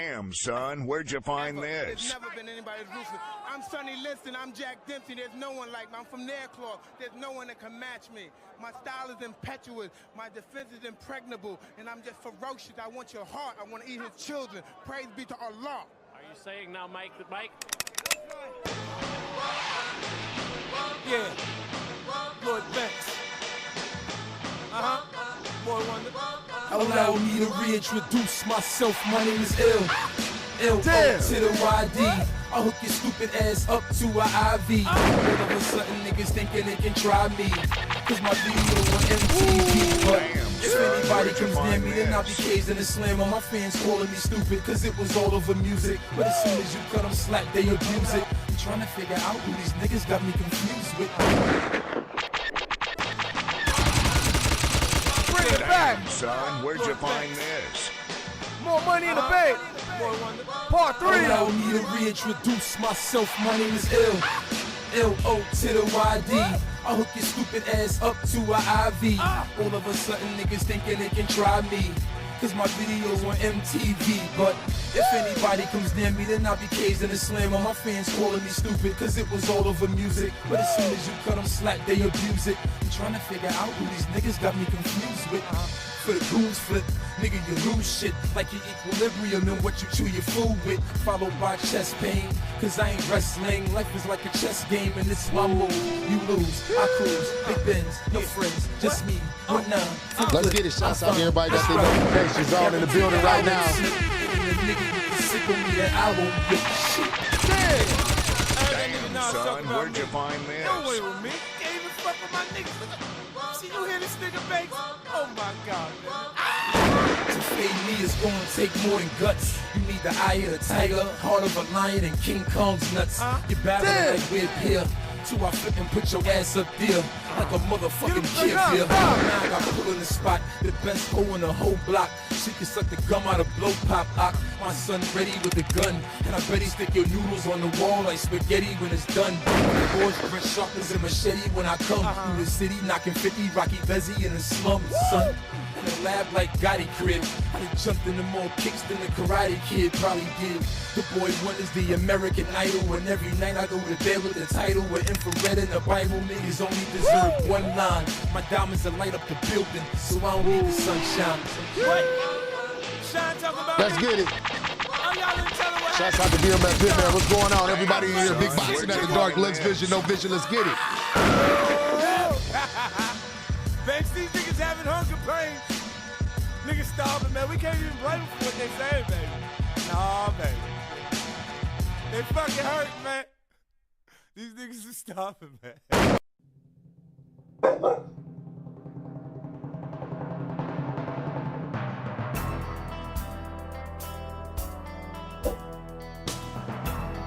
Damn, son, where'd you find this? There's never been anybody as ruthless. I'm Sonny Liston, I'm Jack Dempsey. There's no one like me. I'm from Nairclaw. There's no one that can match me. My style is impetuous. My defense is impregnable. And I'm just ferocious. I want your heart. I want to eat his children. Praise be to Allah. Are you saying now, Mike, that Mike? Yeah. Lloyd Banks. Boy Wonder. Allow me to reintroduce myself. My name is L to the YD. I hook your stupid ass up to a IV. All of a sudden niggas thinking they can try me, cause my video on MTV. But if anybody comes near me, then I'll be caged in a slam. All my fans calling me stupid, cause it was all over music. But as soon as you cut them slack, they abuse it. I'm trying to figure out who these niggas got me confused with. Bring it back, son. Where'd you find this? More money in the bank. Part 3. Allow me to reintroduce myself. My name is L-O to the YD. I hook your stupid ass up to a IV. All of a sudden niggas thinking they can try me, cause my videos on MTV. But if anybody comes near me, then I'll be caged in a slam. All my fans calling me stupid, cause it was all over music. But as soon as you cut them slack, they abuse it. I'm trying to figure out who these niggas got me confused with. For the goons flip, nigga, you lose shit like your equilibrium and what you chew your food with. Followed by chest pain, cause I ain't wrestling. Life is like a chess game and it's my move. You lose, I cruise, big bins, no friends, just me, 1-9. Let's get it. Shouts out to everybody that's in notifications on in the building right now. Damn, son, where'd you find this? Don't wait with me. Can't even fuck with my niggas. See, you hear this nigga Banks? Oh my God, man. To fade me is gonna take more than guts. You need the eye of a tiger, heart of a lion, and King Kong's nuts. You battle like we're here. Till I flip and put your ass up there like a motherfucking kid here. Now I got pull in the spot, the best hoe in the whole block. She can suck the gum out of blow pop. My son ready with the gun, and I bet he stick your noodles on the wall like spaghetti when it's done. The boys bring sharpness and machete when I come through the city, knocking 50 Rocky Bezzy in the slums, son. In the lab like Gotti crib, I done jumped into more kicks than the Karate Kid probably did. The boy Wonder's the American Idol, and every night I go to bed with the title with infrared in the Bible. Niggas only deserve one line. My diamonds will light up the building, so I don't need the sunshine. What? Sean talking about Let's get it. Oh, y'all didn't tell her what Shouts out to DMF Hitman. What's going on? Everybody in here, big boxing at the dark, legs vision, no vision. Let's get it. Banks, these niggas having hunger pains. Niggas starving, man. We can't even blame them for what they say, baby. Nah, baby. They fucking hurt, man. These niggas are starving, man.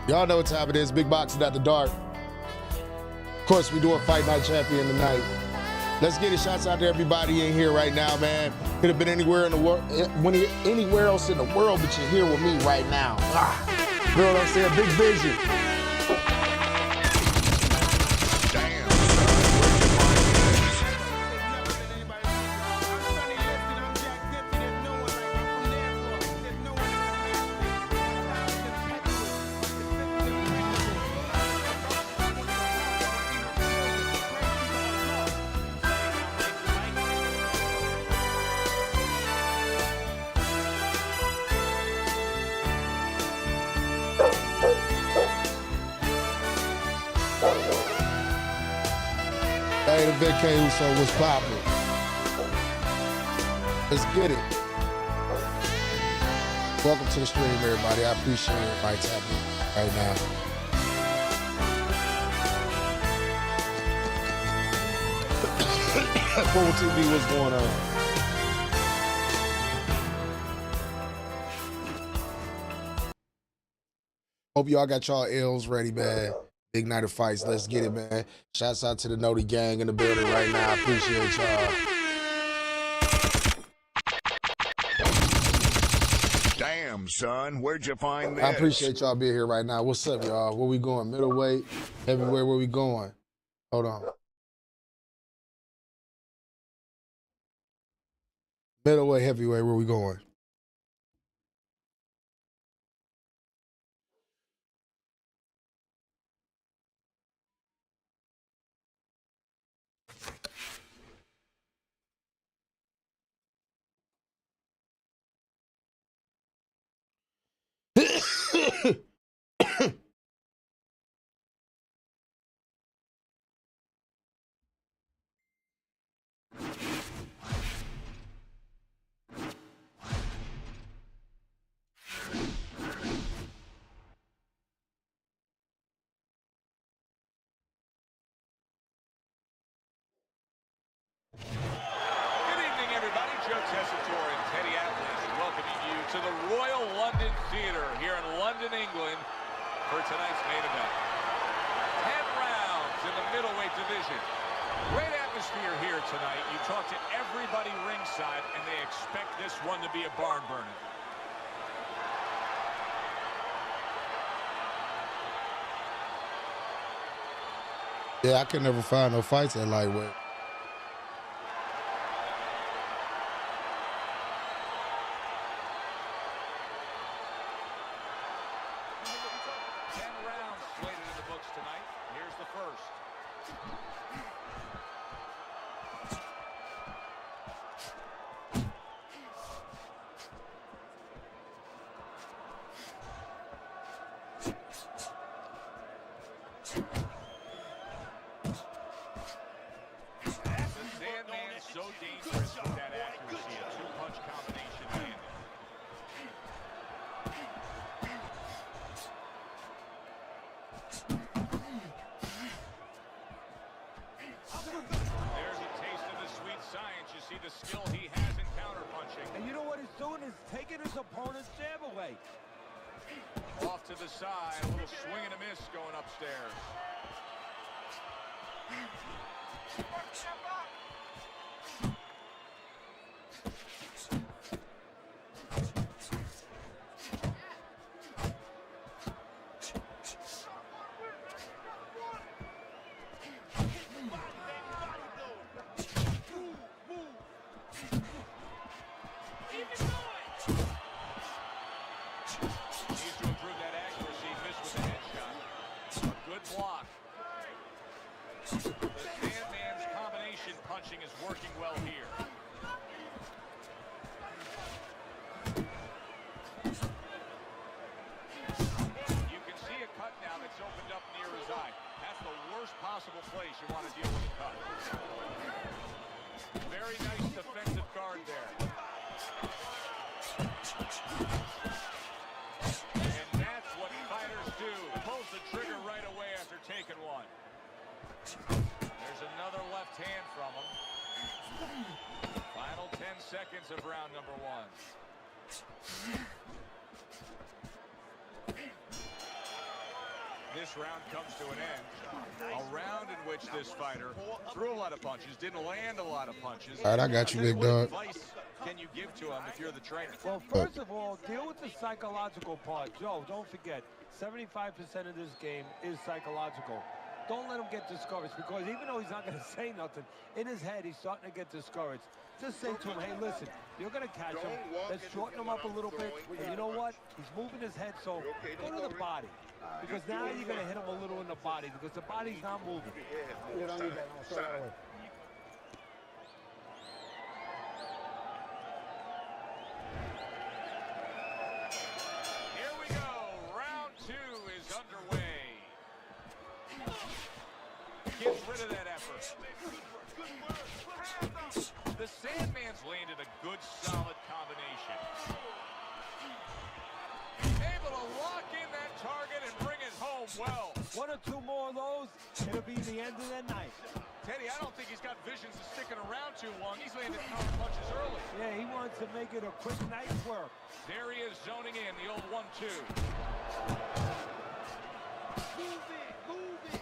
Y'all know what time it is. Big boxing at the dark. Of course, we do a Fight Night Champion tonight. Let's get it. Shouts out to everybody in here right now, man. Could have been anywhere in the world, anywhere else in the world, but you're here with me right now. You know what I'm saying? Big vision. Damn, son, Hey, the Big K Uso was popping. Let's get it. Welcome to the stream, everybody. I appreciate everybody tapping right now. Full TV, what's going on? Hope y'all got y'all L's ready, man. Big night of fights. Let's get it, man. Shouts out to the Noti gang in the building right now. I appreciate y'all. Damn, son, where'd you find this? I appreciate y'all being here right now. What's up, y'all? Where we going? Middleweight, heavyweight, where we going? Hold on. Middleweight, heavyweight, where we going? To the Royal London Theatre here in London, England for tonight's main event. 10 rounds in the middleweight division. Great atmosphere here tonight. You talk to everybody ringside and they expect this one to be a barn burner. Yeah, I could never find no fights at lightweight. Seconds of round number one. This round comes to an end. A round in which this fighter threw a lot of punches, didn't land a lot of punches. All right, I got you, big dog. What advice can you give to him if you're the trainer? Well, first of all, deal with the psychological part. Joe, don't forget, 75% of this game is psychological. Don't let him get discouraged, because even though he's not going to say nothing, in his head, he's starting to get discouraged. Just say to him, hey, listen, you're going to catch him. Let's shorten him up a little bit. And you know what? He's moving his head, so go to the body. Because now you're going to hit him a little in the body, because the body's not moving. You don't need that. I'll throw that away. Here we go. Round two is underway. Gets rid of that effort. The Sandman's landed a good, solid combination. Able to lock in that target and bring it home well. One or two more of those, it'll be the end of the night. Teddy, I don't think he's got visions of sticking around too long. He's landed power punches early. Yeah, he wants to make it a quick night's work. There he is zoning in, the old 1-2. Move it, move it.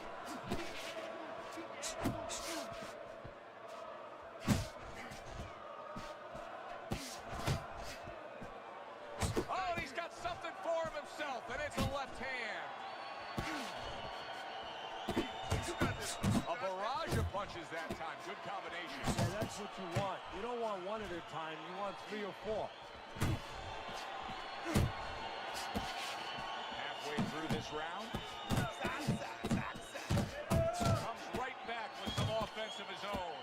Oh, and he's got something for him himself, and it's a left hand. A barrage of punches that time. Good combination. Yeah, that's what you want. You don't want one at a time. You want 3 or 4. Halfway through this round. Comes right back with some offense of his own.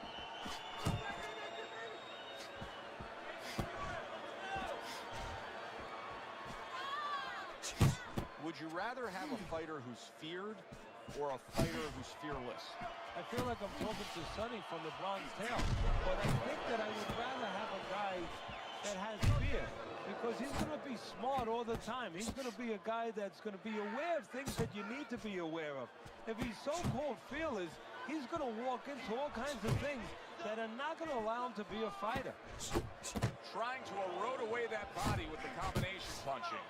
Would you rather have a fighter who's feared or a fighter who's fearless? I feel like I'm talking to Sonny from the Bronze Tale, but I think that I would rather have a guy that has fear, because he's going to be smart all the time. He's going to be a guy that's going to be aware of things that you need to be aware of. If he's so-called fearless, he's going to walk into all kinds of things that are not going to allow him to be a fighter. Trying to erode away that body with the combination punching.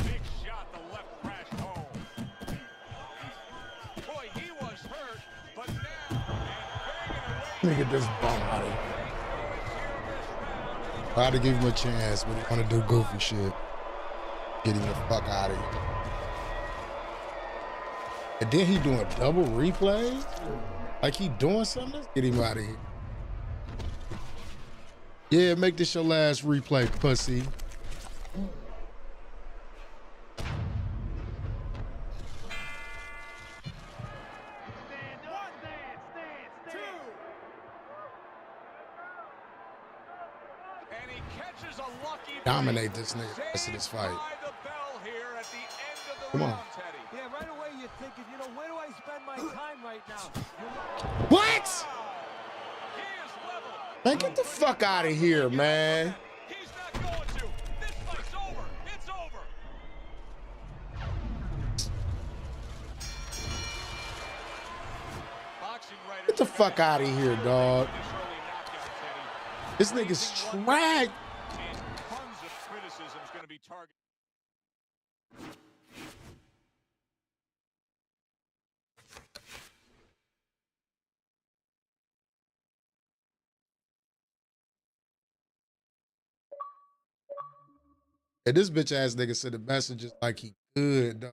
Big shot, the left crashed home. Boy, he was hurt, but now, Let me get this bum out of here. I had to give him a chance, but he want to do goofy shit. Get him the fuck out of here. And then he doing double replays? Like he doing something? Let's get him out of here. Yeah, make this your last replay, pussy. Dominate this nigga the rest of this fight. Come on. Yeah, right away you're thinking, you know, where do I spend my time right now? What? Man, get the fuck out of here, man. He's not going to. This fight's over. It's over. Get the fuck out of here, dog. This nigga's trash. Tons of criticism's going to be targeted. And this bitch ass nigga said the messages like he good, dog.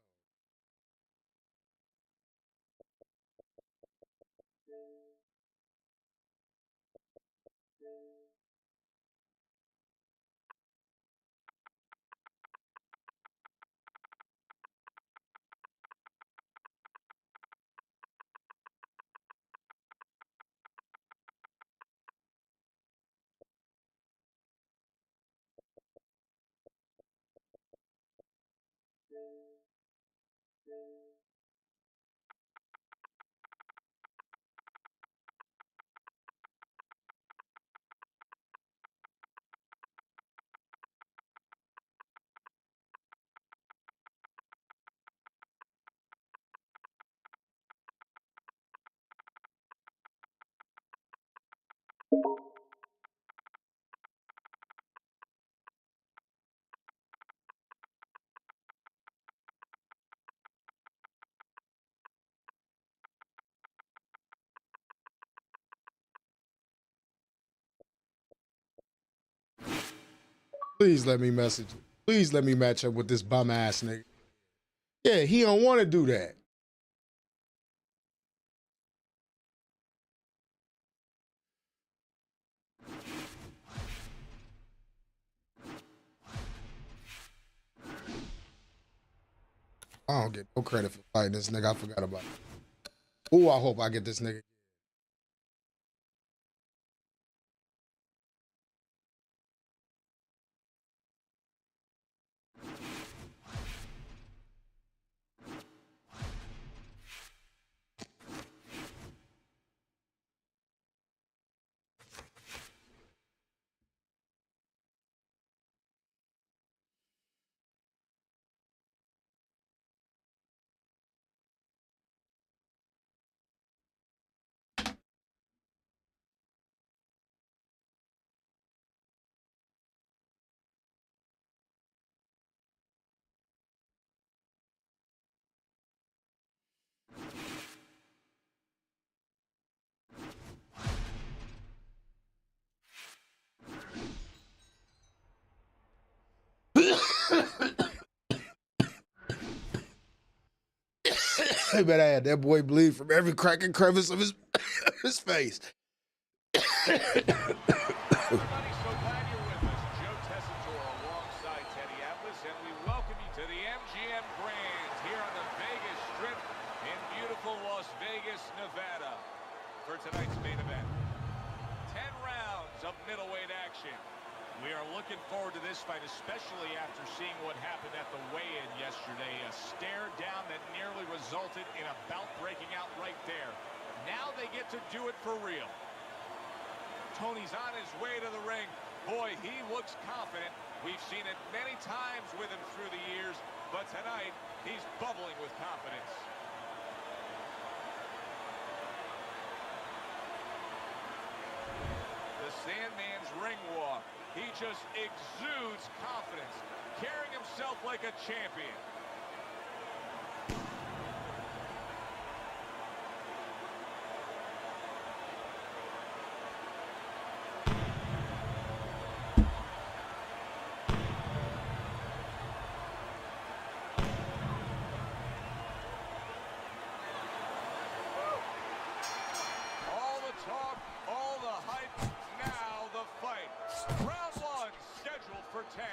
Please let me message you. Please let me match up with this bum ass nigga. Yeah, he don't want to do that. I don't get no credit for fighting this nigga. I forgot about it. Ooh, I hope I get this nigga. They better had that boy bleed from every crack and crevice of his his face. Everybody, so glad you're with us. Joe Tessitore alongside Teddy Atlas, and we welcome you to the MGM Grand here on the Vegas Strip in beautiful Las Vegas, Nevada, for tonight's main event. 10 rounds of middleweight action. We are looking forward to this fight, especially after seeing what happened at the weigh-in yesterday. A stare down that nearly resulted in a bout breaking out right there. Now they get to do it for real. Tony's on his way to the ring. Boy, he looks confident. We've seen it many times with him through the years, but tonight he's bubbling with confidence. The Sandman's ring walk. He just exudes confidence, carrying himself like a champion. All the talk, all the hype, now the fight. Round one, scheduled for 10.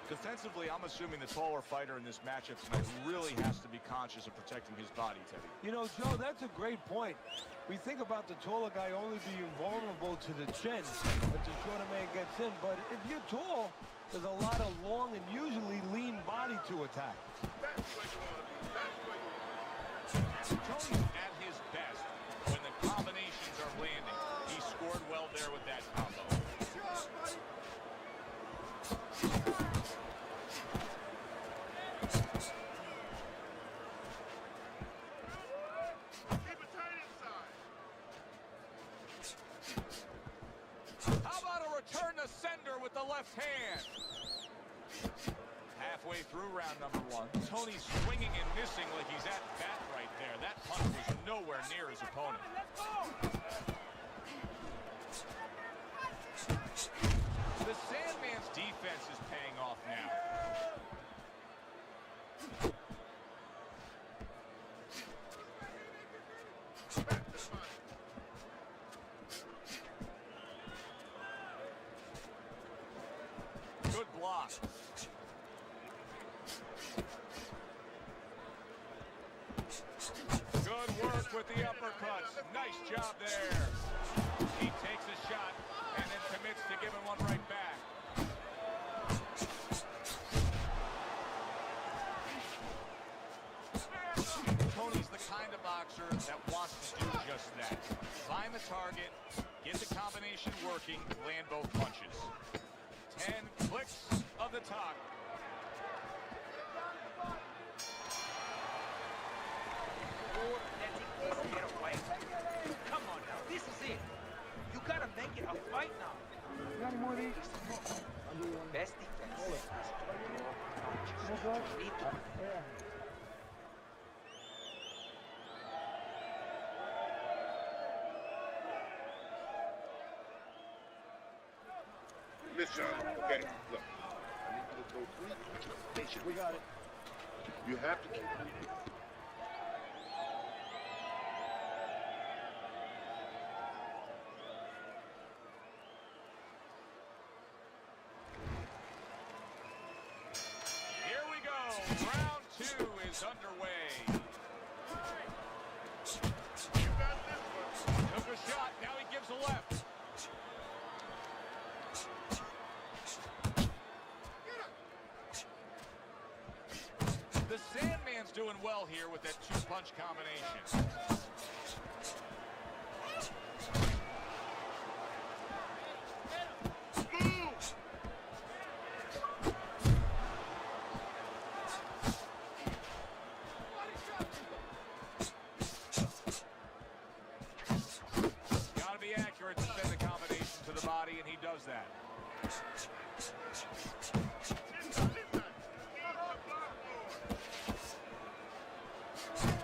Defensively, I'm assuming the taller fighter in this matchup tonight really has to be conscious of protecting his body, Teddy. You know, Joe, that's a great point. We think about the taller guy only being vulnerable to the chin, but the shorter man gets in. But if you're tall, there's a lot of long and usually lean body to attack. Tony's at his best when the combinations are landing. He scored well there with that combo. How about a return to sender with the left hand? Halfway through round number one, Tony's swinging and missing like he's at bat right there. That punch was nowhere near his opponent. The Sandman's defense is paying off now. Good block. Good work with the uppercuts. Nice job there. He takes a shot and then commits to giving one right back. Tony's the kind of boxer that wants to do just that. Find the target, get the combination working, land both punches. 10 clicks of the top. Come on now, this is it. You gotta make it a fight now. Best defense is to block punches. You need to. Listen, okay, look, I need you to go 3 punches. Patient. We got it. You have to keep it. Here we go. Round 2 is underway. You got this one. Took a shot. Now he gives a left. The Sandman's doing well here with that 2-punch combination. Move! Gotta be accurate to send the combination to the body, and he does that.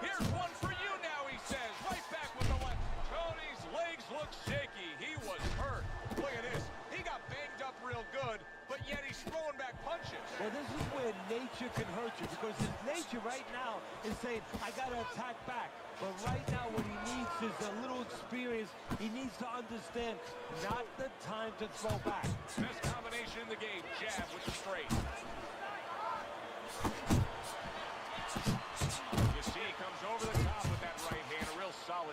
Here's one for you now, he says. Right back with the left. Tony's legs look shaky. He was hurt. Look at this. He got banged up real good, but yet he's throwing back punches. Well, this is where nature can hurt you, because his nature right now is saying, I got to attack back. But right now what he needs is a little experience. He needs to understand not the time to throw back. Best combination in the game, jab with the straight. You see he comes over the top with that right hand, a real solid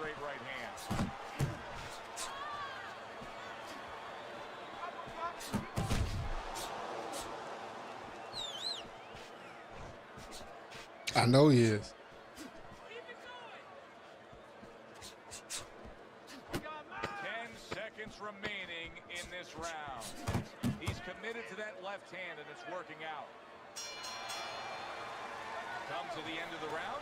great right hand. I know he is. 10 seconds remaining in this round. He's committed to that left hand, and it's working out. Come to the end of the round.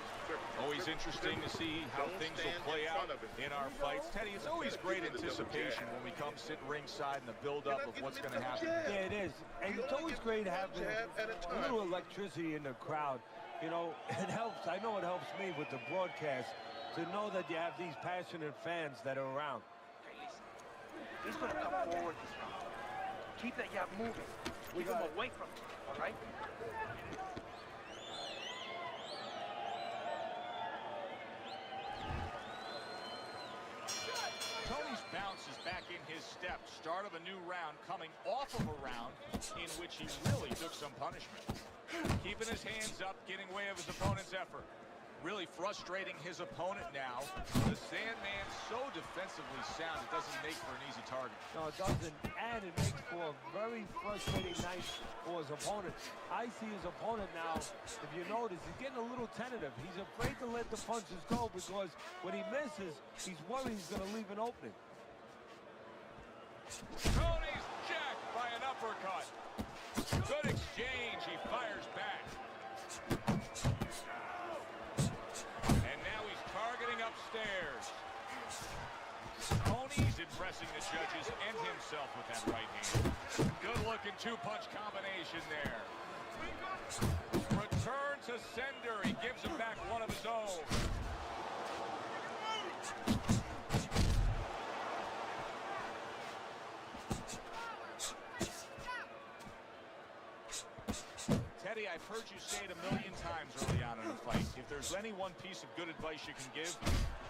Always interesting to see how things will play out in our fights. Teddy, it's always great anticipation when we come sit ringside and the build-up of what's going to happen. Yeah, it is. And it's always great having a little electricity in the crowd. You know, it helps. I know it helps me with the broadcast to know that you have these passionate fans that are around. Hey, listen. He's going to come forward this round. Keep that jab moving. Keep him away from him, all right? Tony's bounce is back in his step. Start of a new round coming off of a round in which he really took some punishment. Keeping his hands up, getting way of his opponent's effort. Really frustrating his opponent now. The Sandman's so defensively sound, it doesn't make for an easy target. No, it doesn't, and it makes for a very frustrating night for his opponent. I see his opponent now, if you notice, he's getting a little tentative. He's afraid to let the punches go because when he misses, he's worried he's going to leave an opening. Tony's jacked by an uppercut. Good exchange, he fires back. And now he's targeting upstairs. Tony's impressing the judges and himself with that right hand. Good looking two-punch combination there. Return to sender, he gives him back one of his own. Teddy, I've heard you say it a million times early on in a fight. If there's any one piece of good advice you can give,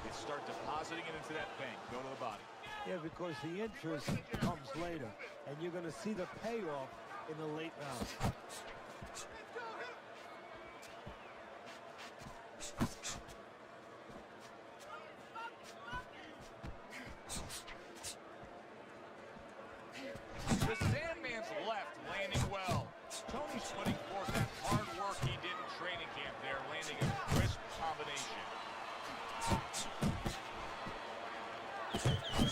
it's start depositing it into that bank. Go to the body. Yeah, because the interest comes later, and you're going to see the payoff in the late round. The Sandman's left landing well. Tony's putting forth that hard work he did in training camp there, landing a crisp combination.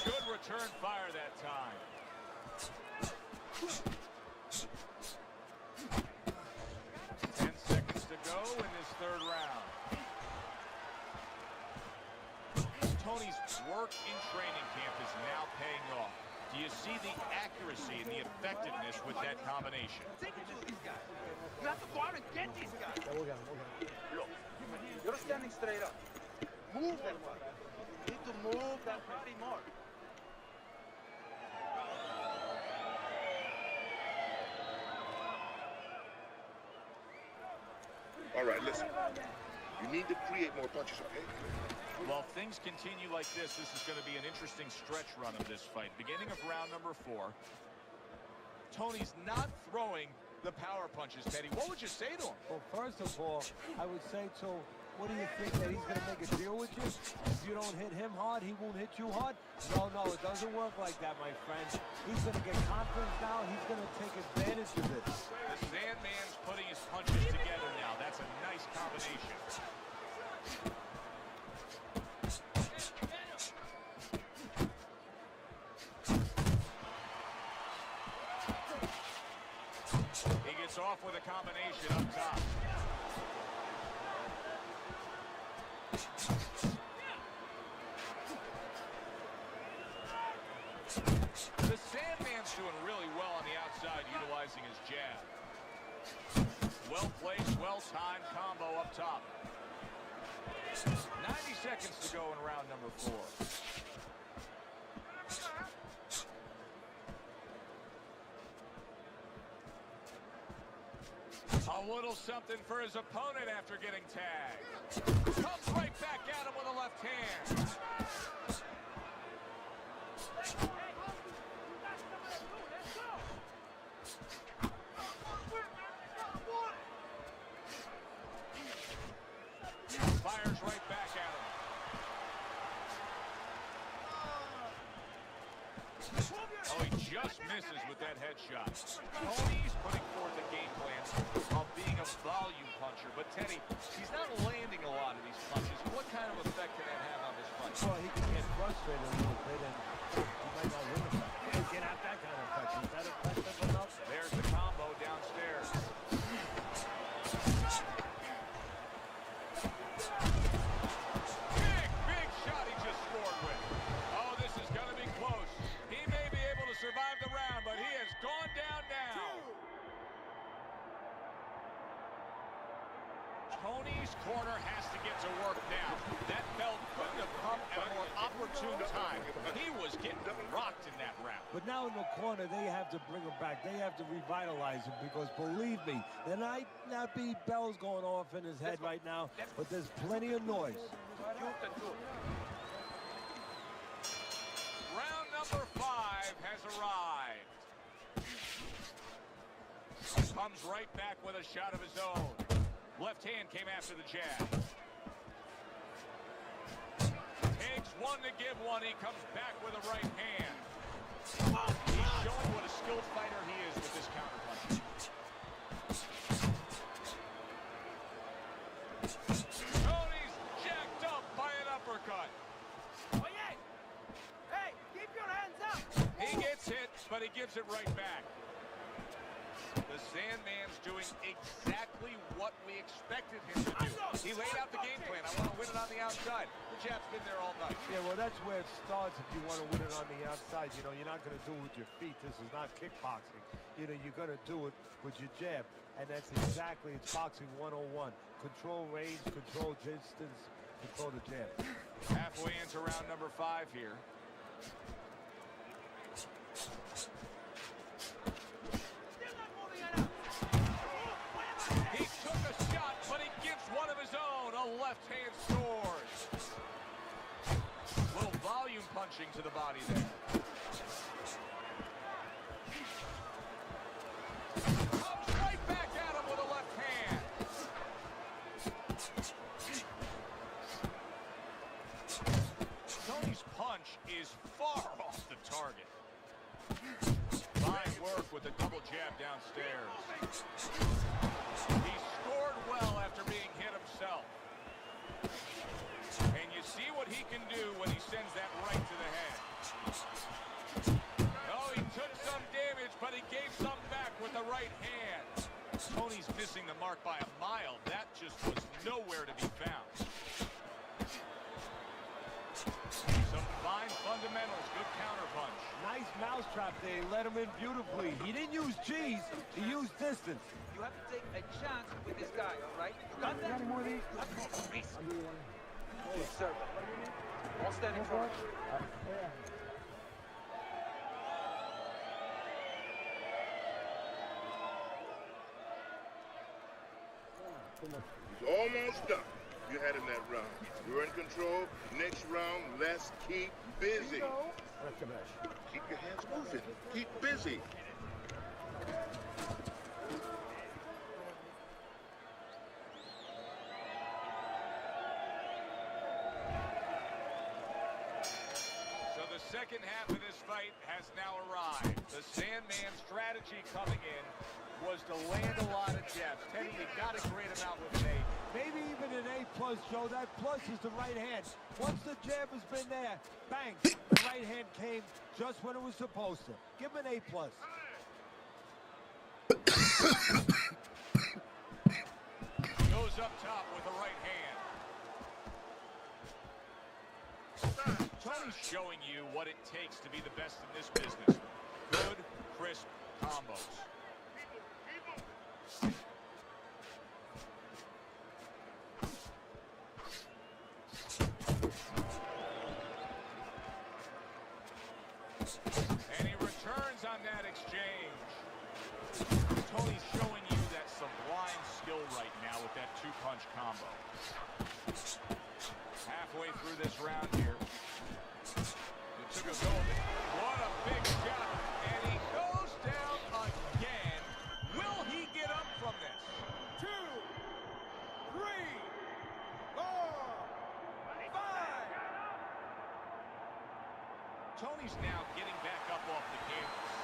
Good return fire that time. 10 seconds to go in this third round. Tony's work in training camp is now paying off. Do you see the accuracy and the effectiveness with that combination? Take it to these guys. You have to go out and get these guys. Look, you're standing straight up. Move that body. You need to move that body more. All right, listen. You need to create more punches, okay? Well, if things continue like this is going to be an interesting stretch run of this fight. Beginning of round number 4. Tony's not throwing the power punches, Teddy. What would you say to him? Well, first of all, I would say to him, what do you think, that he's going to make a deal with you? If you don't hit him hard, he won't hit you hard? No, it doesn't work like that, my friend. He's going to get confidence now. He's going to take advantage of it. The Sandman's putting his punches together now. That's a nice combination. He gets off with a combination up top. The Sandman's doing really well on the outside, utilizing his jab. Well placed, well timed combo up top. 90 seconds to go in round number 4. A little something for his opponent after getting tagged. Comes right back at him with a left hand. Fires right back at him. misses with that headshot. Tony's putting forth a game plan of being a volume puncher, but Teddy, he's not landing a lot of these punches. What kind of effect can that have on this fight? Well, he can get frustrated a little bit, and he might not win the fight. He can get out that kind of effect. Is that effective enough? There's the combo downstairs. Big shot he just scored with. Oh, this is going to be close. He may be able to survive the round, but he has gone down now. Tony's corner has to get to work now. That belt couldn't have come at a more opportune time. He was getting rocked in that round. But now in the corner, they have to bring him back. They have to revitalize him because, believe me, there might not be bells going off in his head right now, but there's plenty of noise. Round number 5 has arrived. Comes right back with a shot of his own. Left hand came after the jab. Takes one to give one. He comes back with a right hand. He's showing what a skilled fighter he is with this counterpunch. Tony's jacked up by an uppercut. Oh, yeah. Hey, keep your hands up. He gets hit, but he gives it right back. The Sandman's doing exactly what we expected him to do. He laid out the game plan. I want to win it on the outside. The jab's been there all night. Yeah, well, that's where it starts if you want to win it on the outside. You know, you're not going to do it with your feet. This is not kickboxing. You know, you're going to do it with your jab. And that's exactly, it's boxing 101. Control range, control distance, control the jab. Halfway into round number 5 here. He took a shot, but he gives one of his own. A left hand scores. Little volume punching to the body there. Comes right back at him with a left hand. Tony's punch is far off the target. Fine work with a double jab downstairs. He scored well after being hit himself. And you see what he can do when he sends that right to the head. Oh, he took some damage, but he gave some back with the right hand. Tony's missing the mark by a mile. That just was nowhere to be found. Some fine fundamentals, good counterpunch. Nice mousetrap there. He let him in beautifully. He didn't use G's. He used distance. You have to take a chance with this guy, all right? You got that? That's called risk. Good serve. All standing front. He's almost done. You had in that round. You're in control. Next round, let's keep busy. Keep your hands moving. Keep busy. So the second half of this fight has now arrived. The Sandman's strategy coming in was to land a lot of jabs. Teddy, you got to grade him out with an A. Maybe even an A+, Joe. That plus is the right hand. Once the jab has been there, bang, the right hand came just when it was supposed to. Give him an A+. Goes up top with the right hand. Tony's showing you what it takes to be the best in this business. Good, crisp combos. And he returns on that exchange. Tony's showing you that sublime skill right now with that two-punch combo. Halfway through this round here. It took a go. What a big shot. And he goes down again. Will he get up from this? 2, 3, 4, 5. Tony's now getting back up off the canvas.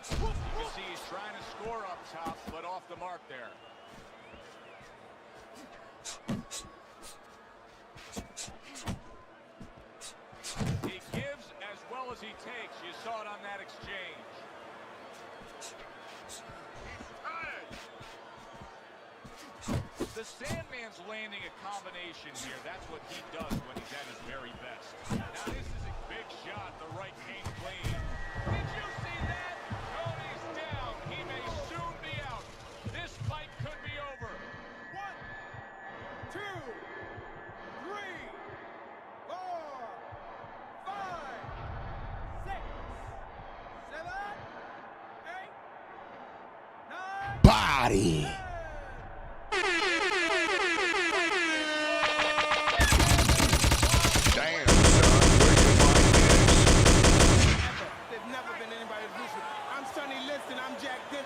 You can see he's trying to score up top, but off the mark there. He gives as well as he takes. You saw it on that exchange. The Sandman's landing a combination here. That's what he does when he's at his very best. Now this is a big shot. The right came clean. Did you see that? Cody's down. He may soon be out. This fight could be over. 1, 2, 3, 4, 5, 6, 7, 8, 9. Body.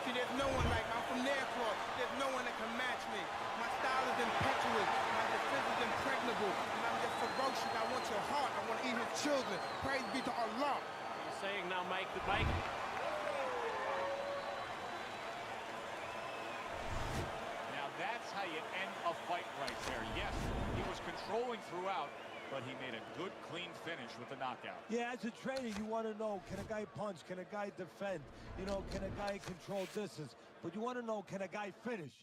There's no one like me. I'm from their claw. There's no one that can match me. My style is impetuous. My defense is impregnable. And I'm just ferocious. I want your heart. I want to eat his children. Praise be to Allah. You're saying now, Mike. Now that's how you end a fight right there. Yes, he was controlling throughout, but he made a good, clean finish with the knockout. Yeah, as a trainer, you want to know, can a guy punch? Can a guy defend? You know, can a guy control distance? But you want to know, can a guy finish?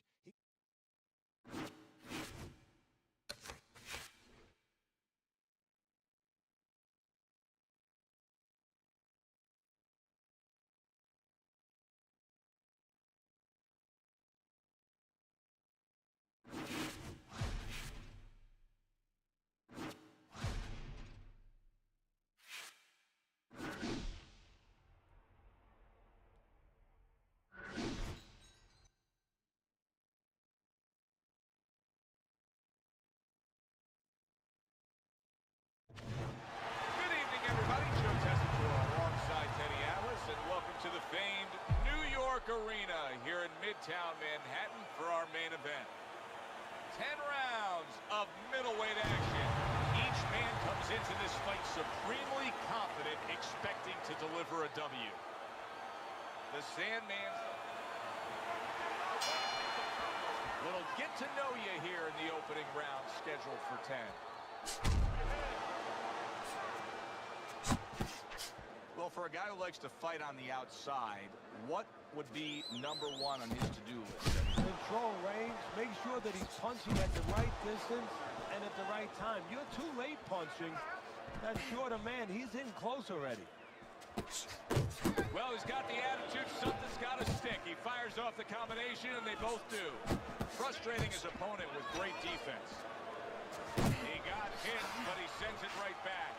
Arena here in Midtown Manhattan for our main event. 10 rounds of middleweight action. Each man comes into this fight supremely confident, expecting to deliver a W. The Sandman's little get to know you here in the opening round, scheduled for 10. Well, for a guy who likes to fight on the outside, what would be #1 on his to-do list? Control range. Make sure that he's punching at the right distance and at the right time. You're too late punching. That shorter man, he's in close already. Well, he's got the attitude. Something's got to stick. He fires off the combination, and they both do. Frustrating his opponent with great defense. He got hit, but he sends it right back.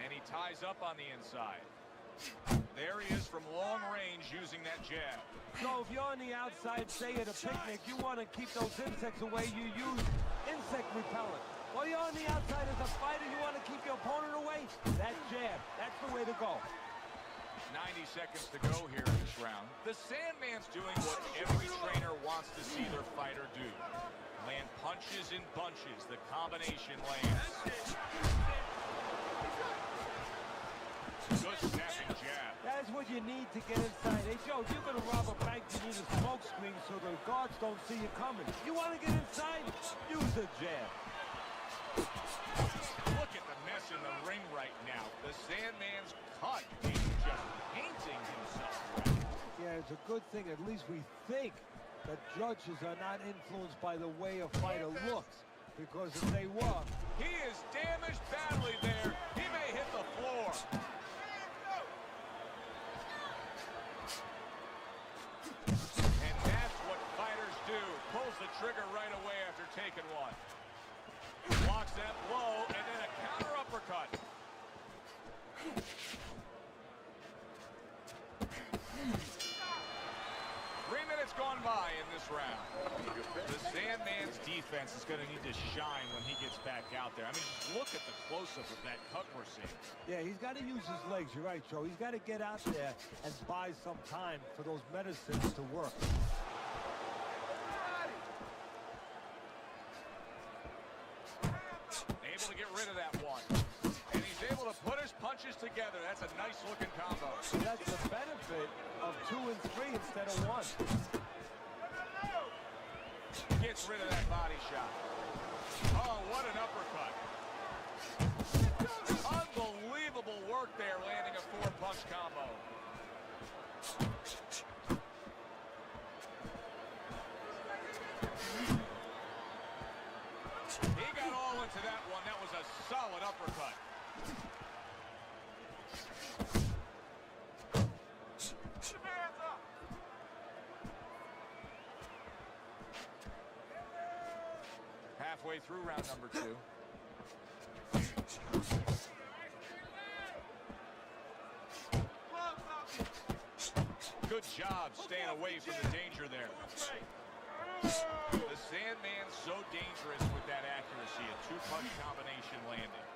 And he ties up on the inside. There he is from long range using that jab. So if you're on the outside, say at a picnic, you want to keep those insects away, you use insect repellent. While you're on the outside as a fighter, you want to keep your opponent away, that jab, that's the way to go. 90 seconds to go here in this round. The Sandman's doing what every trainer wants to see their fighter do. Land punches in bunches. The combination lands. Good snapping jab. That's what you need to get inside. Hey, Joe, if you're going to rob a bank, you need a smoke screen so the guards don't see you coming. You want to get inside? Use a jab. Look at the mess in the ring right now. The Sandman's cut. He's just painting himself. Yeah, it's a good thing. At least we think that judges are not influenced by the way a fighter looks. Because if they were... He is damaged badly there. He may hit the floor. And that's what fighters do. Pulls the trigger right away after taking one. Blocks that blow, and then a counter uppercut. 3 minutes gone by in this round. The Sandman's defense is going to need to shine when he gets back out there. I mean, just look at the close-up of that cut we're seeing. Yeah, he's got to use his legs. You're right, Joe. He's got to get out there and buy some time for those medicines to work. together. That's a nice-looking combo. That's the benefit of 2 and 3 instead of 1. Gets rid of that body shot. Oh, what an uppercut. Unbelievable work there, landing a 4-punch combo. He got all into that one. That was a solid uppercut. Halfway through round number 2. Good job staying away from the danger there. The Sandman's so dangerous with that accuracy. A 2-punch combination landing.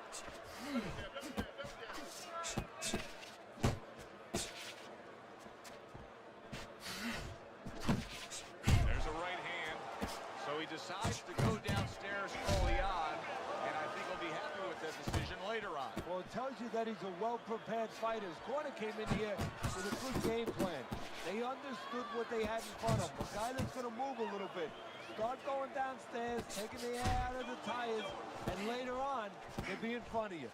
There's a right hand. So he decides to go downstairs early on, and I think he'll be happy with that decision later on. Well, it tells you that he's a well-prepared fighter. His corner came in here with a good game plan. They understood what they had in front of them. A guy that's going to move a little bit. Start going downstairs, taking the air out of the tires, and later on, they'll be in front of you.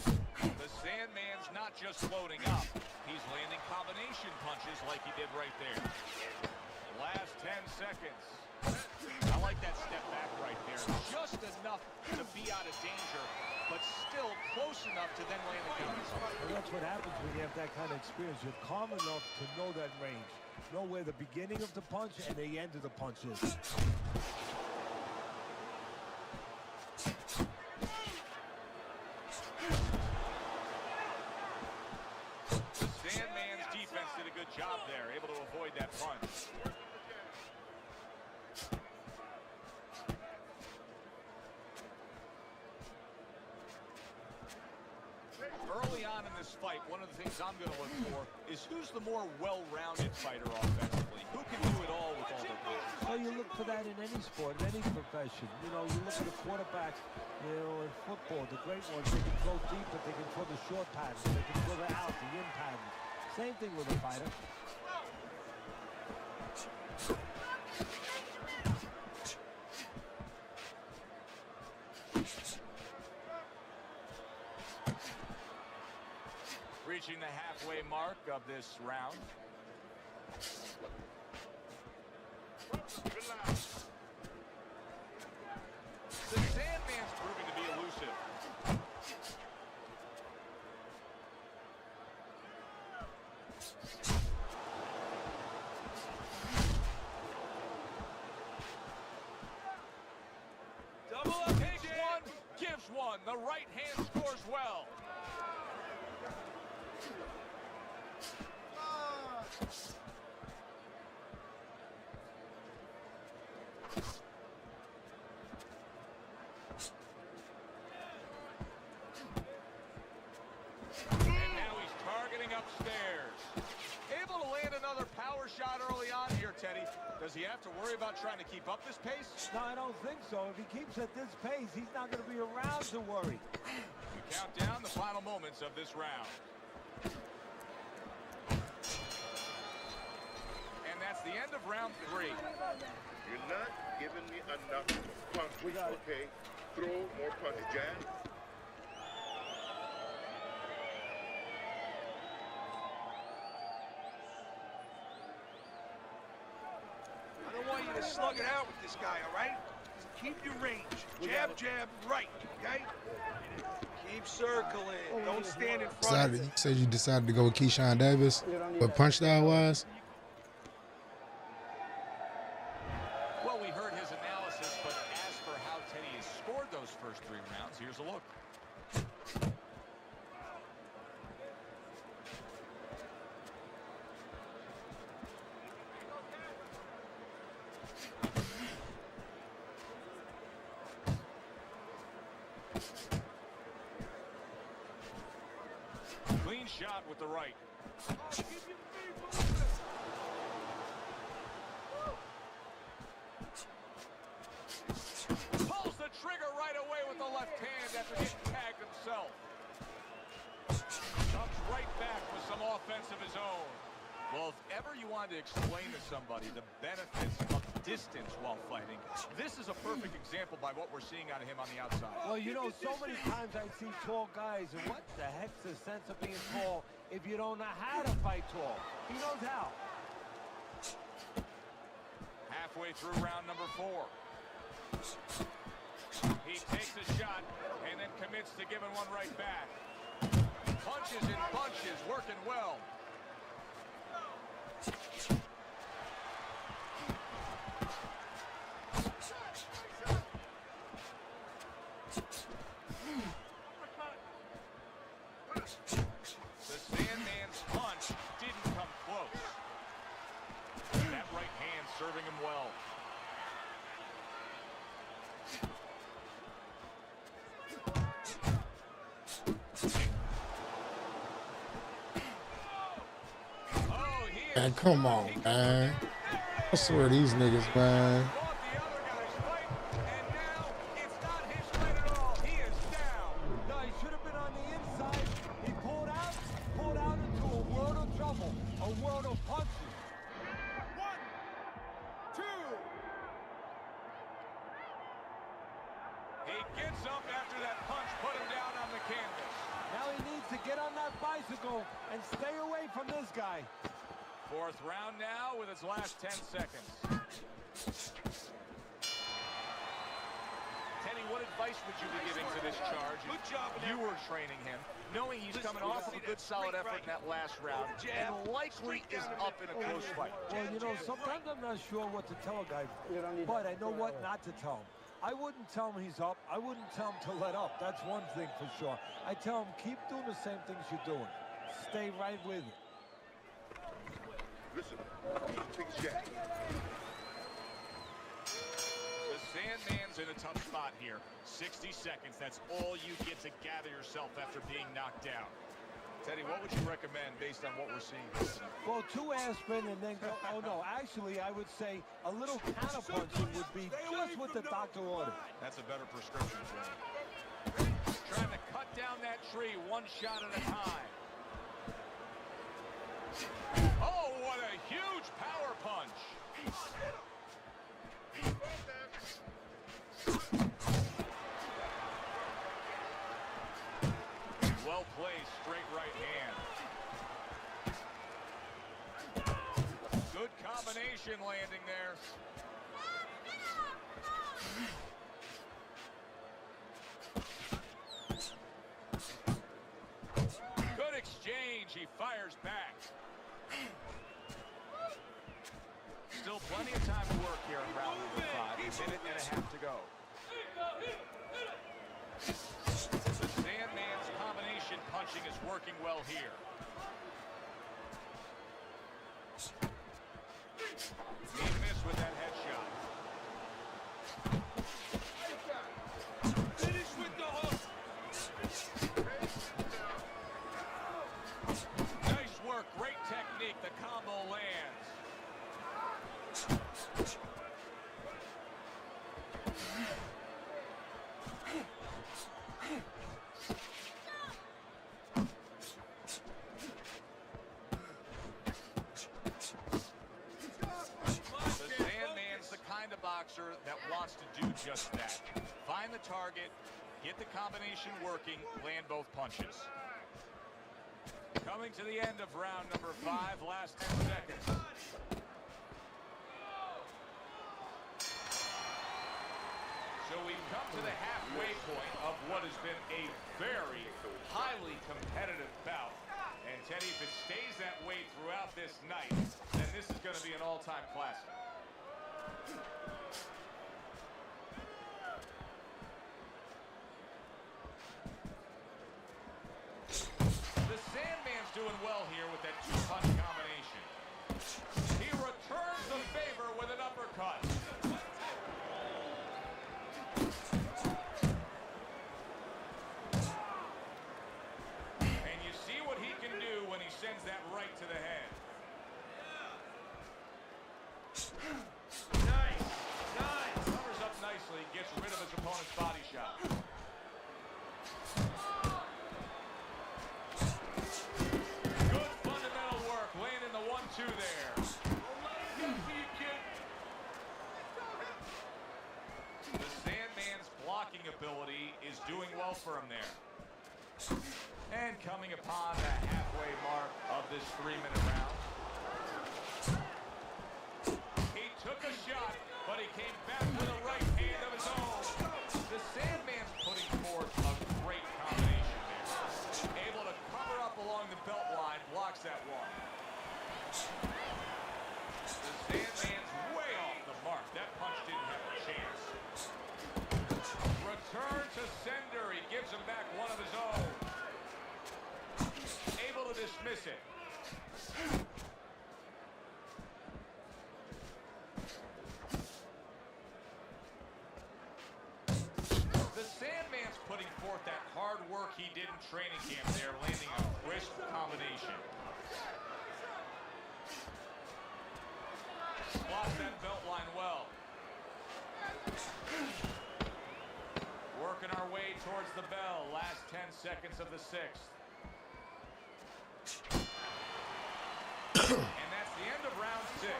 The Sandman's not just loading up. He's landing combination punches like he did right there. Last 10 seconds. I like that step back right there. Just enough to be out of danger, but still close enough to then land the counters. Well, that's what happens when you have that kind of experience. You're calm enough to know that range. Know where the beginning of the punch and the end of the punch is. The Sandman's defense did a good job there, able to avoid that punch. Early on in this fight, one of the things I'm going to look for is who's the more well-rounded fighter offensively. Who can do it all with all their moves? Well, you look for that in any sport, in any profession. You know, you look at the quarterbacks, you know, in football, the great ones, they can throw deep, but they can throw the short patterns. They can throw the out, the in patterns. Same thing with a fighter. Reaching the halfway mark of this round. The Sandman's proving to be elusive. Double up, takes one, gives one. The right hand scores well. And now he's targeting upstairs. Able to land another power shot early on here, Teddy. Does he have to worry about trying to keep up this pace? No, I don't think so. If he keeps at this pace, he's not going to be around to worry. We count down the final moments of this round. And that's the end of round 3. You're not giving me enough punches, okay? Throw more punches, jab. I don't want you to slug it out with this guy, all right? Keep your range. Jab, jab, right, okay? Keep circling. Don't stand in front of You said you decided to go with Keyshawn Davis, but punch style wise? Well, we heard his analysis, but as for how Teddy has scored those first 3 rounds, here's a look. Clean shot with the right. Pulls the trigger right away with the left hand after getting tagged himself. comes right back with some offense of his own. Well, if ever you wanted to explain to somebody the benefits of distance while fighting, this is a perfect example by what we're seeing out of him on the outside. Well, you know, so many times I see tall guys, and what the heck's the sense of being tall if you don't know how to fight tall? He knows how. Halfway through round number 4. He takes a shot and then commits to giving one right back. Punches in bunches, working well. The Sandman's punch didn't come close. That right hand serving him well. Man, come on, man. I swear these niggas, man. No, he should have been on the inside. He pulled out into a world of trouble, a world of punches. 1, 2. He gets up after that punch, put him down on the canvas. Now he needs to get on that bicycle and stay away from this guy. 4th round now with its last 10 seconds. Teddy, what advice would you be giving to this charge? Good job. You were training him, knowing he's coming off of a good solid effort in that last round, and likely is up in a close fight. Well, you know, sometimes I'm not sure what to tell a guy, but I know what not to tell him. I wouldn't tell him he's up. I wouldn't tell him to let up. That's one thing for sure. I tell him, keep doing the same things you're doing. Stay right with it. Listen, take a shot. The Sandman's in a tough spot here. 60 seconds, that's all you get to gather yourself after being knocked down. Teddy, what would you recommend based on what we're seeing? Well, 2 aspirin and then go, oh no, actually I would say a little counterpunching would be just what the doctor ordered. That's a better prescription for him. Trying to cut down that tree one shot at a time. Oh, what a huge power punch. Well placed, straight right hand. Good combination landing there. Good exchange, he fires back. Still plenty of time to work here in round number 5. A minute and a half to go. The Sandman's combination punching is working well here. He missed with that headshot. Finish with the hook. Nice work, great technique. The combo lands. That wants to do just that. Find the target, get the combination working, land both punches. Coming to the end of round number 5, last 10 seconds. So we've come to the halfway point of what has been a very highly competitive bout. And Teddy, if it stays that way throughout this night, then this is going to be an all-time classic. The Sandman's doing well here with that 2-punch combination. He returns the favor with an uppercut. And you see what he can do when he sends that right to the head. Nice, nice. Covers up nicely, gets rid of his opponent's body shot. coming upon the halfway mark of this 3-minute round. He took a shot, but he came back with a right hand of his own. The Sandman's putting forth a great combination there. Able to cover up along the belt line, blocks that one. The Sandman's way off the mark. That punch didn't have a chance. Return to sender. He gives him back one of his own. Able to dismiss it. The Sandman's putting forth that hard work he did in training camp there, landing a crisp combination. Blocks that belt line well. Working our way towards the bell. Last 10 seconds of the 6th. And that's the end of round 6.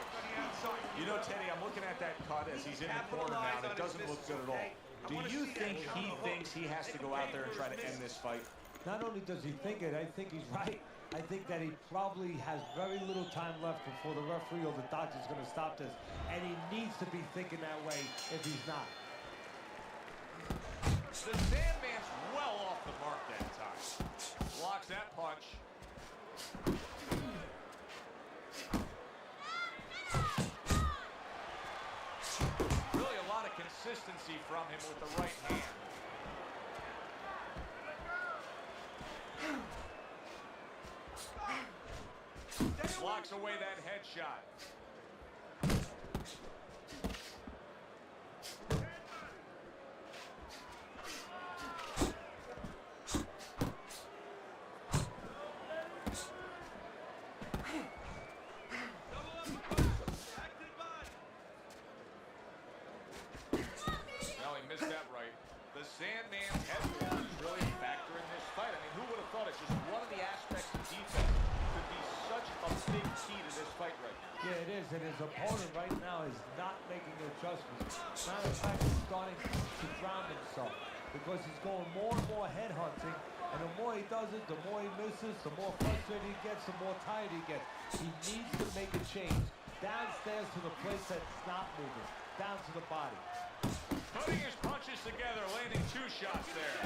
You know, Teddy, I'm looking at that cut as he's in the corner now, and it doesn't look good at all. Do you think he thinks he has to go out there and try to end this fight? Not only does he think it, I think he's right. I think that he probably has very little time left before the referee or the doctor's going to stop this. And he needs to be thinking that way if he's not. The Sandman's well off the mark that time. Blocks that punch. Really a lot of consistency from him with the right hand. Blocks away that headshot. Well, he missed that right. The Sandman's head movement is really a factor in this fight. I mean, who would have thought it's just one of the aspects of defense could be such a big key to this fight right now. Yeah, it is, and his opponent right now is not making adjustments. Matter of fact, he's starting to drown himself because he's going more and more head hunting, and the more he does it, the more he misses, the more frustrated he gets, the more tired he gets. He needs to make a change. Downstairs to the place that's not moving, down to the body. Putting his punches together, landing 2 shots there.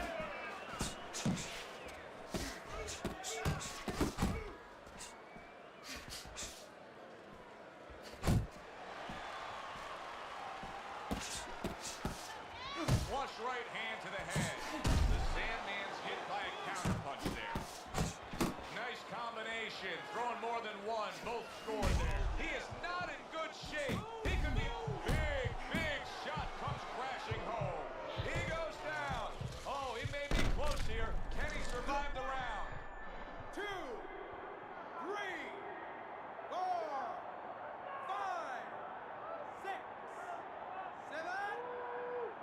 Flush right hand to the head. The Sandman's hit by a counter punch there. Nice combination, throwing more than one, both scored there. He is not in good shape. He could be big, big shot comes crashing home. He goes down. Oh, he may be close here. Can he survive the round? 2, 3, 4, 5, 6, 7,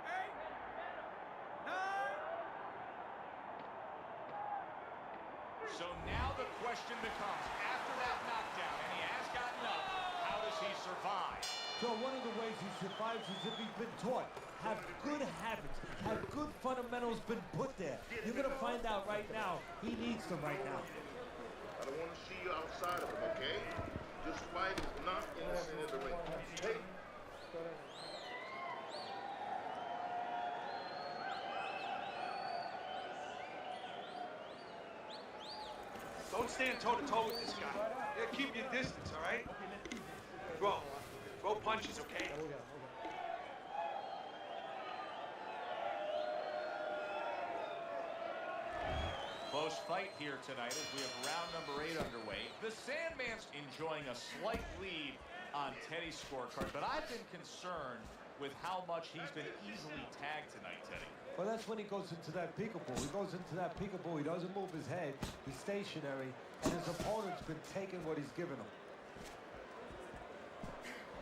8, 9. So now the question becomes, after that knockdown, and he has gotten up, how does he survive? So one of the ways he survives is if he's been taught. Have good habits, have good fundamentals been put there. You're going to find out right now, he needs them right now. I don't want to see you outside of him, okay? This fight is not in the center of the ring. Hey. Don't stand toe-to-toe with this guy. Yeah, keep your distance, all right? Throw punches, okay? Close fight here tonight as we have round number 8 underway. The Sandman's enjoying a slight lead on Teddy's scorecard, but I've been concerned with how much he's been easily tagged tonight, Teddy. Well, that's when he goes into that peekaboo. He goes into that peekaboo. He doesn't move his head. He's stationary, and his opponent's been taking what he's given him.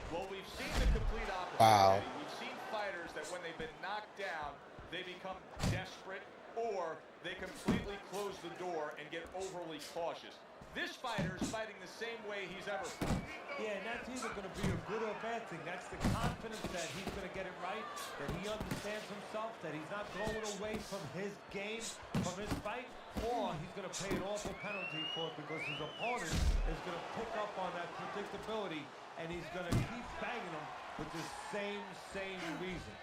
Well, we've seen the complete opposite. Wow. Teddy. We've seen fighters that when they've been knocked down, they become desperate or they completely close the door and get overly cautious. This fighter is fighting the same way he's ever fought. Yeah, now that's either going to be a good or a bad thing. That's the confidence that he's going to get it right, that he understands himself, that he's not going away from his game, from his fight, or he's going to pay an awful penalty for it because his opponent is going to pick up on that predictability and he's going to keep banging him with the same reason.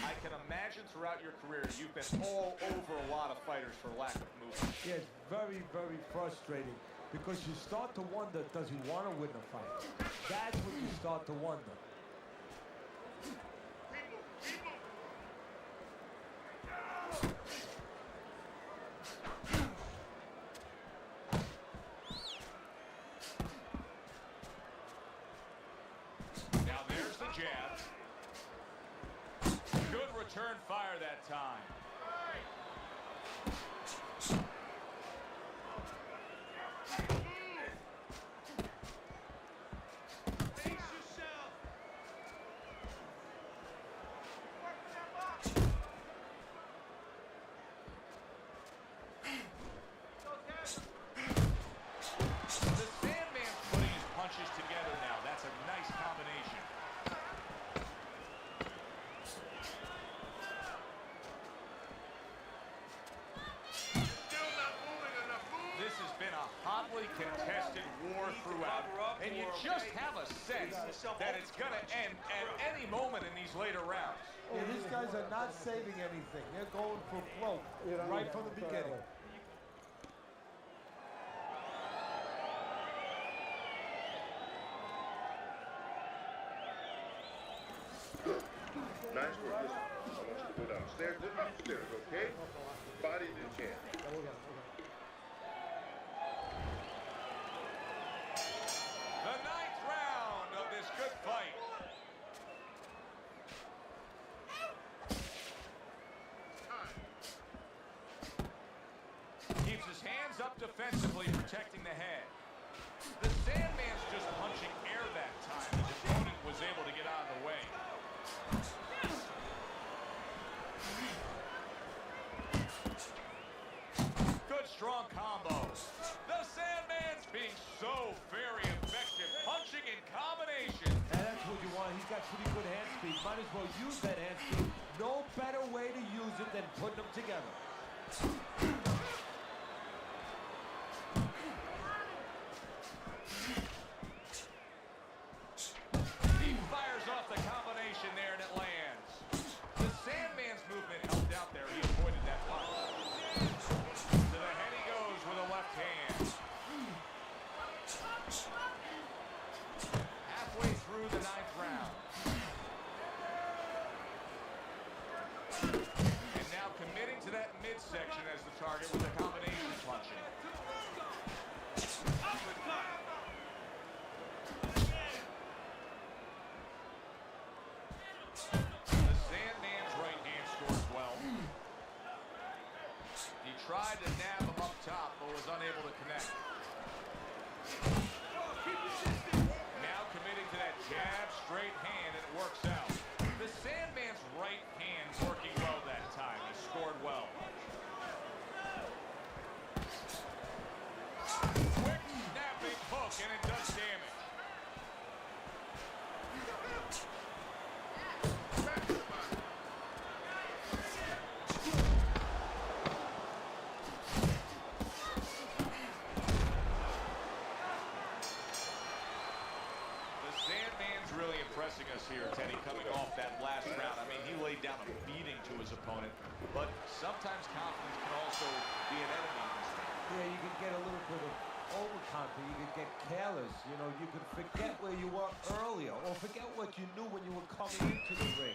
I can imagine throughout your career you've been all over a lot of fighters for lack of movement. Yeah, it's very, very frustrating because you start to wonder, does he want to win the fight? That's what you start to wonder. Now there's the jab. Good return fire that time. Together now. That's a nice combination. Still not moving enough. This has been a hotly contested war throughout, and you just have a sense that it's going to end at any moment in these later rounds. Yeah, these guys are not saving anything. They're going for broke right from the beginning. Nice work. Listen, I want you to go downstairs. Just upstairs, okay? Body to the chin. The 9th round of this good fight. Keeps his hands up defensively, protecting the head. The Sandman's just punching air that time. His opponent was able to get out of the way. Good strong combos. The Sandman's being so very effective, punching in combination. And that's what you want. He's got pretty good hand speed. Might as well use that hand speed. No better way to use it than putting them together. He fires off the combination there and it lands. The Sandman's movement helped out there. He avoided that punch. To the head he goes with a left hand. Halfway through the 9th round. And now committing to that midsection as the target with the combination punching. The Sandman's right hand scores well. He tried to nab him up top, but was unable to connect. Now committing to that jab, straight hand, and it works out. The Sandman's right hand working well that time. He scored well. Quick snapping hook, and it does damage. Really impressing us here, Teddy, coming off that last round. I mean, he laid down a beating to his opponent, but sometimes confidence can also be an enemy in this game. Yeah, you can get a little bit of overconfident. You can get careless. You know, you can forget where you were earlier or forget what you knew when you were coming into the ring.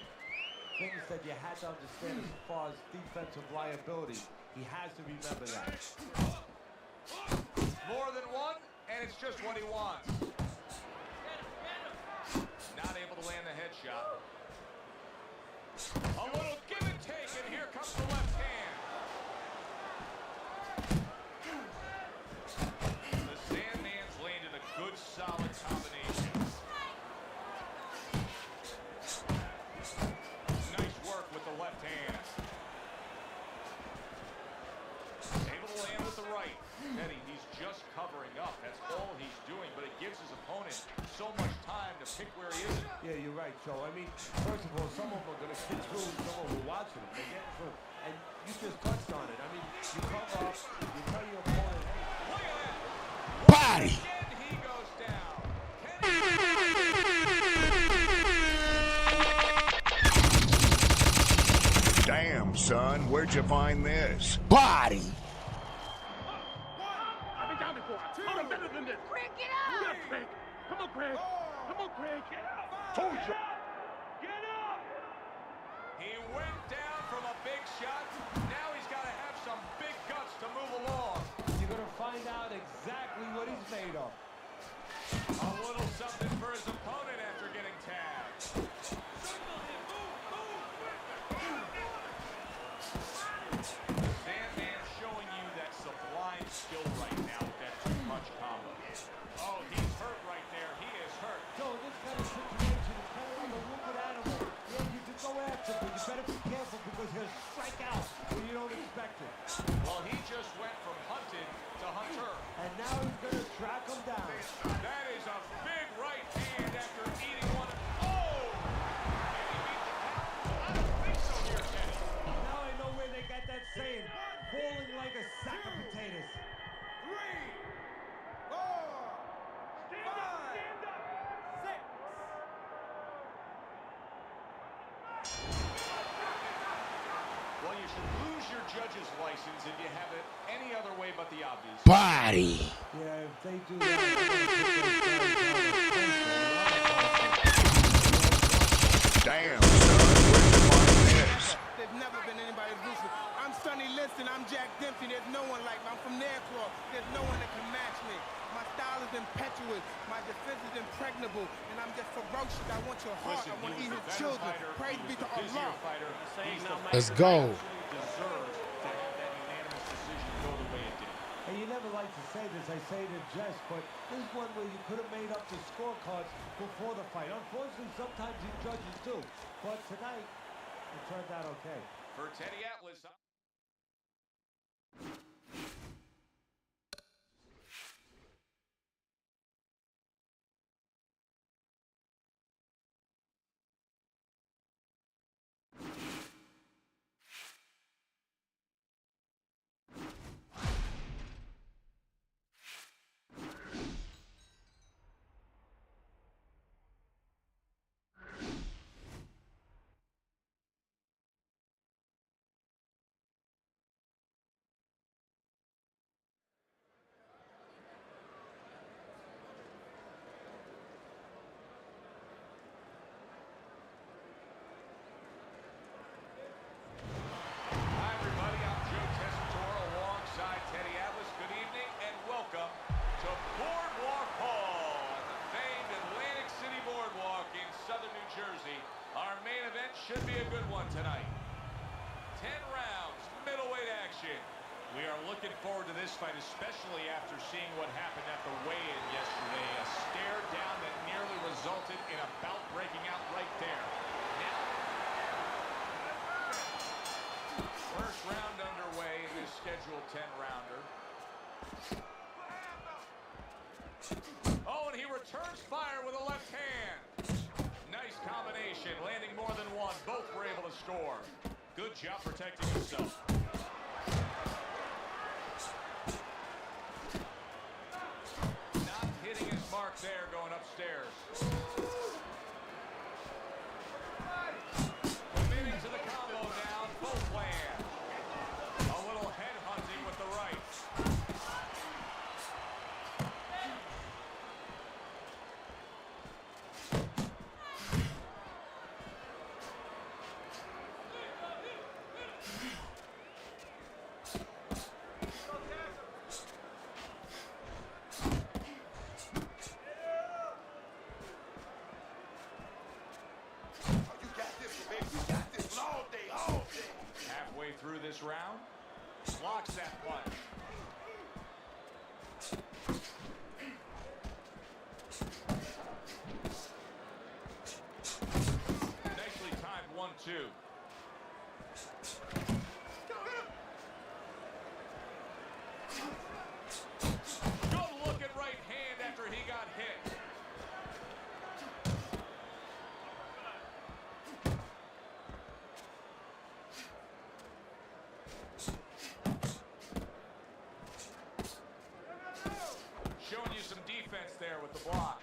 Things that you had to understand as far as defensive liability. He has to remember that. More than one, and it's just what he wants. Not able to land the headshot. A little give and take, and here comes the left hand. The Sandman's landed a good, solid combination. Nice work with the left hand. Able to land with the right. Eddie, he's just covering up. That's all he's doing, but to pick where he isn't. Yeah, you're right, Joe. I mean, first of all, some of them are going to get through, some of them are watching them. They get through. And you just touched on it. I mean, you cover up, you tell your opponent, hey. Look at that. Body. Again, he goes down. Damn, son, where'd you find this? Body. I've been down before. I'm better than this. Greg, get up! Yes, Greg. Come on, Greg. Come on, Greg. Get up. Told you. Get up! He went down from a big shot. Now he's got to have some big guts to move along. You're going to find out exactly what he's made of. A little something for his opponent after getting tagged. Sandman showing you that sublime skill right now with that two-punch combo. Oh, he's hurt right there. He is hurt. So in this kind of situation, it's kind of like a wounded animal. Yeah, you can go after him, but you better be careful because he'll strike out when you don't expect it. Well, he just went from hunted to hunter. And now he's going to track him down. That is a big right hand after eating one. Oh! And he beat the count. I don't think so here, Teddy. Now I know where they got that saying, falling like a sack of potatoes. 3, 4, 5, 6. Well, you should lose your judge's license if you have it any other way but the obvious. Body. Yeah, if they do that, I'm gonna put those guys Damn, son, where'd you find this? There's never been anybody ruthless. I'm Sonny Liston. I'm Jack Dempsey. There's no one like me. I'm from their claw. There's no one that can match me. My style is impetuous. My defense is impregnable. And I'm just ferocious. I want your heart. Listen, I want to he eat was his the children. better fighter. Praise He be was to the busier Allah. fighter. Saying He's now, the Mike. Let's go. deserved to have that unanimous decision go the way it did. And you never like to say this, I say it in jest, but this is one where you could have made up the scorecards before the fight. Unfortunately, sometimes these judges do. But tonight, it turned out okay. For Teddy Atlas. Should be a good one tonight. 10 rounds, middleweight action. We are looking forward to this fight, especially after seeing what happened at the weigh-in yesterday. A stare down that nearly resulted in a bout breaking out right there. Now, first round underway in this scheduled 10-rounder. Oh, and he returns fire with a left hand. Nice combination, landing more than one. Both were able to score. Good job protecting himself. Not hitting his mark there, going upstairs. Committing to the combo now. Both land. A little head hunting with the right. block.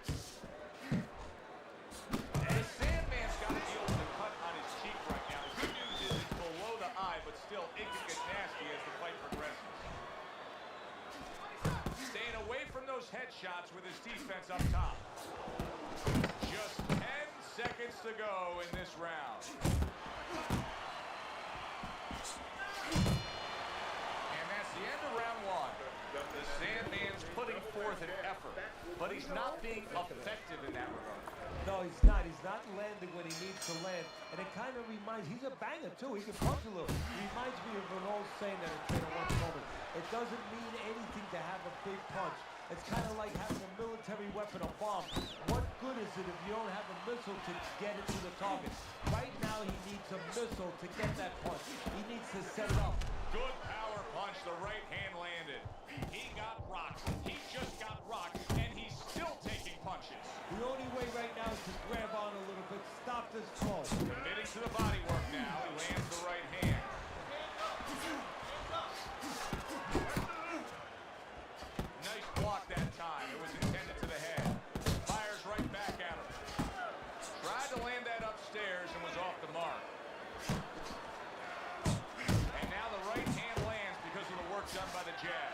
The Sandman's got to deal with the cut on his cheek right now. The good news is it's below the eye, but still it can get nasty as the fight progresses. Staying away from those headshots with his defense up top. Just 10 seconds to go in this round. And that's the end of round one. The Sandman's putting forth an effort, but he's not being effective in that regard. No, he's not. He's not landing when he needs to land. And it kind of reminds, he's a banger too. He can punch a little. He reminds me of an old saying that a trainer once told me. It doesn't mean anything to have a big punch. It's kind of like having a military weapon, a bomb. What good is it if you don't have a missile to get it to the target? Right now, he needs a missile to get that punch. He needs to set it up. Good power punch. The right hand landed. He got rocked. He just got rocked, and he's still taking punches. The only way right now is to grab on a little bit, stop this flow. Committing to the body work now. He lands the right hand. Nice block that time. It was intended to the head. Fires right back at him. Tried to land that upstairs and was off the mark. And now the right hand lands because of the work done by the jab.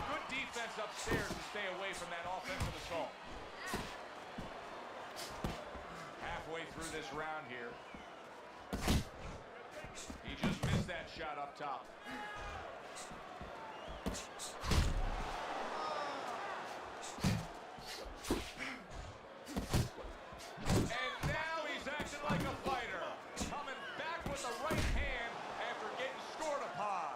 Good defense upstairs to stay away from that offensive assault. Halfway through this round here. He just missed that shot up top. And now he's acting like a fighter. Coming back with the right hand after getting scored upon.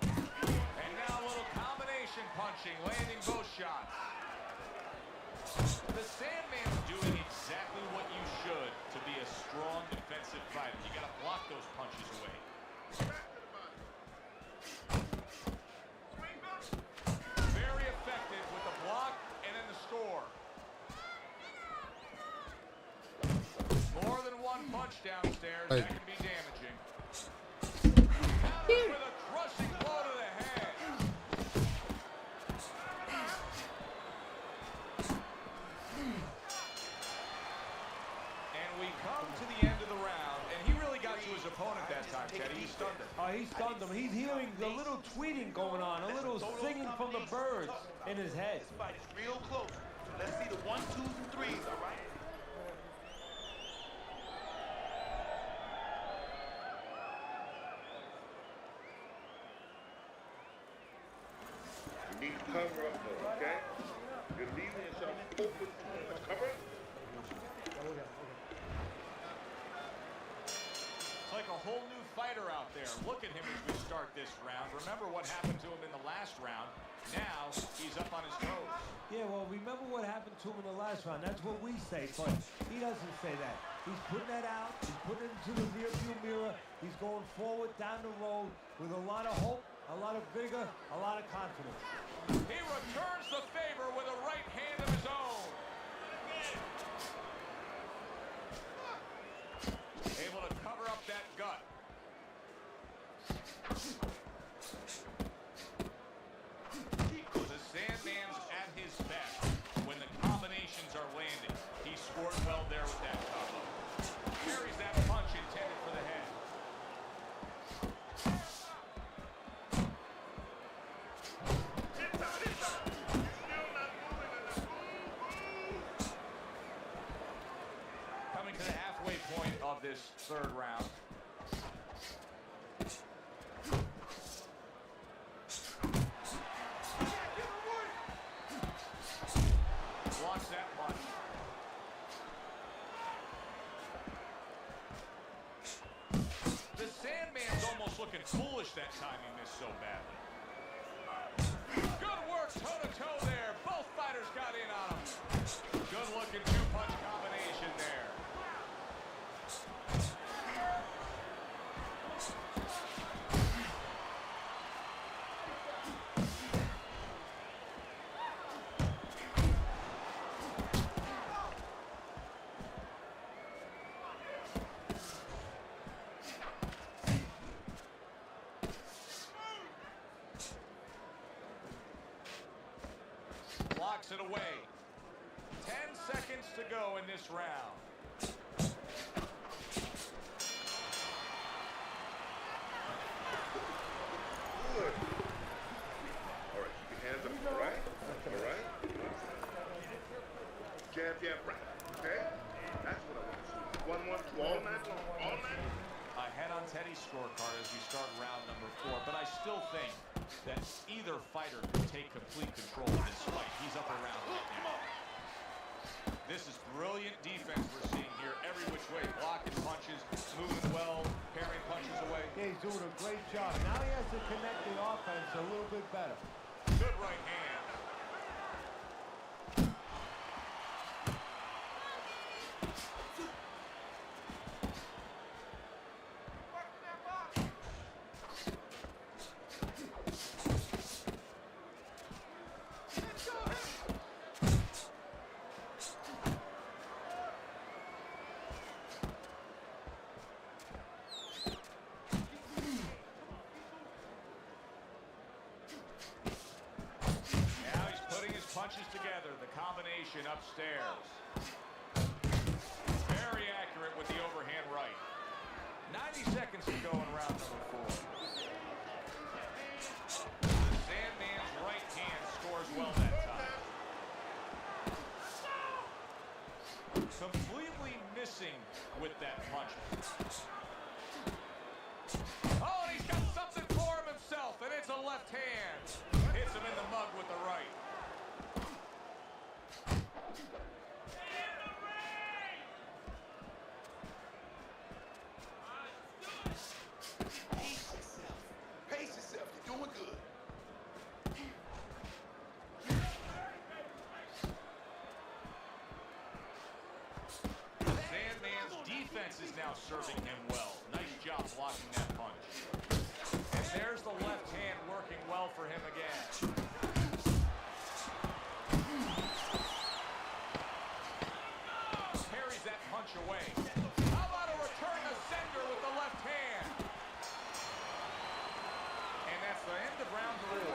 And now a little combination punching, landing both shots. The Sandman's doing exactly what you should to be a strong defensive fighter. You got to block those punches away. Very effective with the block and then the score. More than one punch downstairs. That can be damaging. Counters with a crushing blow to the head. And we come to the end of the round, and he really got to his opponent that time, Teddy. He stunned him. He stunned him. He's hearing a little tweeting going on, a little singing from the birds in his head. This fight is real close. Let's see the 1, 2s, and 3s, all right? You need to cover up though, okay? You're leaving yourself open too much. Cover. It's like a whole new fighter out there. Look at him as we start this round. Remember what happened to him in the last round. Now he's up on his toes. Yeah, well, remember what happened to him in the last round. That's what we say, but he doesn't say that. He's putting that out. He's putting it into the rearview mirror. He's going forward down the road with a lot of hope, a lot of vigor, a lot of confidence. He returns the favor with a right hand of his own. Able to cover up that gut. The Sandman's at his best when the combinations are landing. He scored well there with that combo. Carries that punch intended for the head. Coming to the halfway point of this third round. Blocks that punch. The Sandman's almost looking foolish that time he missed so badly. Good work toe-to-toe there. Both fighters got in on him. Good looking two-punch combination there. backs it away. 10 seconds to go in this round. Good. All right, keep your hands up, all right? All right? Jab, jab, right, okay? That's what I want to see. 1-1-2 all night long, all night long. Ahead on Teddy's scorecard as we start round number 4, but I still think that either fighter can take complete control of this fight. He's up around right now. This is brilliant defense we're seeing here every which way. Blocking punches, moving well, parrying punches away. Yeah, he's doing a great job. Now he has to connect the offense a little bit better. Good right hand. Punches together, the combination upstairs. Very accurate with the overhand right. 90 seconds to go in round number 4. The Sandman's right hand scores well that time. Completely missing with that punch. Oh, and he's got something for him himself, and it's a left hand. Hits him in the mug with the right. Is now serving him well. Nice job blocking that punch. And there's the left hand working well for him again. Parries that punch away. How about a return to sender with the left hand? And that's the end of round 4.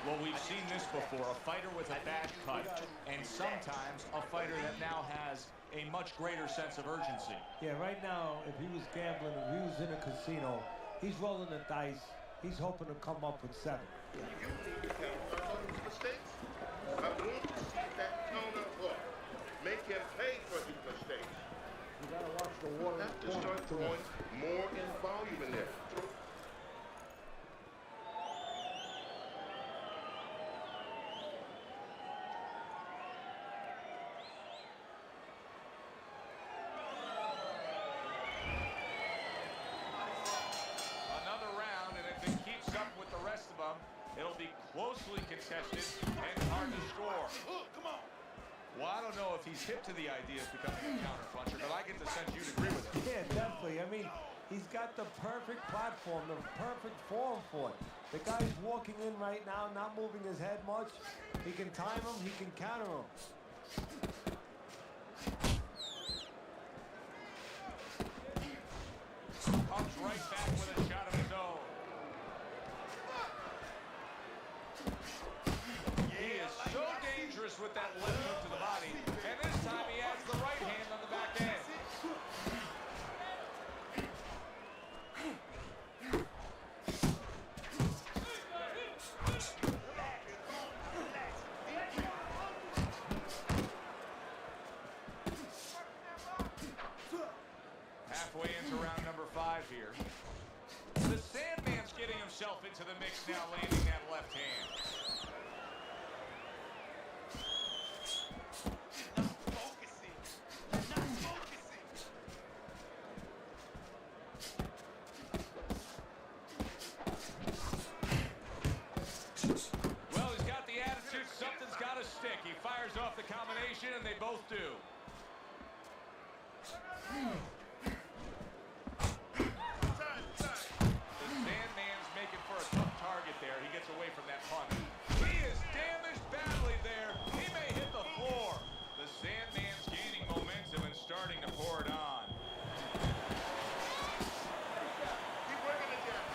Well, we've seen this before, a fighter with a bad cut, and sometimes a fighter that now has a much greater sense of urgency. Yeah, right now, if he was gambling, if he was in a casino, he's rolling the dice. He's hoping to come up with 7. You need to counter his mistakes. I want to see that counter hook. Make him pay for his mistakes. You gotta watch the water. You have to start throwing more in volume in there. It'll be closely contested and hard to score. Come on. Well, I don't know if he's hip to the idea of becoming a counter-puncher, but I get the sense you'd agree with him. Yeah, definitely. I mean, he's got the perfect platform, the perfect form for it. The guy's walking in right now, not moving his head much. He can time him, he can counter him. Comes right back with a shot of his own. He is so dangerous with that left hook to the body, and this time he adds the right hand on the back end. Halfway into round number 5 here. The Sandman's getting himself into the mix now, landing that left hand. Well, he's got the attitude. Something's got to stick. He fires off the combination, and they both do. The Sandman's making for a tough target there. He gets away from that punch. He is damaged badly there. He may hit the floor. The Sandman's gaining momentum and starting to pour it on. Keep working it down.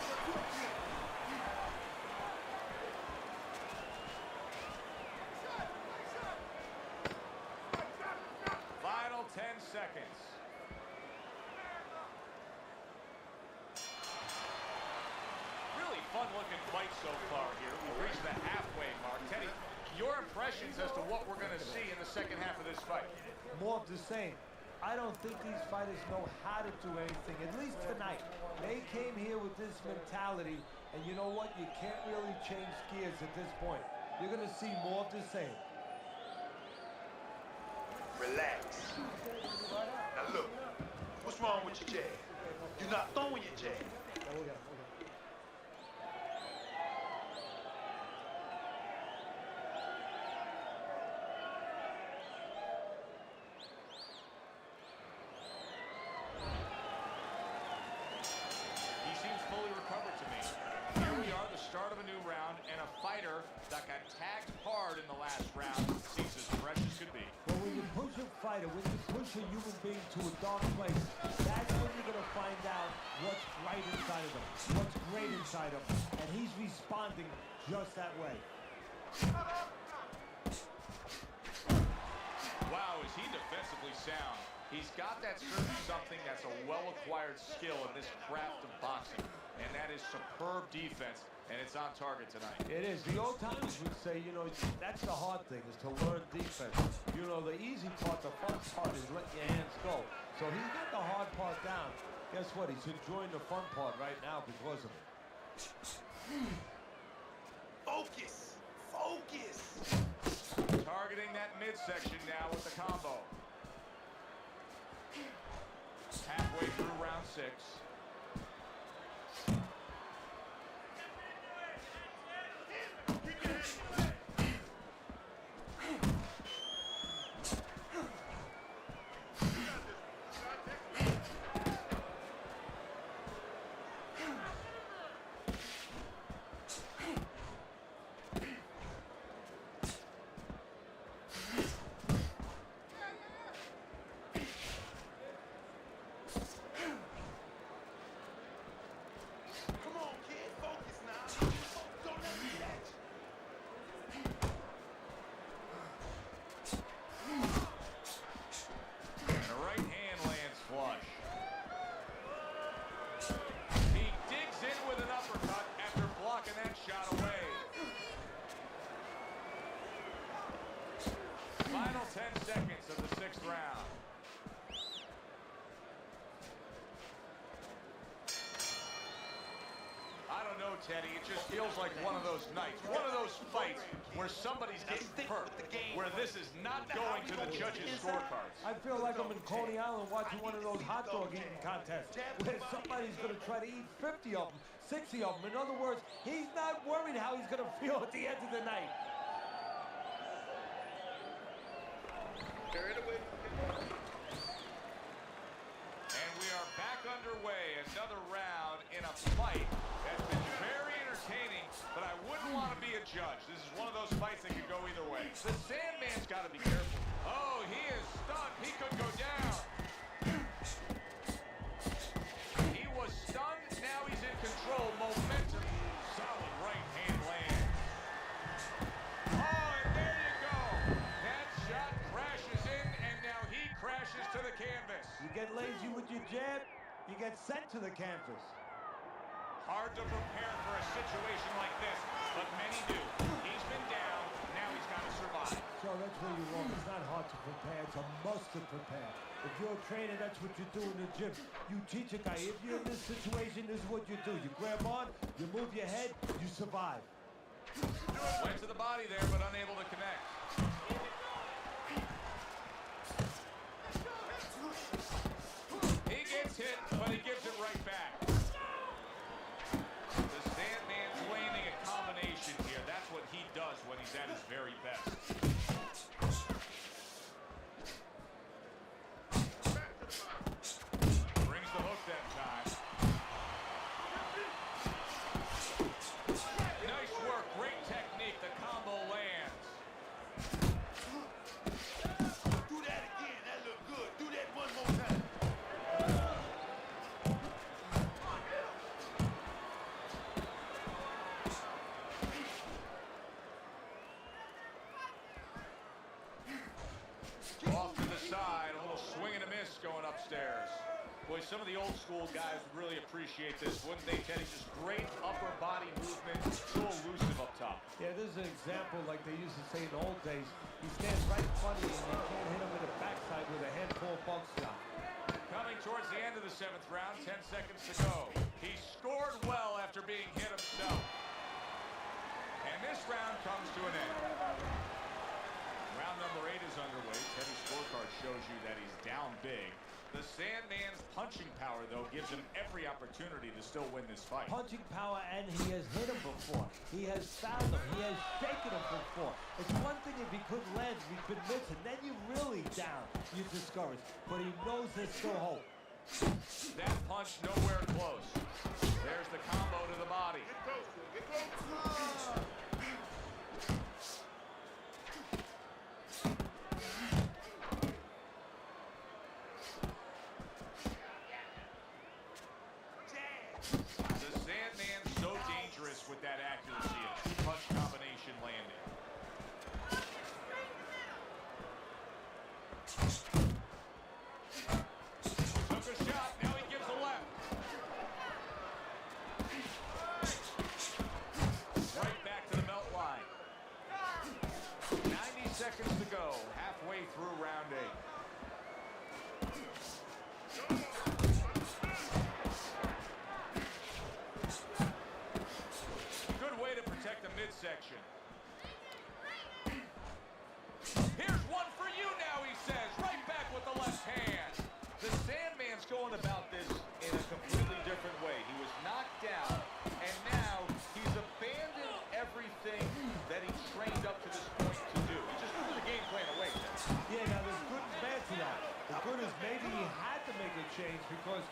fun-looking fight so far here. We've reached the halfway mark. Teddy, your impressions as to what we're going to see in the second half of this fight? More of the same. I don't think these fighters know how to do anything, at least tonight. They came here with this mentality, and you know what? You can't really change gears at this point. You're going to see more of the same. Relax. Now look, what's wrong with your jab? You're not throwing your jab. He seems fully recovered to me. Here we are, the start of a new round, and a fighter that got tagged hard in the last round seems as fresh as could be. Well, when you push a fighter, when you push a human being to a dark place, that's when you're going to find out what's right inside of them, what's great inside of them. And he's responding just that way. Wow, is he defensively sound. He's got that certain something that's a well-acquired skill in this craft of boxing, and that is superb defense, and it's on target tonight. It is. The old timers would say, you know, that's the hard thing, is to learn defense. You know, the easy part, the fun part is letting your hands go. So he's got the hard part down. Guess what? He's enjoying the fun part right now because of it. Focus. Focus. Targeting that midsection now with the combo. Halfway through round 6. Final 10 seconds of the 6th round. I don't know, Teddy. It just feels like one of those nights, one of those fights where somebody's getting hurt, where this is not going to the judges' scorecards. I feel like I'm in Coney Island watching one of those hot dog eating contests where somebody's going to try to eat 50 of them, 60 of them. In other words, he's not worried how he's going to feel at the end of the night. And we are back underway. Another round in a fight that's been very entertaining, but I wouldn't want to be a judge. This is one of those fights that could go either way. The Sandman's got to be careful. Oh, he is stunned. He could go down. He was stunned. Now he's in control. Momentum. Solid right hand land. Oh, and there you go. That shot crashes in, and now he crashes to the canvas. You get lazy with your jab, you get sent to the canvas. Hard to prepare for a situation like this, but many do. He's been down, now he's got to survive. So that's where you're wrong. It's not hard to prepare, it's a must to prepare. If you're a trainer, that's what you do in the gym. You teach a guy, if you're in this situation, this is what you do. You grab on, you move your head, you survive. Went to the body there, but unable to connect. He gets hit, but he gives it right back. The Sandman's landing a combination here. That's what he does when he's at his very best. Brings the hook that time. Nice work, great technique. The combo lands. Do that again. That looked good. Do that one more time. some of the old school guys would really appreciate this, wouldn't they, Teddy? Just great upper body movement, so elusive up top. Yeah, this is an example like they used to say in the old days. He stands right in front of you and you can't hit him in the backside with a handful of bug shot. Coming towards the end of the 7th round, 10 seconds to go. He scored well after being hit himself. And this round comes to an end. Round number 8 is underway. Teddy's scorecard shows you that he's down big. The Sandman's punching power, though, gives him every opportunity to still win this fight. Punching power, and he has hit him before. He has fouled him. He has shaken him before. It's one thing if he couldn't land, if he's been missing. Then you're really down. You're discouraged. But he knows there's still hope. That punch nowhere close. There's the combo to the body. Get closer. Get closer. The Sandman's so dangerous with that accuracy. A two-punch combination landing. Took a shot. Now he gives a left. Right back to the belt line. 90 seconds to go. Halfway through round 8. Protect the midsection. Here's one for you now, he says. Right back with the left hand. The Sandman's going about this in a completely different way. He was knocked down, and now he's abandoned everything that he trained up to this point to do. He just threw the game plan away. Yeah, now there's good and bad to that. The good is maybe he had to make a change because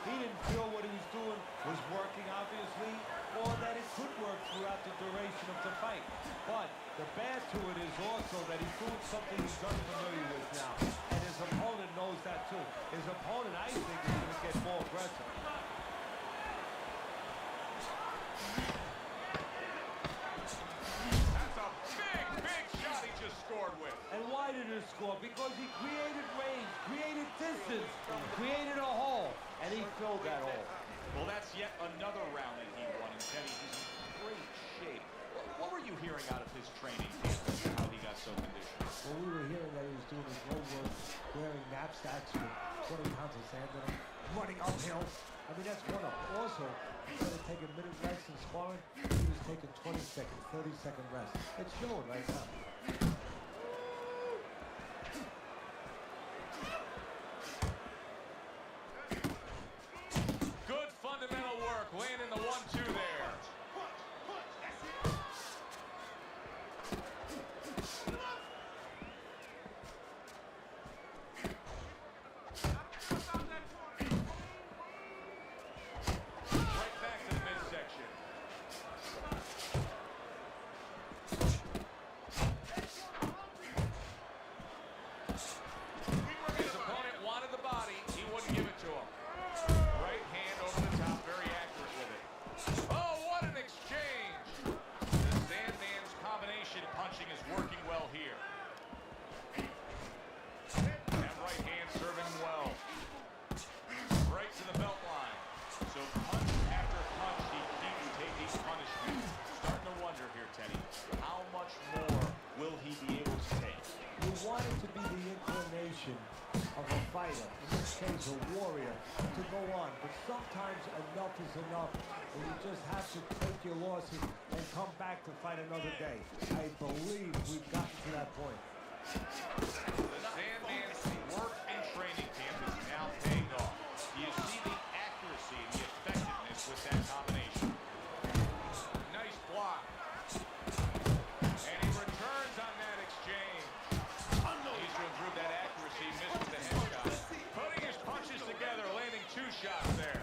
he didn't feel what he was doing was working, obviously, or that it could work throughout the duration of the fight. But the bad to it is also that he's doing something he's unfamiliar with now. And his opponent knows that too. His opponent, I think, is going to get more aggressive. That's a big, big shot he just scored with. And why did he score? Because he created range, created distance, created a hole, and he filled that hole. Well, that's yet another round that he won, and Teddy, he's in great shape. What were you hearing out of his training camp as to how he got so conditioned? Well, we were hearing that he was doing his road work, wearing knapsacks with 20 pounds of sand in them, running uphill. I mean, that's one up. Also, instead of taking a minute rest in sparring, he was taking 20-second, 30-second rest. It's showing right now. Good fundamental work, landing the 1-2 there. Right back to the midsection. His opponent wanted the body, he wouldn't give it to him. Right hand over the top, very accurate with it. Oh, what an exchange! The Sandman's combination punching is working well here. That right hand serving well. Right to the belt line. So punch after punch, he keeps taking punishment. Starting to wonder here, Teddy, how much more will he be able to take? You want it to be the inclination of a fighter, in this case a warrior, to go on. But sometimes enough is enough, and you just have to take your losses and come back to fight another day. I believe we've gotten to that point. The Sandman's work and training camp is now paying off. You see the accuracy and the effectiveness with that combination. Nice block. And he returns on that exchange. Needs to improve that accuracy, missed with the headshot. Putting his punches together, landing 2 shots there.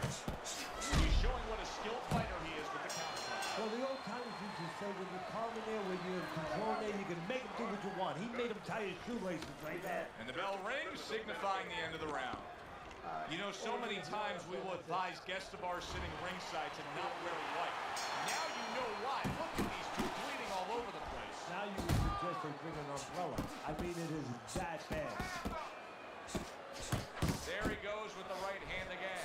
He's showing what a skilled fighter he is with the counterpunch. Well, the old timers used to say when you're calm in there, when you're in control there, you can make him do what you want. He made him tie his shoelaces right there. And the bell rings, signifying the end of the round. You know, so many times we will advise guests of ours sitting ringside to not wear white. Now you know why. Look at these two bleeding all over the place. Now you would suggest they bring an umbrella. I mean, it is that bad. There he goes with the right hand again.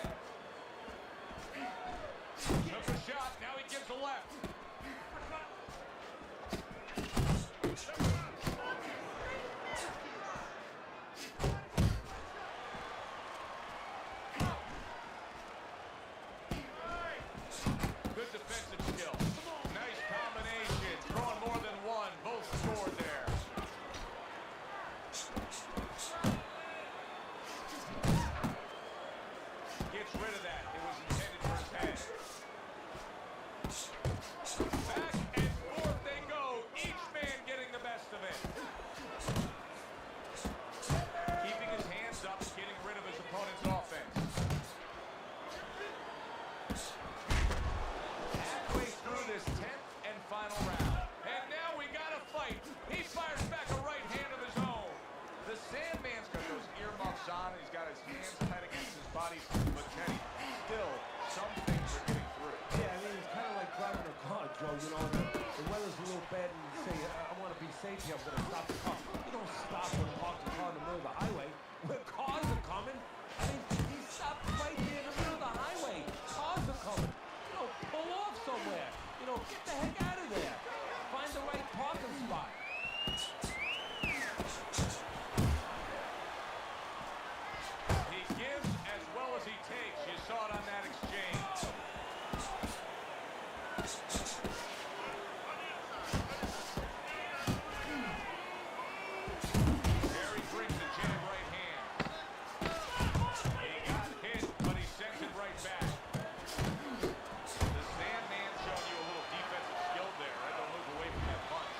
you know, the weather's a little bad and you say, I want to be safe here, I'm going to stop the car. You don't stop and park the car in the middle of the highway where cars are coming. I mean, he stopped right there in the middle of the highway. Cars are coming. You know, pull off somewhere. You know, get the heck out of there. Find the right parking spot. He gives as well as he takes. You saw it on that exchange. Terry brings the jab right hand. He got hit, but he sends it right back. The Sandman showing you a little defensive skill there. Had to move away from that punch.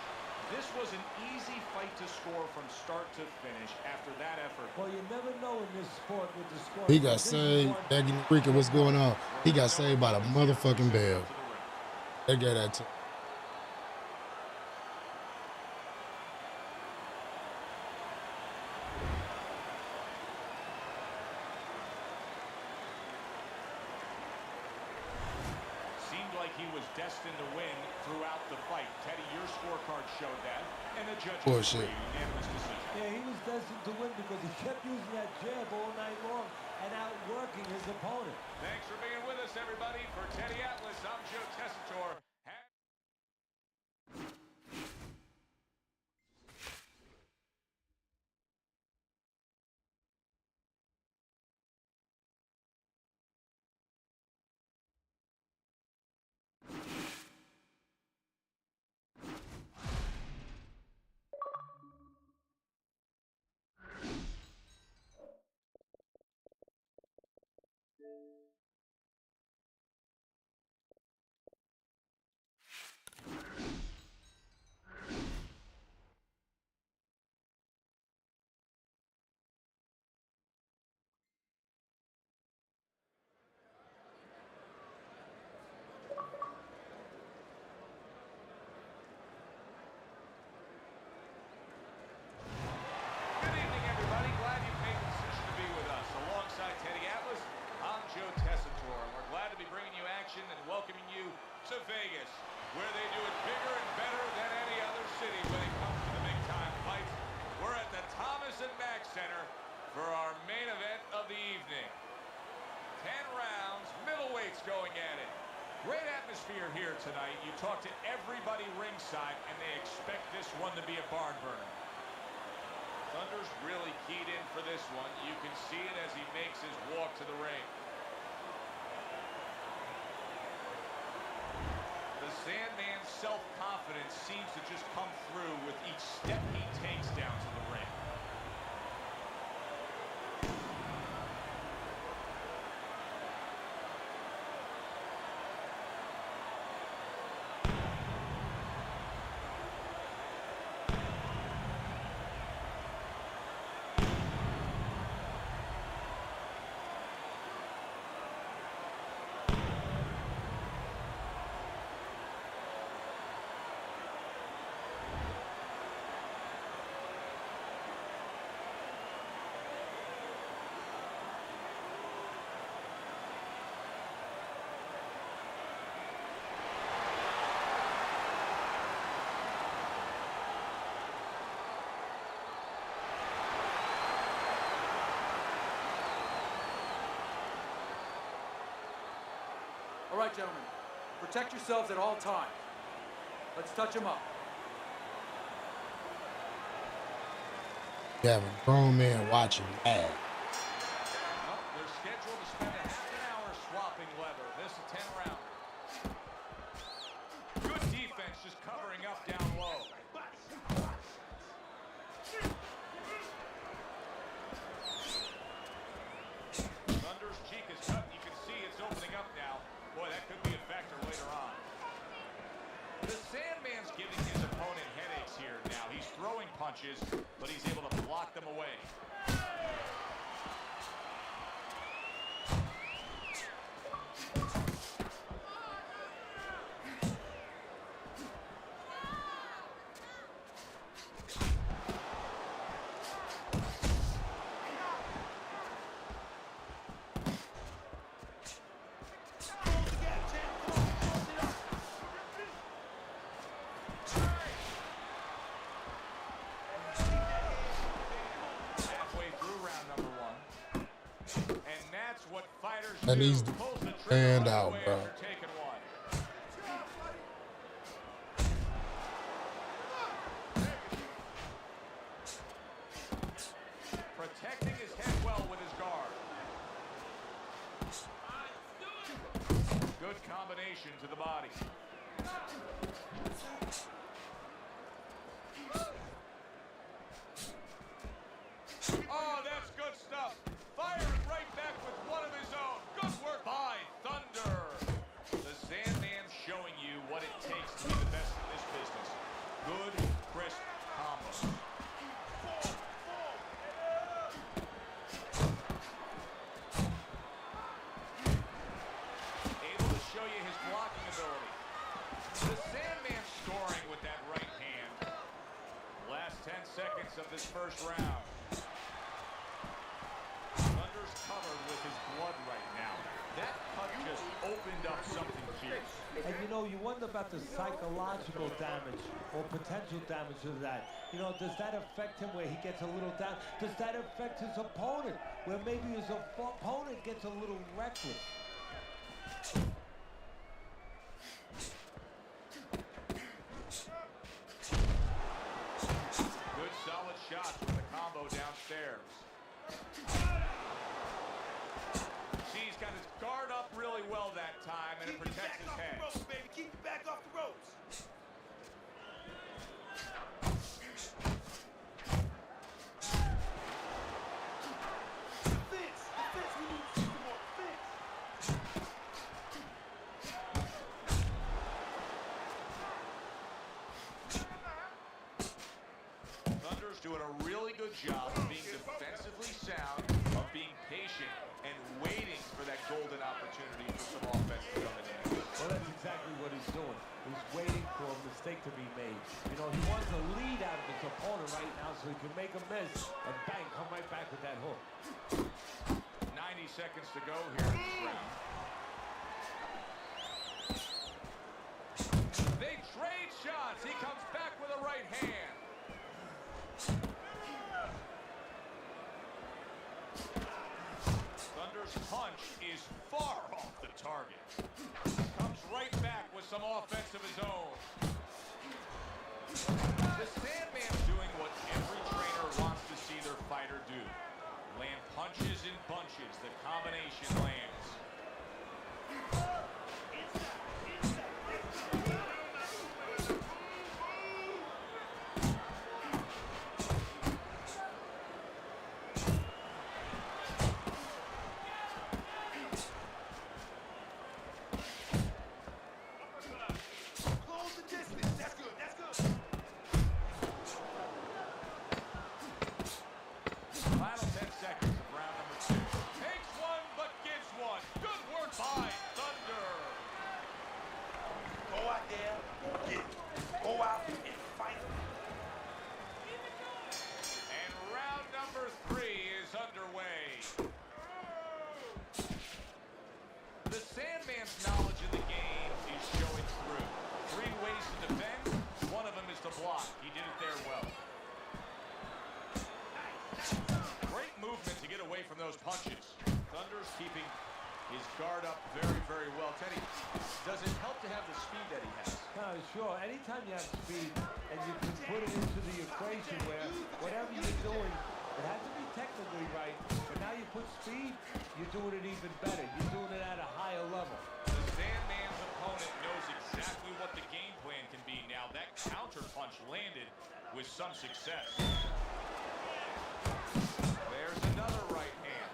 This was an easy fight to score from start to finish after that effort. Well, you never know in this sport with the score. He got saved. That freaking what's going on? He got saved by the motherfucking bell. That guy that. Seemed like he was destined to win throughout the fight. Teddy, your scorecard showed that, and the judges Bullshit. unanimous decision. Yeah, he was destined to win because he kept using that jab all night long and outworking his opponent. Thanks for being with us, everybody. For Teddy Atlas, I'm Joe Tessitore. Good evening, everybody. Glad you've made the decision to be with us. Alongside Teddy Atlas, I'm Joe Tessitore, and we're glad to be bringing you action and welcoming you to Vegas, where they do it bigger and better than any other city when it comes to the big-time fights. We're at the Thomas & Mack Center for our main event of the evening. 10 rounds, middleweights going at it. Great atmosphere here tonight. You talk to everybody ringside, and they expect this one to be a barn burner. Thunder's really keyed in for this one. You can see it as he makes his walk to the ring. The Sandman's self-confidence seems to just come through with each step he takes down to the ring. All right, gentlemen, protect yourselves at all times. Let's touch them up. You have a grown man watching mad. Well, they're scheduled to spend a half an hour swapping leather. This is 10 rounds. Good defense just covering up down low. Thunder's cheek is cut. You can see it's opening up now. Boy, that could be a factor later on. The Sandman's giving his opponent headaches here now. He's throwing punches, but he's able to block them away. Halfway through round number 1. And that's what fighters And do. he's Pulls the trigger and right out, away bro. after taking one. Protecting his head well with his guard. Good combination to the body. Oh, that's good stuff. Firing right back with one of his own. Good work by Thunder. The Sandman's showing you what it takes to be the best in this business. Good, crisp combos. Able to show you his blocking ability. The Sandman scoring with that right hand. Last 10 seconds of this first round. Thunder's covered with his blood right now. That cut just opened up something fierce. And you know, you wonder about the psychological damage or potential damage of that. You know, does that affect him where he gets a little down? Does that affect his opponent where maybe his opponent gets a little reckless? Good solid shots with the combo downstairs. See, he's got his guard up really well that time, and it protects his head. Ropes, baby. Keep your back off the ropes. Defense. Defense. We need to see some more defense. Thunder's doing a really good job of being defensively sound, of being patient, and waiting for that golden opportunity for some offense to come in. Well, that's exactly what he's doing. He's waiting for a mistake to be made. You know, he wants a lead out of his opponent right now so he can make a miss and bang, come right back with that hook. 90 seconds to go here in this round. They trade shots. He comes back with a right hand. Thunder's punch is far off the target. Comes right back with some offense of his own. The Sandman's doing what every trainer wants to see their fighter do. Land punches in bunches. The combination lands. Close the distance. That's good. That's good. Final 10 seconds of round number 2. Takes one, but gives one. Good work by Thunder. Go out there. Get it. Go out and fight. And round number 3 is underway. The Sandman's knowledge of the game is showing through. 3 ways to defend. One of them is to block. He did it there well. Great movement to get away from those punches. Thunder's keeping his guard up very, very well. Teddy, does it help to have the speed that he has? No, sure. Anytime you have speed and you can put it into the equation where whatever you're doing, it has to be technically right, but now you put speed, you're doing it even better. You're doing it at a higher level. The Sandman's opponent knows exactly what the game plan can be now. That counter punch landed with some success. There's another right hand.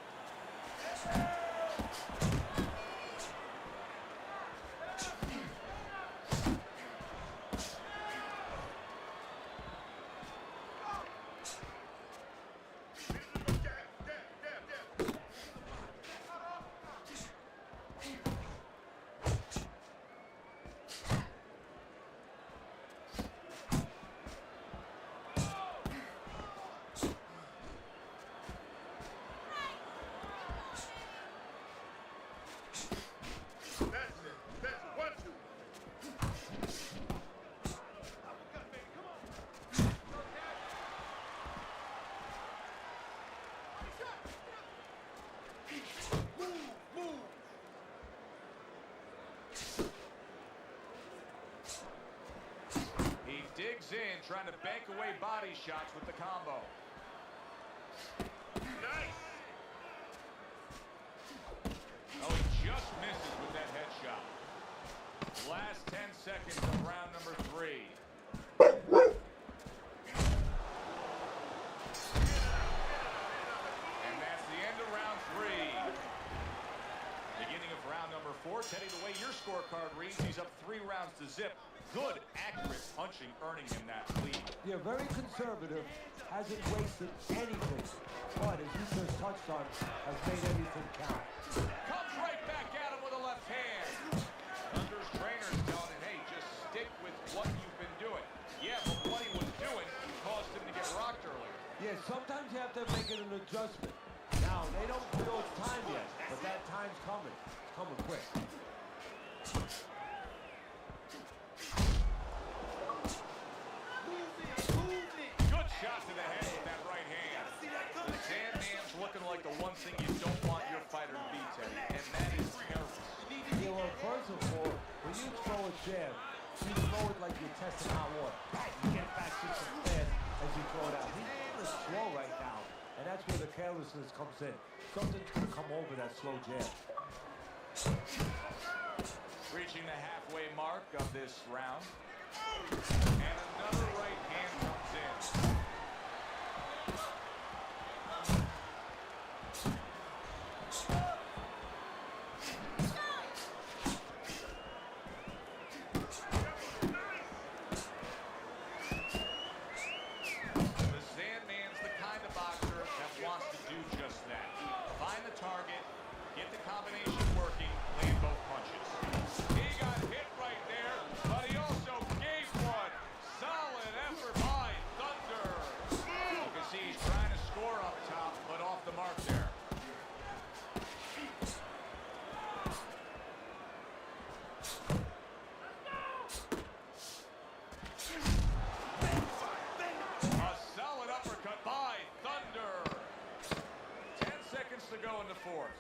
in, trying to bank away body shots with the combo. Nice. Oh, he just misses with that headshot. Last 10 seconds of round number 3. And that's the end of round 3. Beginning of round number 4. Teddy, the way your scorecard reads, he's up 3 rounds to zip. Good, accurate punching, earning him that lead. Yeah, very conservative. Hasn't wasted anything. But as you just touched on, has made everything count. Comes right back at him with a left hand. Thunder's trainer's telling him, hey, just stick with what you've been doing. Yeah, but what he was doing caused him to get rocked earlier. Yeah, sometimes you have to make it an adjustment. Now, they don't feel it's time yet, but that time's coming. It's coming quick. Good shot to the head with that right hand. The Sandman's looking like the one thing you don't want your fighter to be, Teddy, and that is careless. Yeah, well, first of all, when you throw a jab, you throw it like you're testing hot water. You get back just as fast as you throw it out. He's kind of slow right now, and that's where the carelessness comes in. Something's going to come over that slow jab. Reaching the halfway mark of this round. And another right hand comes in. The Sandman's the kind of boxer that wants to do just that. Find the target, get the combination working, land both punches. He got hit right there, but he also gave one. Solid effort by Thunder. You can see he's trying to score up top, but off the mark there. A solid uppercut by Thunder. 10 seconds to go in the 4th.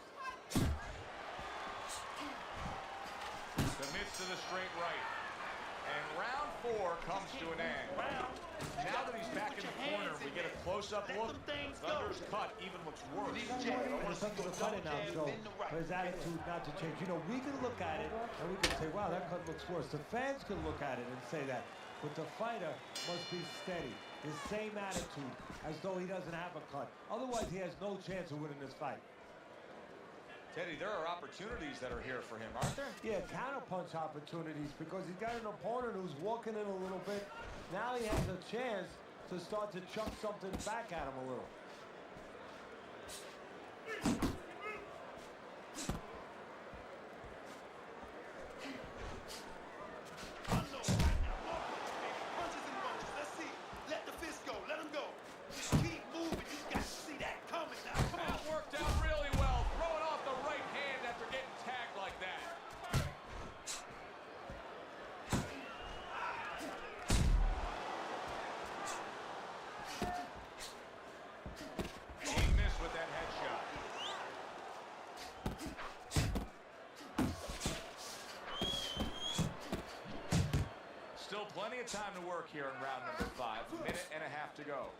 Submits to the straight right. And round 4 comes to an end. Now that he's back in the corner, we get a close-up look. Thunder's cut even looks worse. It's under the cut now, so for his attitude not to change. You know, we can look at it and we can say, wow, that cut looks worse. The fans can look at it and say that. But the fighter must be steady. His same attitude, as though he doesn't have a cut. Otherwise, he has no chance of winning this fight. Teddy, there are opportunities that are here for him, aren't there? Yeah, counterpunch opportunities, because he's got an opponent who's walking in a little bit. Now he has a chance to start to chuck something back at him a little. That worked out really well, throwing off the right hand after getting tagged like that. He missed with that headshot. Still plenty of time to work here in round number 5. A minute and a half to go.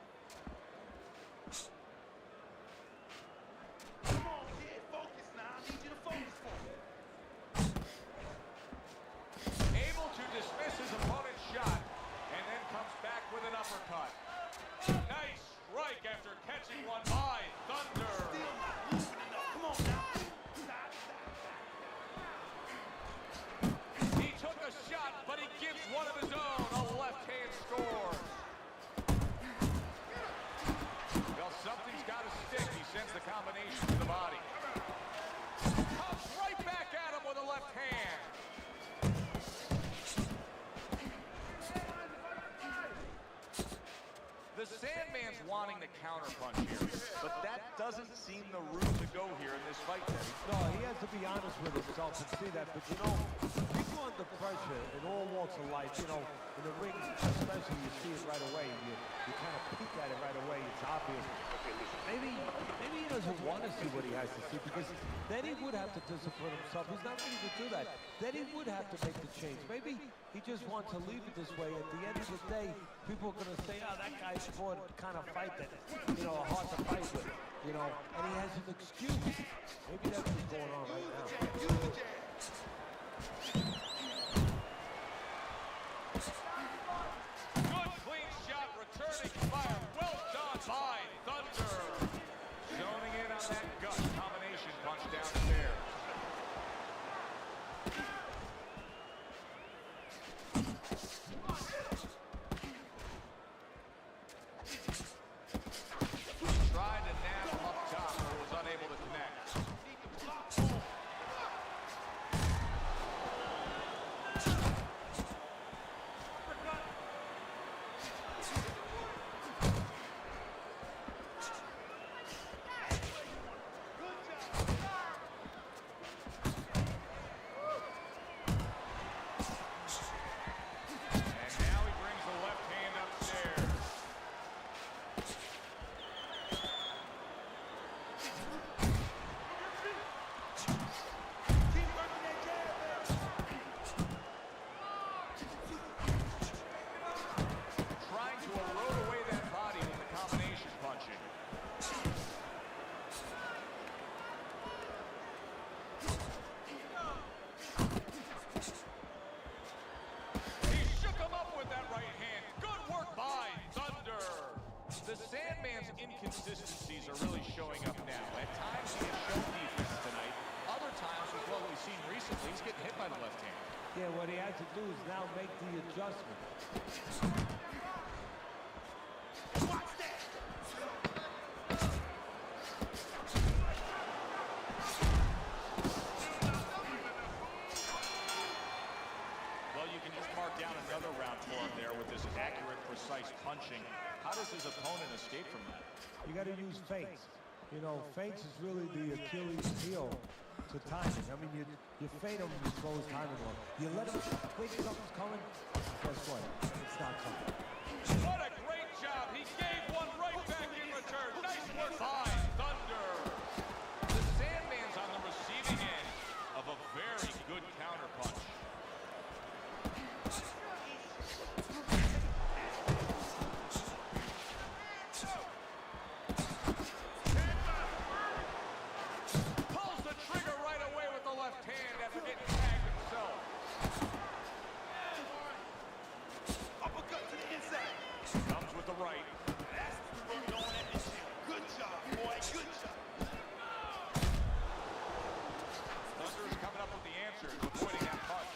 Able to dismiss his opponent's shot, and then comes back with an uppercut. Nice strike after catching one by Thunder. He took a shot, but he gives one of his own. A left-hand score. Well, something's got to stick. He sends the combination to the body. Comes right back at him with a left hand. The Sandman's wanting the counterpunch here, but that doesn't seem the route to go here in this fight, Teddy. No, he has to be honest with himself and see that. But you know, under pressure in all walks of life, you know, in the ring especially, you see it right away. You kind of peek at it right away. It's obvious. Maybe he doesn't want to see what he has to see, because then he would have to discipline himself. He's not ready to do that. Then he would have to make the change. Maybe he just wants to leave it this way. At the end of the day, people are going to say, oh, that guy fought kind of fight that, you know, hard to fight with, you know, and he has an excuse. Maybe that's what's going on right now. Good clean shot, returning fire. Well done by Thunder. Zoning in on that gut combination punch downstairs. Tried to nab him up top, but was unable to connect. And now he brings the left hand upstairs. Trying to erode away that body with the combination punching. He shook him up with that right hand. Good work by Thunder. The Sandman's inconsistencies are really showing up now. At times he has shown defense tonight. Other times, with what we've seen recently, he's getting hit by the left hand. Yeah, what he has to do is now make the adjustment. Well, you can just mark down another round for him there with this accurate, precise punching. How does his opponent escape from that? You got to use feints. You know, feints is really the Achilles heel to timing. I mean, you feint him, you throw his timing off. You let him think something's coming, guess what? It's not coming. What a great job. He gave one right back in return. Nice work by Thunder. The Sandman's on the receiving end of a very good counterpunch. Pulls the trigger right away with the left hand after getting tagged himself. Uppercut to the inside. Comes with the right. That's what we're going at this year. Good job, boy. Good job. Thunder is coming up with the answers, avoiding that punch.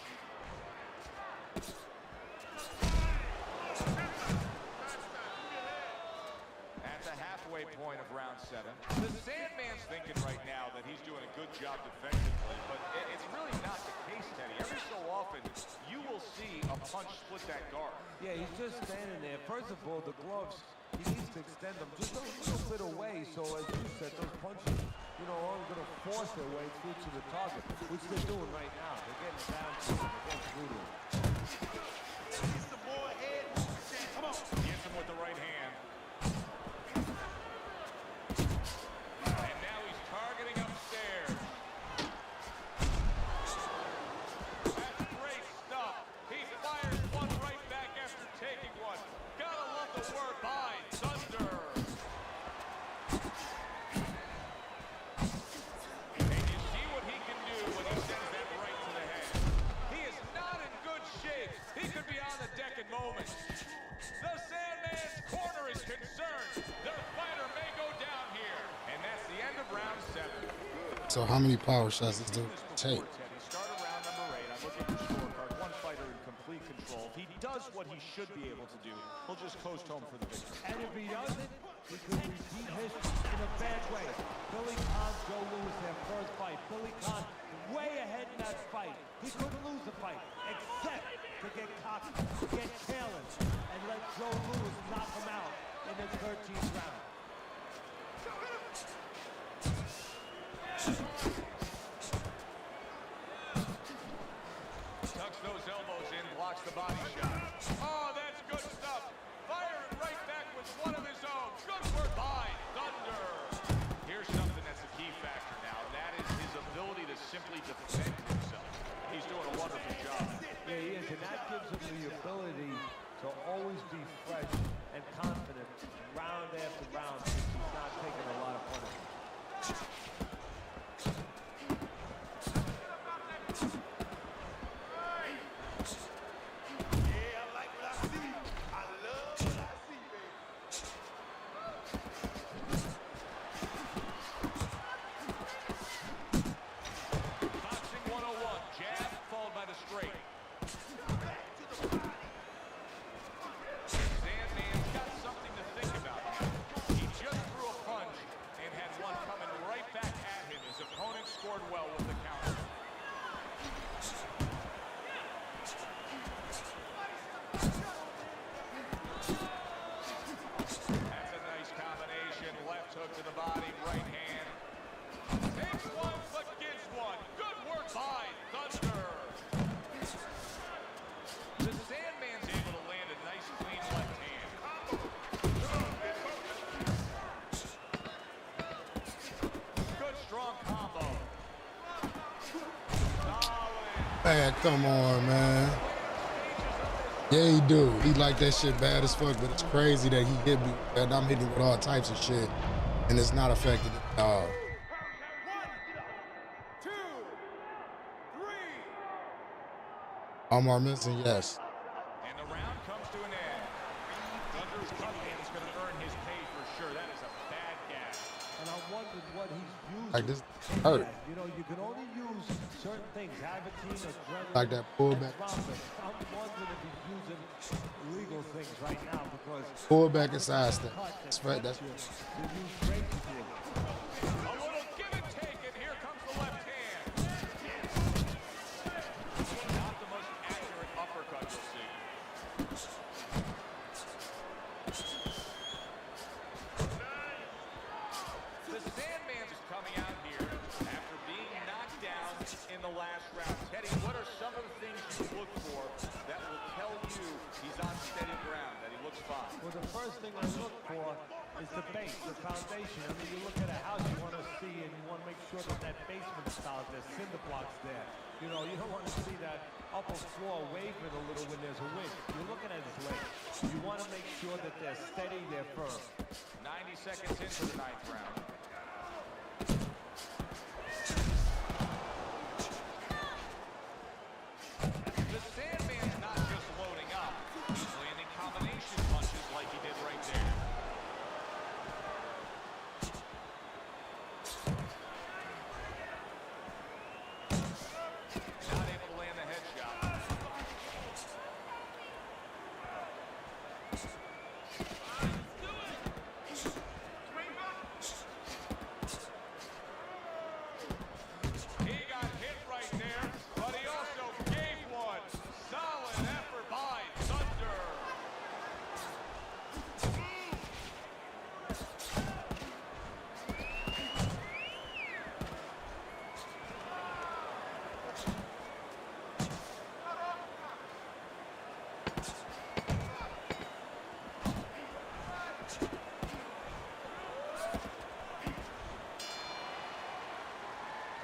At the halfway point of round 7, the Sandman's thinking right now that he's doing a good job defensively, but it's really not the case, Teddy. Every so often, you will see a punch split that guard. Yeah, he's just standing there. First of all, the gloves, he needs to extend them just a little bit away, so as you said, those punches, you know, are going to force their way through to the target, which they're doing right now. They're getting down to him. They're getting through to him. Get some more head. Come on. Gets him with the right hand. And now he's targeting upstairs. That's great stuff. He fires one right back after taking one. Gotta love the work by Thunder. And you see what he can do when he sends that right to the head. He is not in good shape. He could be on the deck in moments. The Sandman's corner is concerned. Their fighter may go down here. And that's the end of round 7. So how many power shots does dude take? Teddy, start of round number 8. I'm looking at the scorecard. One fighter in complete control. If he does what he should be able to do, he'll just coast home for the victory. And if he doesn't, he could repeat history in a bad way. Billy Khan, Joe Louis, their first fight. Billy Khan way ahead in that fight. He couldn't lose the fight, except to get cocky, get challenged, and let Joe Louis knock him out in the 13th round. Tucks Man, come on, man. Yeah, he do. He like that shit bad as fuck, but it's crazy that he hit me and I'm hitting with all types of shit, and it's not affected at all. 1, 2, 3. Omar missing, yes. And the round comes to an end. Thunder's cut hand is going to earn his pay for sure. That is a bad gash. And I wondered what he's using. Like this hurt. You know, you can only use certain things. Aventine, adrenaline, Like that pullback. I'm wondering if he's using illegal things right now because Pullback and side step. That's right. That's A little give and take, and here comes the left hand. Not the most accurate uppercut you'll see. The Sandman's coming out here after being knocked down in the last round. Teddy, what are some of the things you look for that will tell you he's on steady ground, that he looks fine? well, the first thing I look for is the base, the foundation. I mean, you look at a house you want to see, and you want to make sure that that basement style, there's cinder blocks there. You know, you don't want to see that upper floor waving a little when there's a wind. You're looking at his legs. You want to make sure that they're steady, they're firm. 90 seconds into the 9th round. The Sandman's not just loading up. He's landing combination punches like he did right there. Not able to land the headshot. He got hit right there, but he also gave one. Solid effort by Thunder.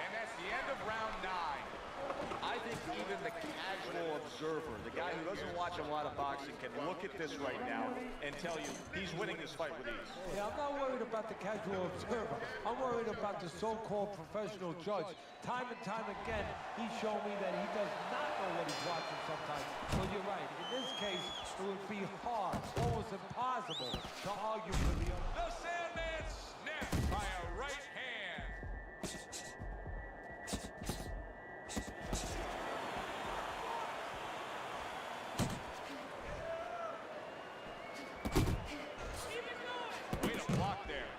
And that's the end of round 9. I think even the casual observer, the guy who doesn't watch a lot of boxing, can look at this right now and tell you he's winning this fight with ease. Yeah, I'm not worried about the casual observer. I'm worried about the so-called professional judge. Time and time again, he's shown me that he does not know what he's watching sometimes. So you're right. In this case, it would be hard, almost impossible, to argue for the other. The Sandman snapped by a right hand. Way to block there.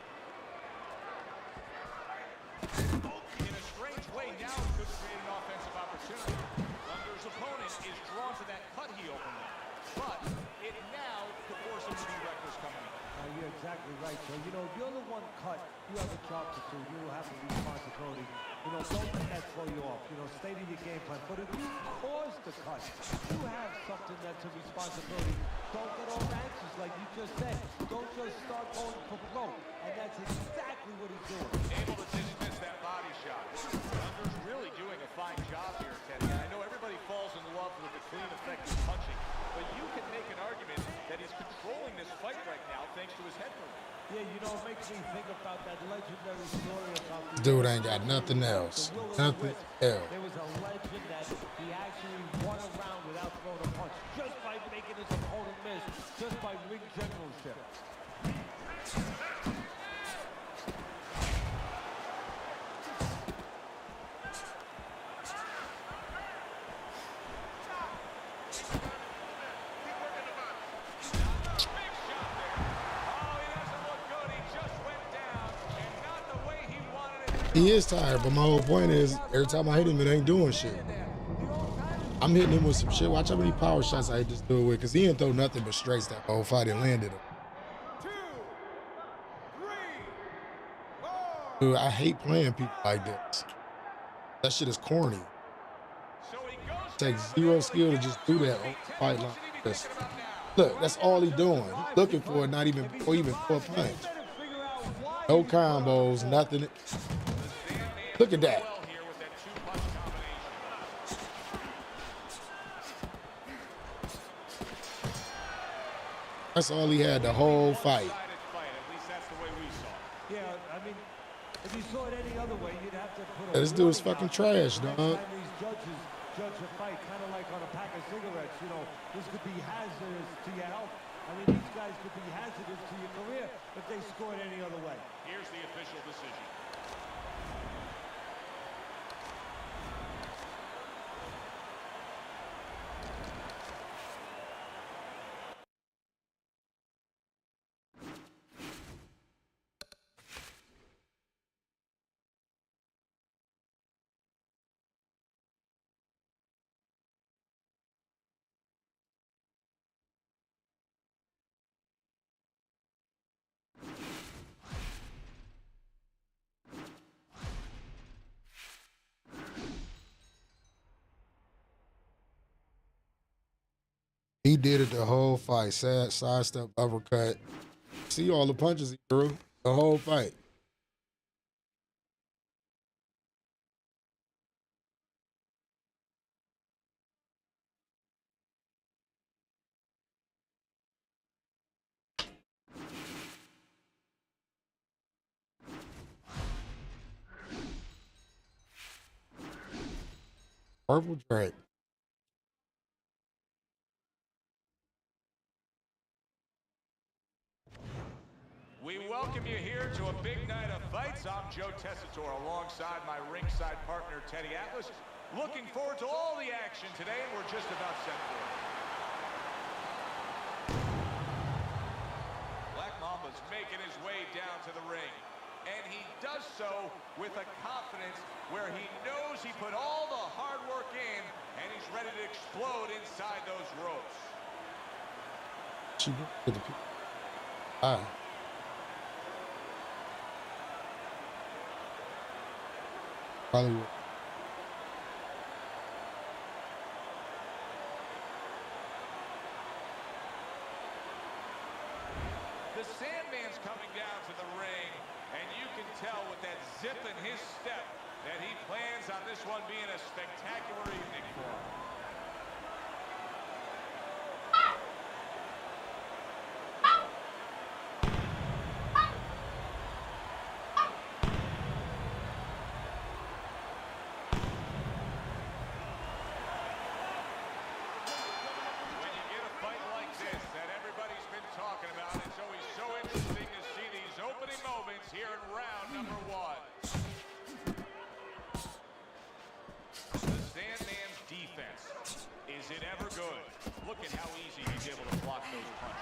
In a strange way, now it could create an offensive opportunity. Thunder's opponent is drawn to that cut he opened up. But it now could force him to be reckless coming in. You're exactly right. So, you know, if you're the one cut, you have a job to do. You have a responsibility. You know, don't let that throw you off. You know, stay to your game plan. But if you cause the cut, you have something that's a responsibility. Don't get all anxious like you just said. Don't just start going for broke. And that's exactly what he's doing. Able to dismiss that body shot. Thunder's really doing a fine job here, Teddy. And I know everybody falls in love with the clean, effective punching, but you can make an argument that he's controlling this fight right now thanks to his head movement. Yeah, you know, it makes me think about that legendary story about the dude ain't got nothing else. Nothing else. There was a legend that he actually won a round without throwing a punch, just by making his opponent miss, just by ring generalship. He is tired, but my whole point is, every time I hit him, it ain't doing shit. I'm hitting him with some shit. Watch how many power shots I hit this dude with, because he didn't throw nothing but straights that whole fight and landed him. 2, 3, 4. Dude, I hate playing people like this. That shit is corny. It takes zero skill to just do that whole fight like this. Look, that's all he doing. He's looking for it, not even for a punch. No combos, nothing. Look at that. That's all he had the whole fight. At least that's the way we saw it. Yeah, I mean, if you saw it any other way, you'd have to put a This dude's warning fucking out. trash, Next dog. time these judges judge a fight, kind of like on a pack of cigarettes, you know, this could be hazardous to your health. I mean, these guys could be hazardous to your career if they scored any other way. Here's the official decision. He did it the whole fight. Sidestep, uppercut. See all the punches he threw the whole fight. Purple drink. We welcome you here to a big night of fights. I'm Joe Tessitore alongside my ringside partner, Teddy Atlas. Looking forward to all the action today, and we're just about set for it. Black Mamba's making his way down to the ring, and he does so with a confidence where he knows he put all the hard work in, and he's ready to explode inside those ropes. Probably. The Sandman's coming down to the ring, and you can tell with that zip in his step that he plans on this one being a spectacular evening for him. Here in round number one. The Sandman's defense. Is it ever good? Look at how easy he's able to block those punches.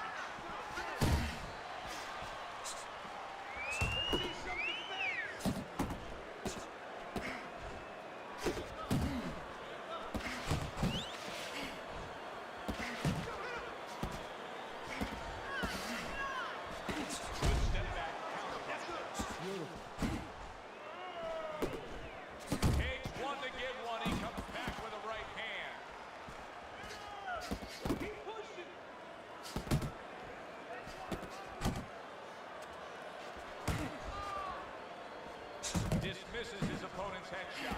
Dismisses his opponent's headshot.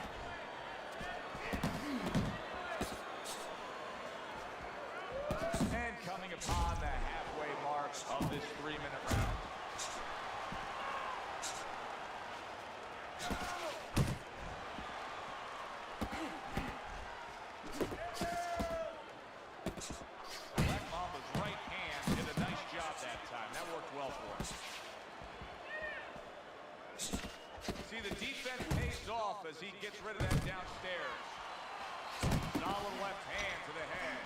And coming upon the halfway mark of this 3-minute round. Black Mamba's right hand did a nice job that time. That worked well for him. See, the defense pays off as he gets rid of that downstairs. Solid left hand to the head.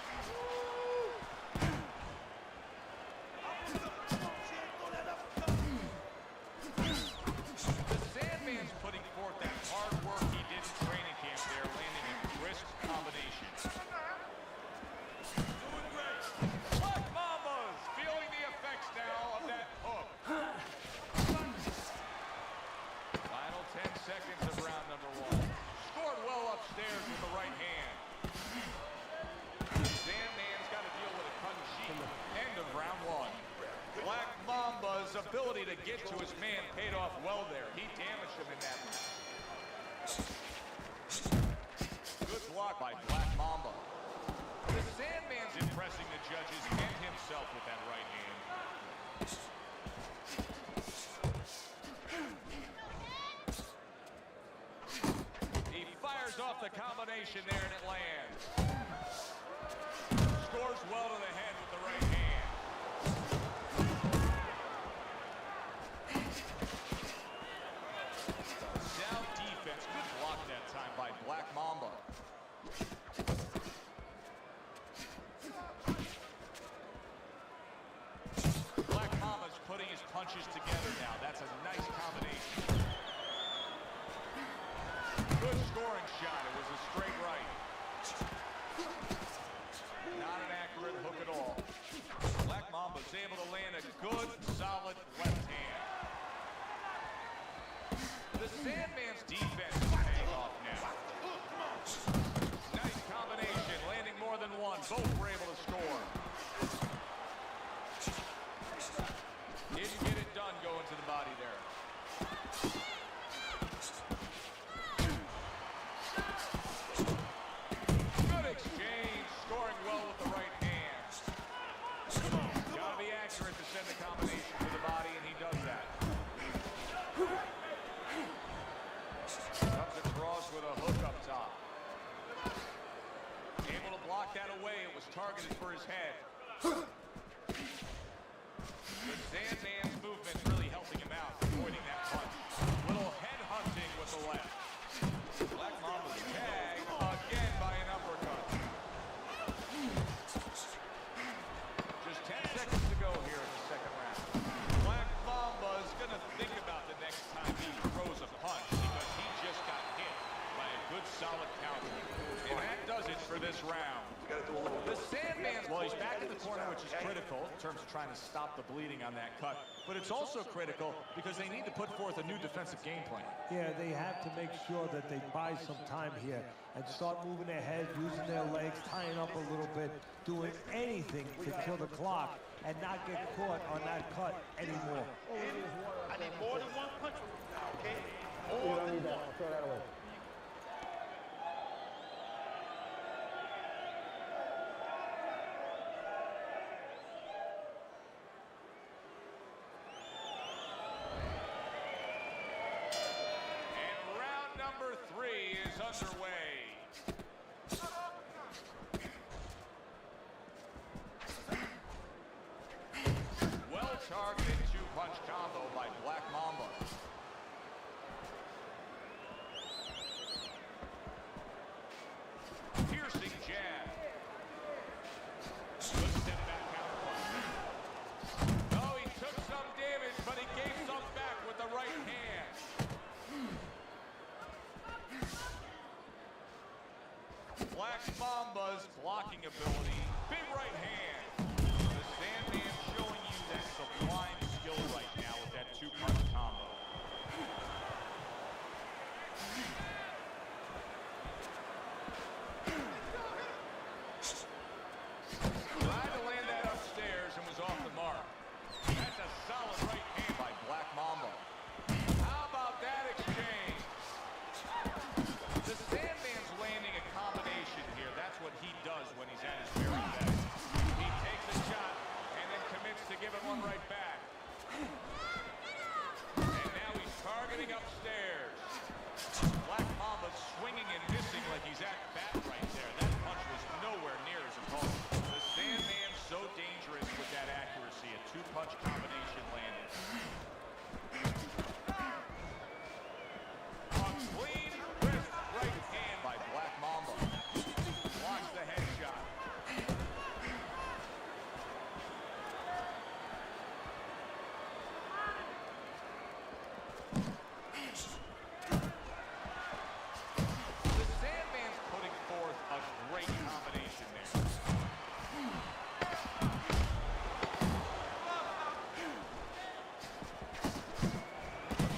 The Sandman's putting forth that hard work he did in training camp there, landing in crisp combinations. Doing great. Black Mamba's feeling the effects now of that hook. Final 10 seconds of round number one. Scored well upstairs with the right hand. Sandman's got to deal with a punch sheet. End of round one. Black Mamba's ability to get to his man paid off well there. He damaged him in that one. Good block by Black Mamba. The Sandman's impressing the judges and himself with that right hand. combination there, and it lands. Scores well to the head with the right hand. Sound defense. Good block that time by Black Mamba. Black Mamba's putting his punches together now. That's a nice combination. Good scoring shot. It was a straight right. Not an accurate hook at all. Black Mamba's able to land a good, solid left hand. The Sandman's defense is paying off now. Nice combination, landing more than one. Both were able to score. Didn't get it done going to the body there. Good exchange, scoring well with the right hand. Gotta be accurate to send the combination to the body, and he does that. Comes across with a hook up top. Able to block that away. It was targeted for his head. The Sandman's movement really helping him out, avoiding that punch. Little head hunting with the left. Black Mamba's tagged again by an uppercut. Just 10 seconds to go here in the second round. Black Mamba's gonna think about the next time he throws a punch because he just got hit by a good solid counter. And that does it for this round. The Sandman's, well, he's back in the corner, which is critical in terms of trying to stop the bleeding on that cut. But it's also critical because they need to put forth a new defensive game plan. Yeah, they have to make sure that they buy some time here and start moving their head, using their legs, tying up a little bit, doing anything to kill the clock and not get caught on that cut anymore. I need more than one punch from you now, okay? You don't need that. I'll throw that away. Number 3 is underway. Well-targeted two-punch combo by Black Mamba. Piercing jab. Good step back counterpunch. Oh, he took some damage, but he gave some back with the right hand. Black Mamba's blocking ability. Big right hand. The Sandman showing you that sublime skill right now with that two-punch combo. Tried to land that upstairs and was off the mark. That's a solid right hand by Black Mamba. How about that exchange? The Sandman's landing a combination here. That's what he does when he's at his very best. He takes a shot and then commits to giving one right back. And now he's targeting upstairs. Black Mamba swinging and missing like he's at bat right there. That punch was nowhere near his opponent. The Sandman's so dangerous with that accuracy. A two-punch combination landed. A clean wrist right hand by Black Mamba. Blocks the headshot. The Sandman's putting forth a great combination there.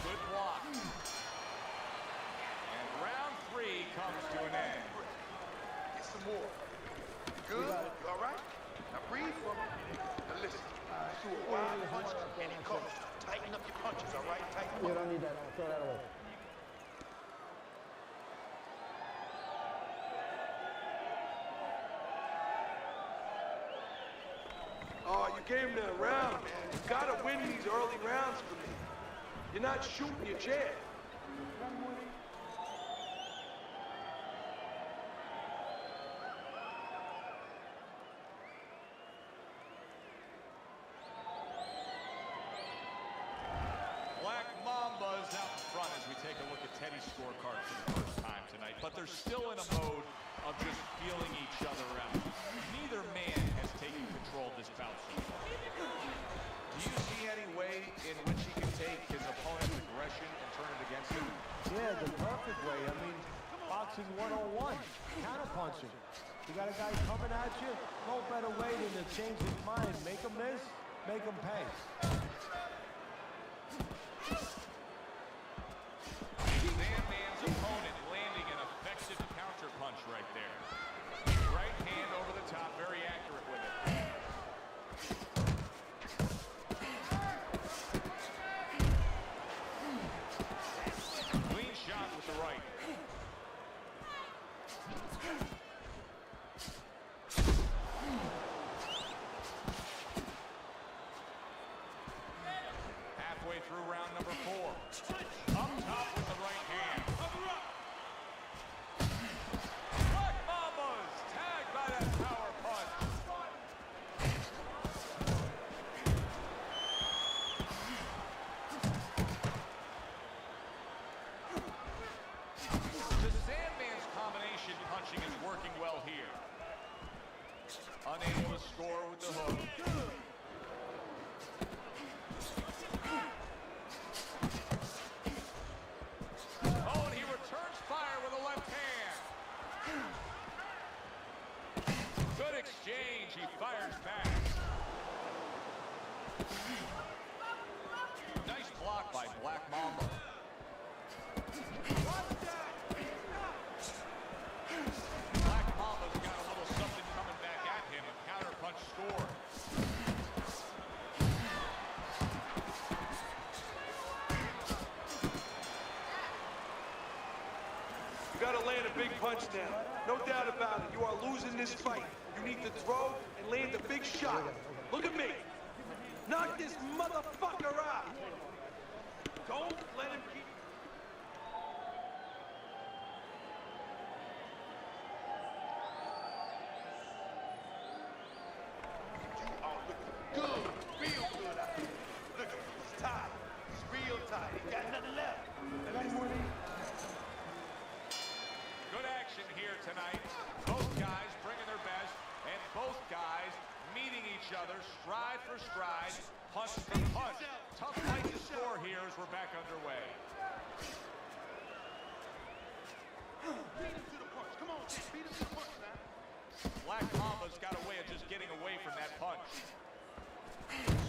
Good block. And round 3 comes to an end. Get some more. Good? You all right? Now breathe for me. Now listen. You a wild punch and it comes. Tighten up your punches, all right? Tighten them You up. don't need that. I'll throw that away. Oh, you gave him that round, man. You gotta win these early rounds for me. You're not shooting your jab. Teddy's scorecard for the first time tonight, but they're still in a mode of just feeling each other out. Neither man has taken control of this bout so far. Do you see any way in which he can take his opponent's aggression and turn it against him? Yeah, the perfect way. I mean, boxing 101, counterpunching. You got a guy coming at you, no better way than to change his mind. Make him miss, make him pay. Sandman's opponent landing an effective counter punch right there. Right hand over the top, very accurate with it. Clean shot with the right. Halfway through round number 4. Up top with the right hand. Black Mamba's tagged by that power punch. The Sandman's combination punching is working well here. Unable to score with the hook. Oh, and he returns fire with a left hand. Good exchange. He fires back. Nice block by Black Mamba. Black Mamba's got a little something coming back at him. A counter punch score. You gotta land a big punch now. No doubt about it. You are losing this fight. You need to throw and land a big shot. Look at me. Knock this motherfucker out. Don't let him keep... You are looking good, real good out here. Look, it's tight. It's real tight. Ain't got nothing left. Good action here tonight. Both guys bringing their best, and both guys meeting each other stride for stride, punch for punch. Tough fight to score here as we're back underway. Beat him to the punch. Come on, Jack. Beat him to the punch, man. Black Mamba's got a way of just getting away from that punch.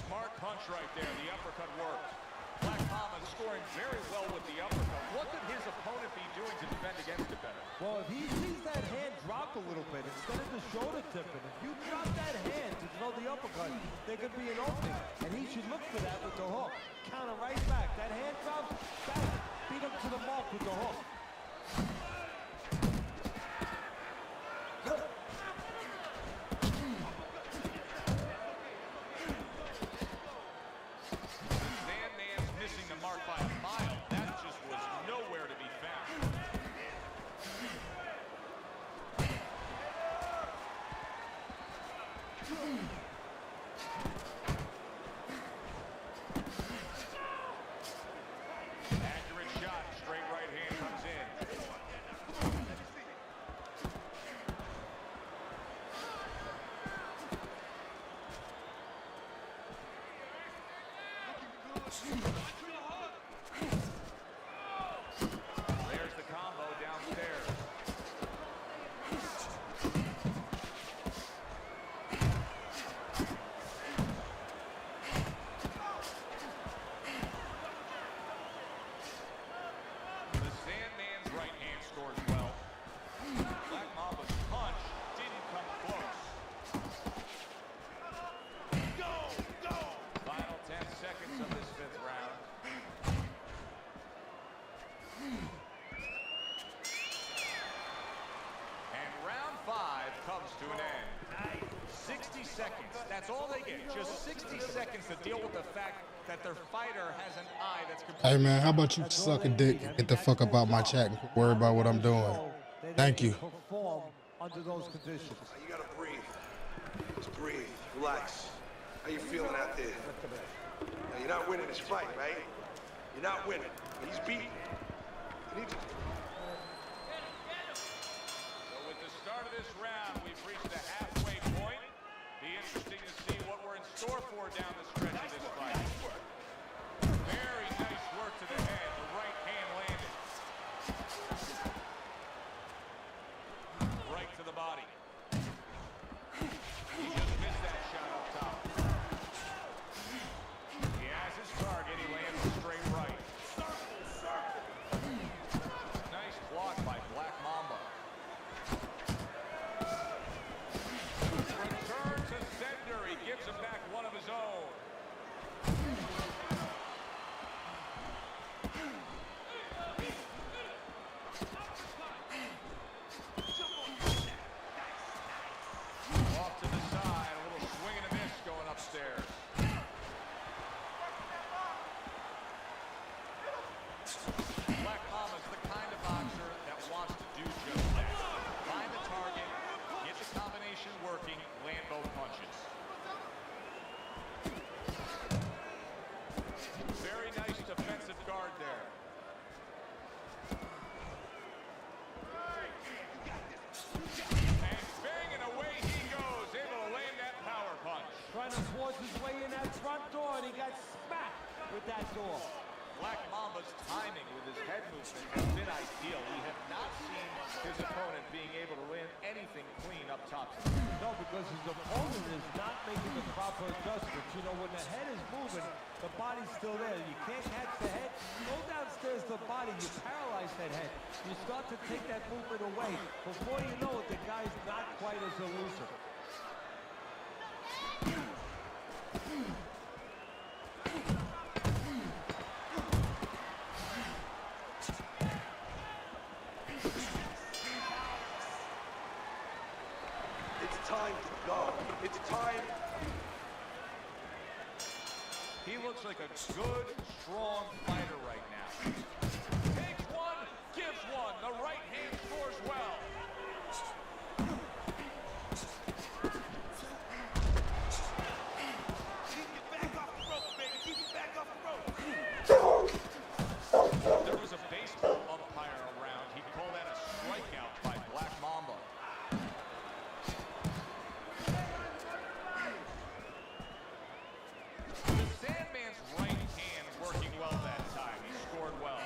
Smart punch right there. The uppercut worked. Black Mamba scoring very well with the uppercut. What could his opponent be doing to defend against it better? Well, if he sees that hand drop a little bit, instead of the shoulder tipping, if you drop that hand to throw the uppercut, there could be an opening, and he should look for that with the hook. Counter right back. That hand drops, back. Beat him to the mark with the hook. Sandman's missing the mark by a mile. That just was nowhere to be found. Accurate shot. Straight right hand comes in. There's the combo downstairs. The Sandman's right hand scores well. Black Mamba's punch didn't come close. Go! Go! Final 10 seconds of this 5th round. And round 5 comes to an end. 60 seconds. That's all they get. Just 60 seconds to deal with the fact that their fighter has an eye that's completely... Hey man, how about you suck a dick and get the fuck about my chat and worry about what I'm doing? Thank you. Perform under those conditions. You gotta breathe. Just breathe. Relax. How you feeling out there? Now, you're not winning this fight, right? You're not winning. He's beaten. So with the start of this round, we've reached the halfway point. Be interesting to see what we're in store for down the stretch of this fight. Very nice work to the head. The right hand landed. Right to the body. He just missed that shot up top. He has his target. He lands a straight right. Nice block by Black Mamba. Return to sender. He gives him back one of his own. Off to the side. A little swing and a miss going upstairs. Black Mamba's the kind of boxer that wants to do just that. Find the target, get the combination working, land both punches. Very nice defensive guard there. And banging away he goes, able to land that power punch. Trying to force his way in that front door, and he got smacked with that door. Black Mamba's timing with his head movement has been ideal. We have not seen his opponent being able to land anything clean up top. No, because his opponent is not making the proper adjustments. You know, when the head is moving, the body's still there. You can't catch the head. Go downstairs to the body, you paralyze that head. You start to take that movement away. Before you know it, the guy's not quite as elusive. It's time to go. It's time. He looks like a good, strong fighter right now. Takes one, gives one. The right hand scores well. Keep it back off the rope, baby. Keep it back off the rope. There was a baseball umpire around. He'd call that a strikeout by Black Mamba. The Sandman's right hand working well that time. He scored well.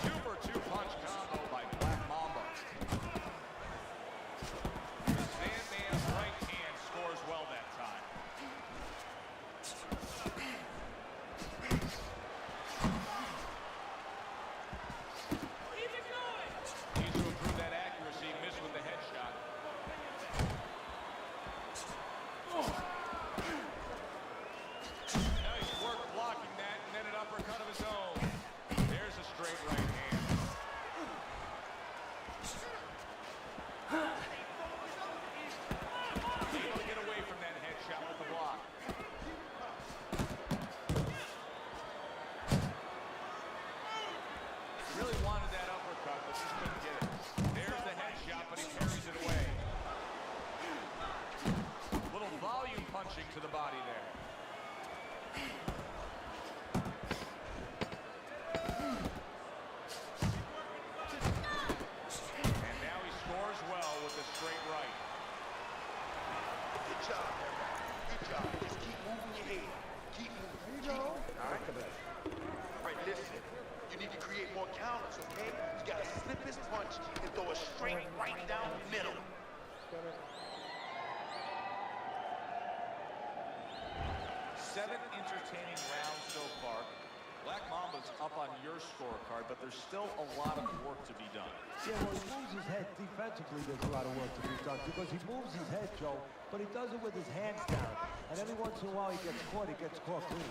Super two-punch combo by Black Mamba. The Sandman's right hand scores well that time. Needs to improve that accuracy. Missed with the headshot. Nice work blocking that, and then an uppercut of his own. There's a straight right hand. Able to get away from that headshot with the block. Really wanted that uppercut, but just couldn't get it. There's the headshot, but he parries it away. Little volume punching to the body there. And now he scores well with the straight right. Good job, everybody. Good job. Just keep moving your head. Keep moving. Keep moving. All right? All right, listen. You need to create more counters, okay? You gotta slip his punch and throw a straight right down the middle. 7 entertaining rounds so far. Black Mamba's up on your scorecard, but there's still a lot of work to be done. Yeah, well, he moves his head defensively. There's a lot of work to be done because he moves his head, Joe, but he does it with his hands down. And every once in a while he gets caught clean.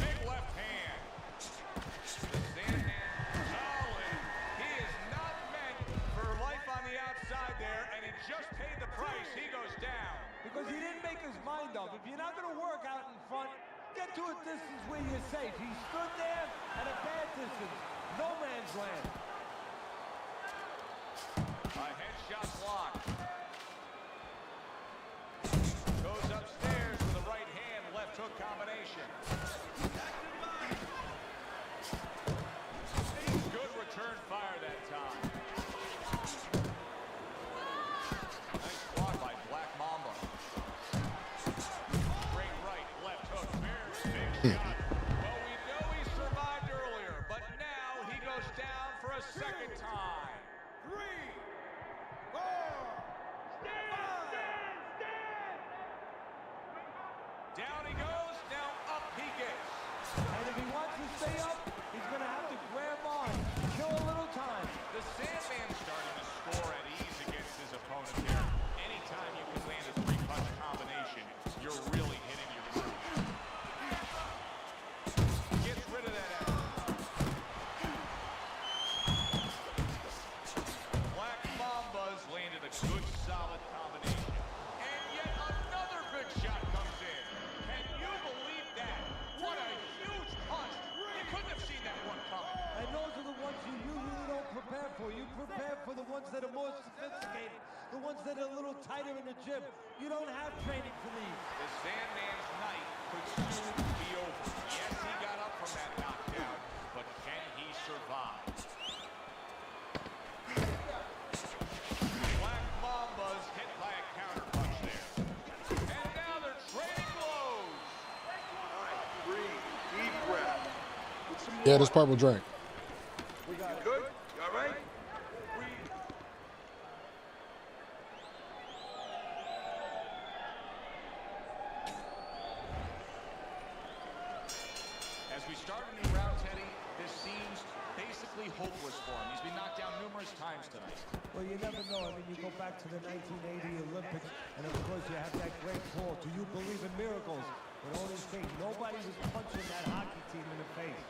Big left hand. The Sandman solid. He is not meant for to a distance where you're safe. He stood there at a bad distance. No man's land. A headshot block. Goes upstairs with a right hand, left hook combination. Good return fire that time. Nice block by Black Mamba. Straight right, left hook, very big shot. Well, we know he survived earlier, but now he goes down for a second time. 3, 4, 5. Down he goes, now up he gets. And if he wants to stay up, he's going to have to grab on, kill a little time. The Sandman's starting to score at ease against his opponent here. Anytime you can land a three-punch combination, you're really hitting your groove. Gets rid of that effort. Black Mamba's landed a good, solid combination. And yet another good shot comes in. Can you believe that? What a huge punch. You couldn't have seen that one coming. And those are the ones you usually don't prepare for. You prepare for the ones that are more sophisticated, the ones that are a little tighter in the gym. You don't have training for these. The Sandman's night could soon be over. Yes, he got up from that knockdown, but can he survive? Black Mamba's hit by a counter punch there. And now they're trading blows. All right, breathe. Deep breath. Put some Yeah, this water. purple drink. You good? You all right? Breathe. As we start a new round, Teddy, this seems basically hopeless for him. He's been knocked down numerous times tonight. Well, you never know. I mean, you go back to the 1980 Olympics, and of course you have that great call, "Do you believe in miracles?" But only thing, nobody was punching that hockey team in the face.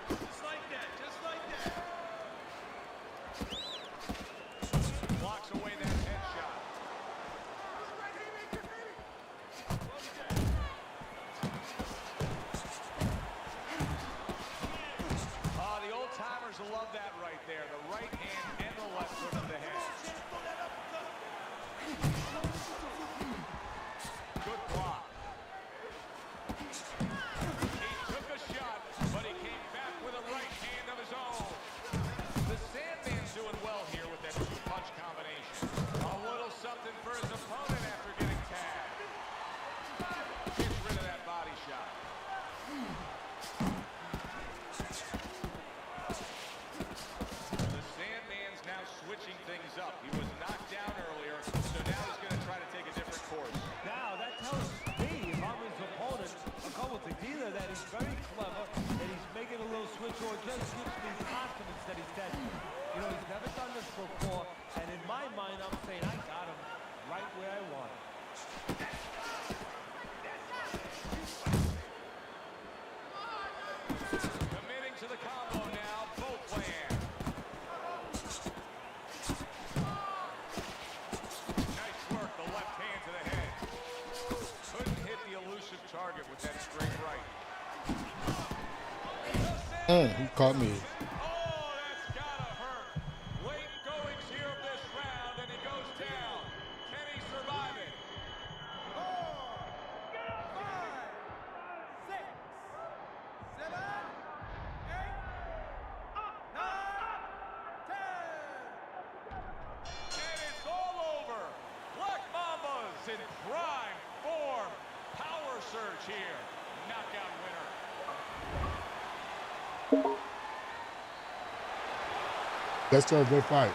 Just like that. Just like that. Blocks away that headshot. The old-timers will love that right there. The right hand and the left foot of the head. Good block. He took a shot, but he came back with a right hand of his own. The Sandman's doing well here with that two-punch combination. A little something for his opponent after getting tagged. Gets rid of that body shot. The Sandman's now switching things up. He was knocked down earlier, so now he's going to try to take a different course. Now, that tells me, if I'm his opponent, a couple things. Either that he's very clever, that he's making a little switch, or it just gives me confidence that he's dead. You know, he's never done this before, and in my mind, I'm saying, I got him right where I want him. Committing to the combo now, both land. Nice work, the left hand to the head. Couldn't hit the elusive target with that straight right. He caught me. Oh, that's gotta hurt. Late goings here of this round, and he goes down. Can he survive it? 4, 5, 6, 7, 8, 9, 10. And it's all over. Black Mamba's in prime form. Power surge here. Knockout winner. That's still a good fight.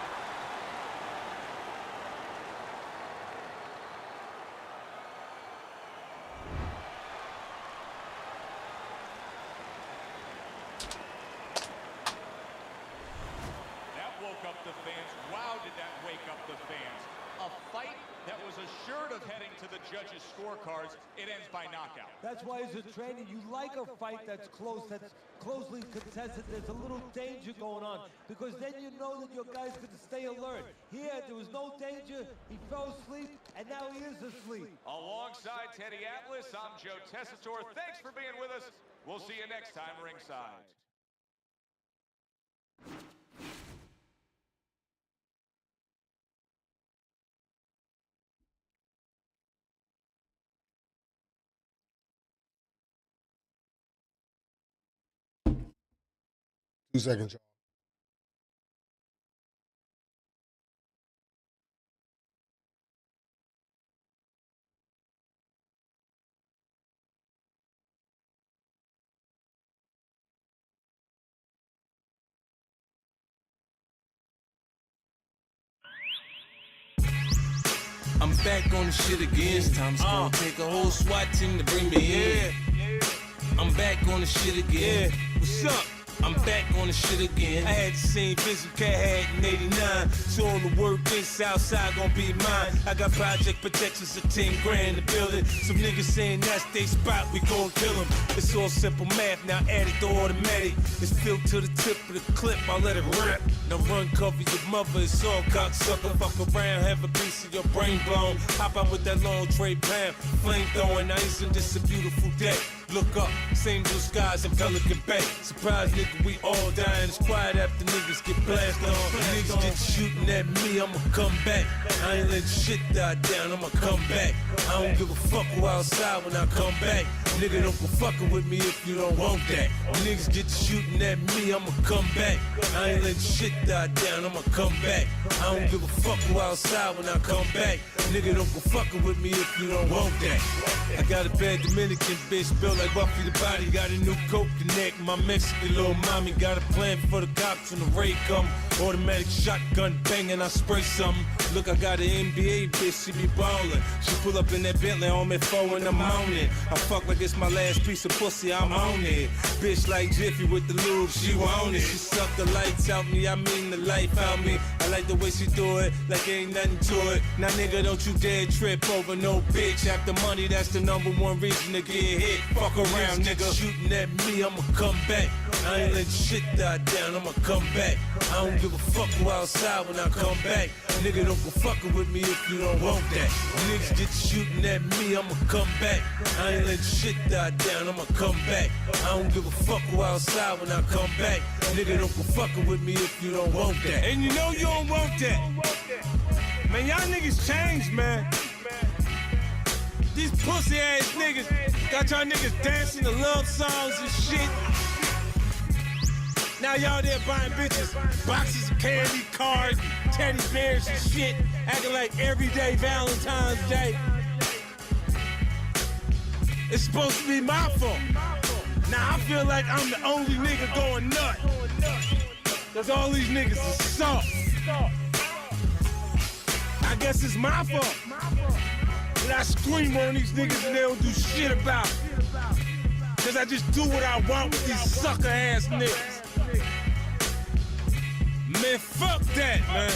That woke up the fans. Wow, did that wake up the fans. A fight that was a short of heading to the judges' scorecards, it ends by knockout. That's why as a trainer, you like a fight that's close, that's closely contested. There's a little danger going on, because then you know that your guy's going to stay alert. Here, there was no danger. He fell asleep, and now he is asleep. Alongside Teddy Atlas, I'm Joe Tessitore. Thanks for being with us. We'll see you next time ringside. Two seconds, y'all. I'm back on the shit again. This time it's gonna take a whole SWAT team to bring me in. I'm back on the shit again. What's up? I'm back on the shit again. I had the same vision Cat had in 89. So all the work in Southside gon' be mine. I got project protections of 10 grand in the building. Some niggas saying that's they spot, we gon' kill them. It's all simple math, now add it to automatic. It's filled to the tip of the clip, I'll let it rip. Now run, cover your mother, it's all cocksucker. Fuck around, have a piece of your brain blown. Hop out with that long tray pound, flame throwing. Now isn't this a beautiful day? Look up, same blue skies in Pelican Bay. Surprise nigga, we all dying. It's quiet after niggas get blasted on. Niggas get shooting at me, I'ma come back. I ain't letting shit die down, I'ma come back. I don't give a fuck who outside when I come back. Nigga, don't go fucking with me if you don't want that. Niggas get shooting at me, I'ma come back. I ain't letting shit die down, I'ma come back. I don't give a fuck who outside when I come back. Nigga, don't go fucking with me if you don't want that. I got a bad Dominican bitch built like Buffy the Body. Got a new coke connect. My Mexican little mommy got a plan for the cops when the raid come. Automatic shotgun banging, I spray something. Look, I got an NBA bitch, she be ballin'. She pull up in that Bentley on me 4 in the morning. I fuck like it's my last piece of pussy, I'm on it. Bitch like Jiffy with the lube, she want it. She suck the lights out me, I mean the life out me. I like the way she do it, like ain't nothing to it. Now nigga, don't you dare trip over no bitch. After money, that's the #1 reason to get hit. Fuck around, nigga. Shooting at me, I'ma come back. I ain't letting shit die down, I'ma come back. I don't give a fuck who outside when I come back. Nigga, don't go fucking with me if you don't want that. Niggas get shooting at me, I'ma come back. I ain't letting shit die down, I'ma come back. I don't give a fuck who outside when I come back. Nigga, don't go fucking with me if you don't want that. And you know you don't want that. Man, y'all niggas changed, man. These pussy ass niggas got y'all niggas dancing to love songs and shit. Now y'all there buying bitches boxes of candy, cards, teddy bears and shit, acting like everyday Valentine's Day. It's supposed to be my fault. Now I feel like I'm the only nigga going nuts. Cause all these niggas are soft. I guess it's my fault. That I scream on these niggas and they don't do shit about it. Cause I just do what I want with these sucker ass niggas. Man, fuck that, man.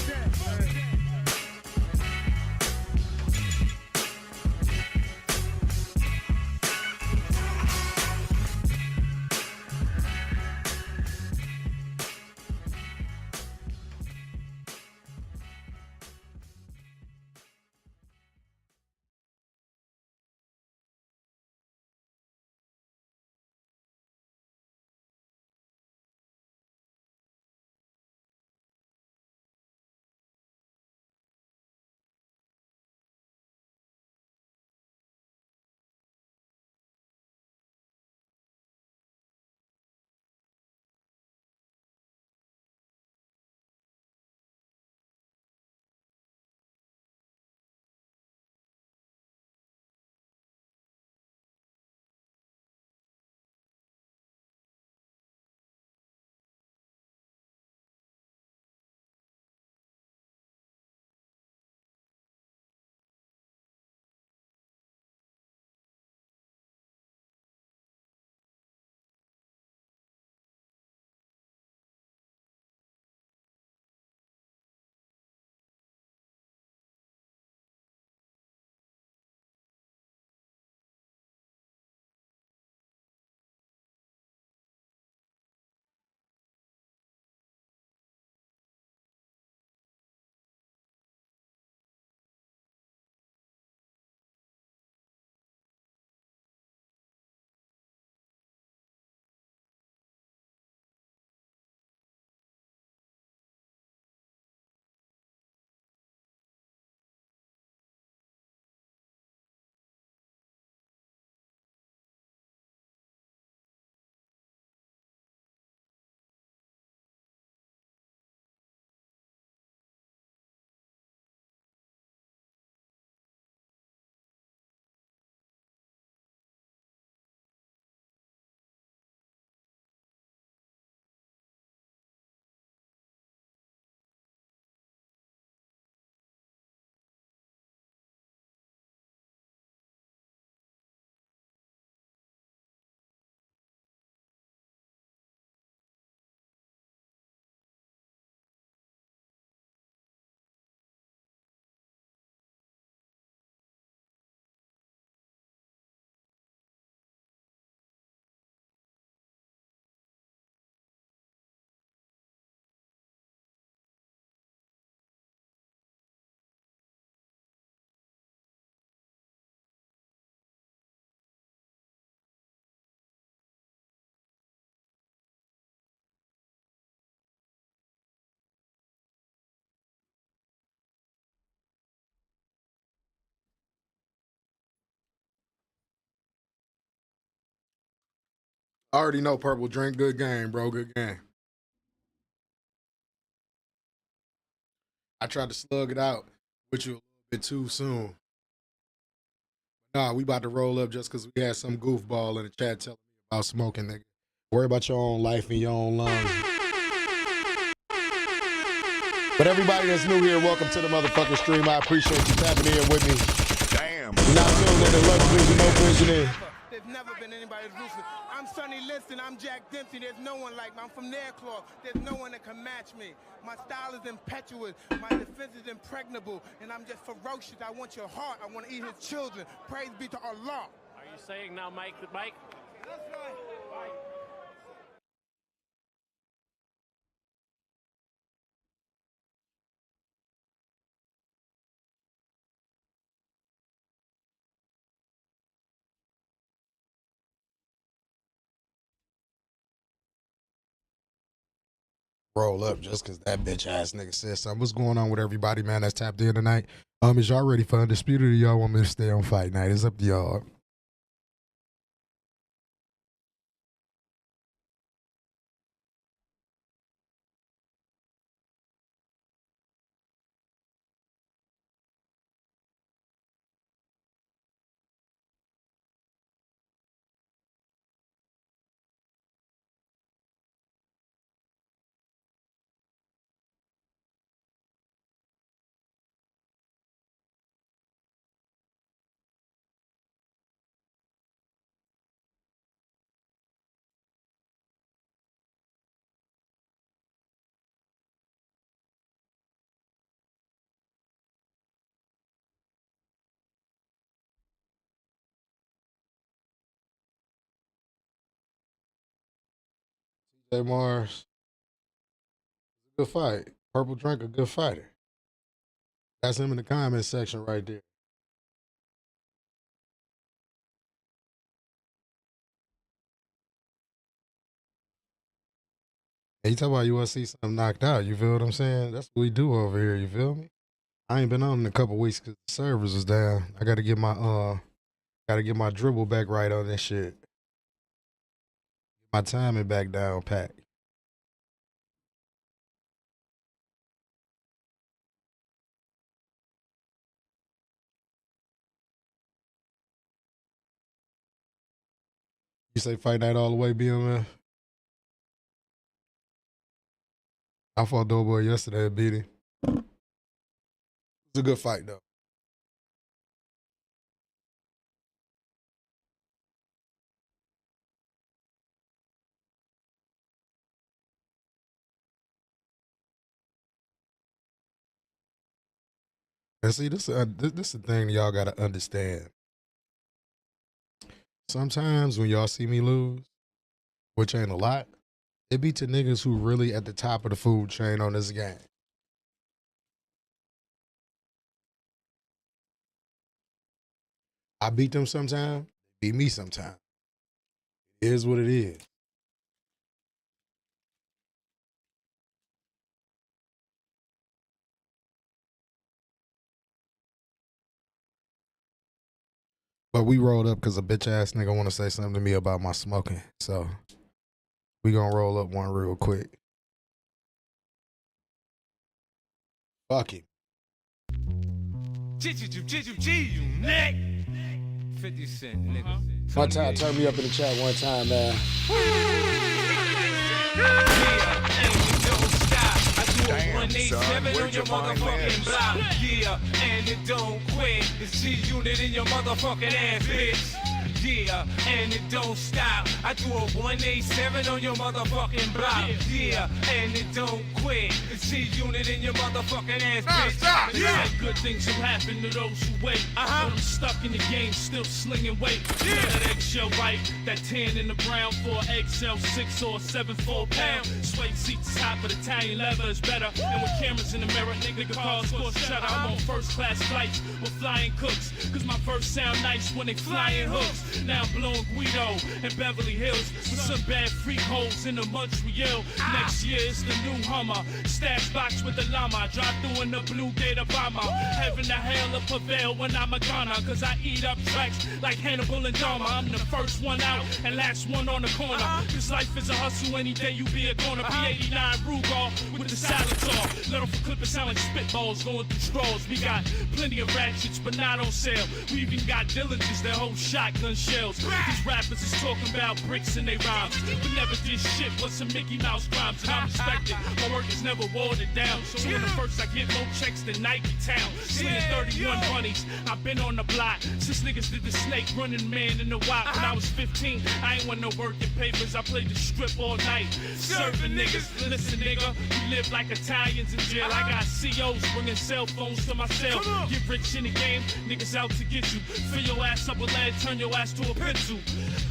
I already know Purple drink. Good game, bro. Good game. I tried to slug it out with you a little bit too soon. Nah, we about to roll up just because we had some goofball in the chat telling me about smoking, nigga. Worry about your own life and your own lungs. But everybody that's new here, welcome to the motherfucking stream. I appreciate you tapping in with me. Damn. Not tuned in to Lux Vision, no vision in. There's never been anybody as ruthless. I'm Sonny Liston. I'm Jack Dempsey. There's no one like me. I'm from Nairclaw. There's no one that can match me. My style is impetuous. My defense is impregnable. And I'm just ferocious. I want your heart. I want to eat his children. Praise be to Allah. Are you saying now, Mike? Mike? That's right. Roll up just because that bitch ass nigga said something. What's going on with everybody, man, that's tapped in tonight? Is y'all ready for Undisputed or y'all want me to stay on Fight Night? It's up to y'all. Hey Mars, good fight. Purple Drink, a good fighter. That's him in the comment section right there. Hey, you talk about you want to see something knocked out. You feel what I'm saying? That's what we do over here. You feel me? I ain't been on in a couple weeks because the servers was down. I got to get my dribble back right on this shit. My timing back down pat. You say Fight Night all the way, BMF? I fought Doughboy yesterday and beat him. It was a good fight, though. And see, this is the thing y'all got to understand. Sometimes when y'all see me lose, which ain't a lot, it be to niggas who really at the top of the food chain on this game. I beat them sometime, beat me sometime. It is what it is. But we rolled up because a bitch ass nigga want to say something to me about my smoking. So we gonna roll up one real quick. Fuck it. You neck. 50 Cent, nigga. One time, turn me up in the chat one time, man. Damn, son, where'd you find this? Yeah, and it don't quit. It's G-Unit in your motherfucking ass, bitch. Yeah, and it don't stop. I do a 187 on your motherfucking block. Yeah, and it don't quit. It's G-Unit in your motherfucking ass, bitch. Yeah. Good things will happen to those who wait. But I'm stuck in the game, still slinging weight. Yeah. That eggshell white, that tan in the brown for XL 6 or 7 4 pound. Suede seats, top of Italian leather is better. And with cameras in the mirror, nigga cars score shutter. I'm on first class flights with flying cooks. Cause my verse sound nice when they flying hooks. Now I'm blowing Guido in Beverly Hills with some bad freak holes in the Montreal. Next year it's the new Hummer, stash box with the llama, drive through in the blue Gator bomber. Heaven to hell will prevail when I'm a gunner, cause I eat up tracks like Hannibal and Dahmer. I'm the first one out and last one on the corner. This life is a hustle, any day you be a corner. P89 Rugal with the silencer. Let off a clip, it sound like spitballs going through straws. We got plenty of ratchets, but not on sale. We even got diligence that hold shotgun shells. These rappers is talking about bricks in they rhymes, but never did shit but some Mickey Mouse crimes. And I'm respected, my work is never watered down. So in the first I get more checks than Nike Town. Slinging 31 bunnies, I've been on the block since niggas did the snake running man in the wop. When I was 15, I ain't want no working papers, I played the strip all night. Serving niggas, listen nigga, we live like Italians in jail. I got COs bringing cell phones to my cell. Get rich in the game, niggas out to get you. Fill your ass up with lead, turn your ass to a pencil.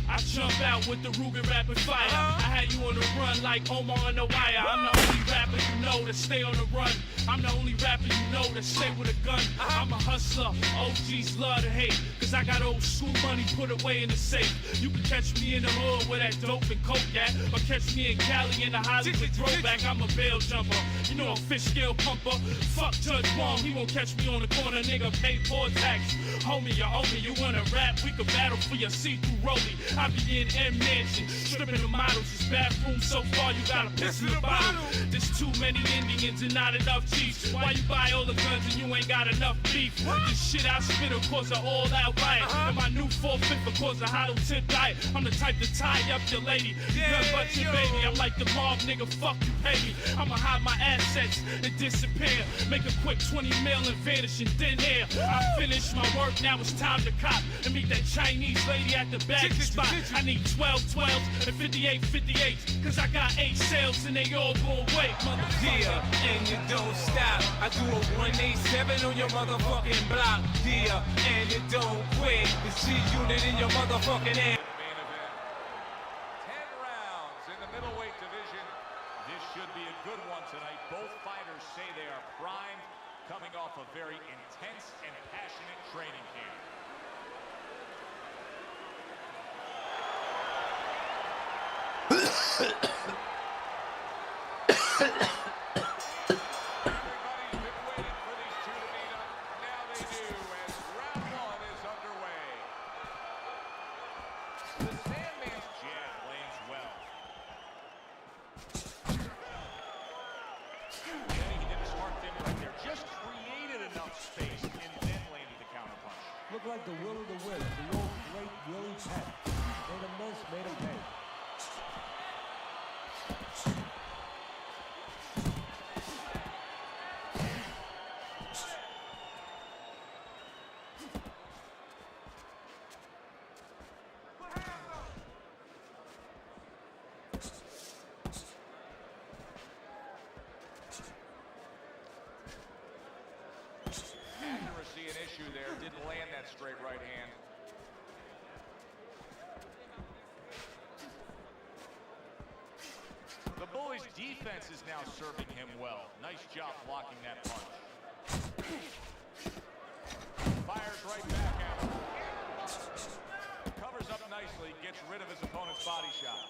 I jump out with the Ruger rapid fire. I had you on the run like Omar on the wire. I'm the only rapper you know to stay on the run. I'm the only rapper you know to stay with a gun. I'm a hustler, OGs love to hate, cause I got old school money put away in the safe. You can catch me in the hood where that dope and coke at, or catch me in Cali in the Hollywood throwback. I'm a bail jumper, you know a fish scale pumper. Fuck Judge Wong, he won't catch me on the corner, nigga, pay poor tax. Homie, you owe me, you wanna rap, we could battle for your see-through rollie. I be in M Mansion, stripping the models. This bathroom so far, you gotta piss in the bottle. There's too many Indians and not enough chiefs. Why you buy all the guns and you ain't got enough beef? This shit I spit will cause an all-out riot, and my new 4/5 will cause a hollow tip diet. I'm the type to tie up your lady, gun butt your baby. I'm like the mob, nigga, fuck you, pay me. I'ma hide my assets and disappear, make a quick 20 mil and vanish in thin air. I finished my work, now it's time to cop and meet that Chinese lady at the baggage spot. I need 12-12s and 58-58s, cause I got 8 sales and they all go away, motherfucker. Yeah, and you don't stop. I do a 187 on your motherfucking block. Yeah, and you don't quit. The G-Unit in your motherfucking ass. Main event. 10 rounds in the middleweight division. This should be a good one tonight. Both fighters say they are primed, coming off a very intense and passionate training camp. Looked like the will of the wisp, the old great Willie Pett. Made him miss, made him pay. Accuracy an issue there, didn't land that straight right hand. The Bully's defense is now serving him well. Nice job blocking that punch. Fires right back at him. Covers up nicely, gets rid of his opponent's body shot.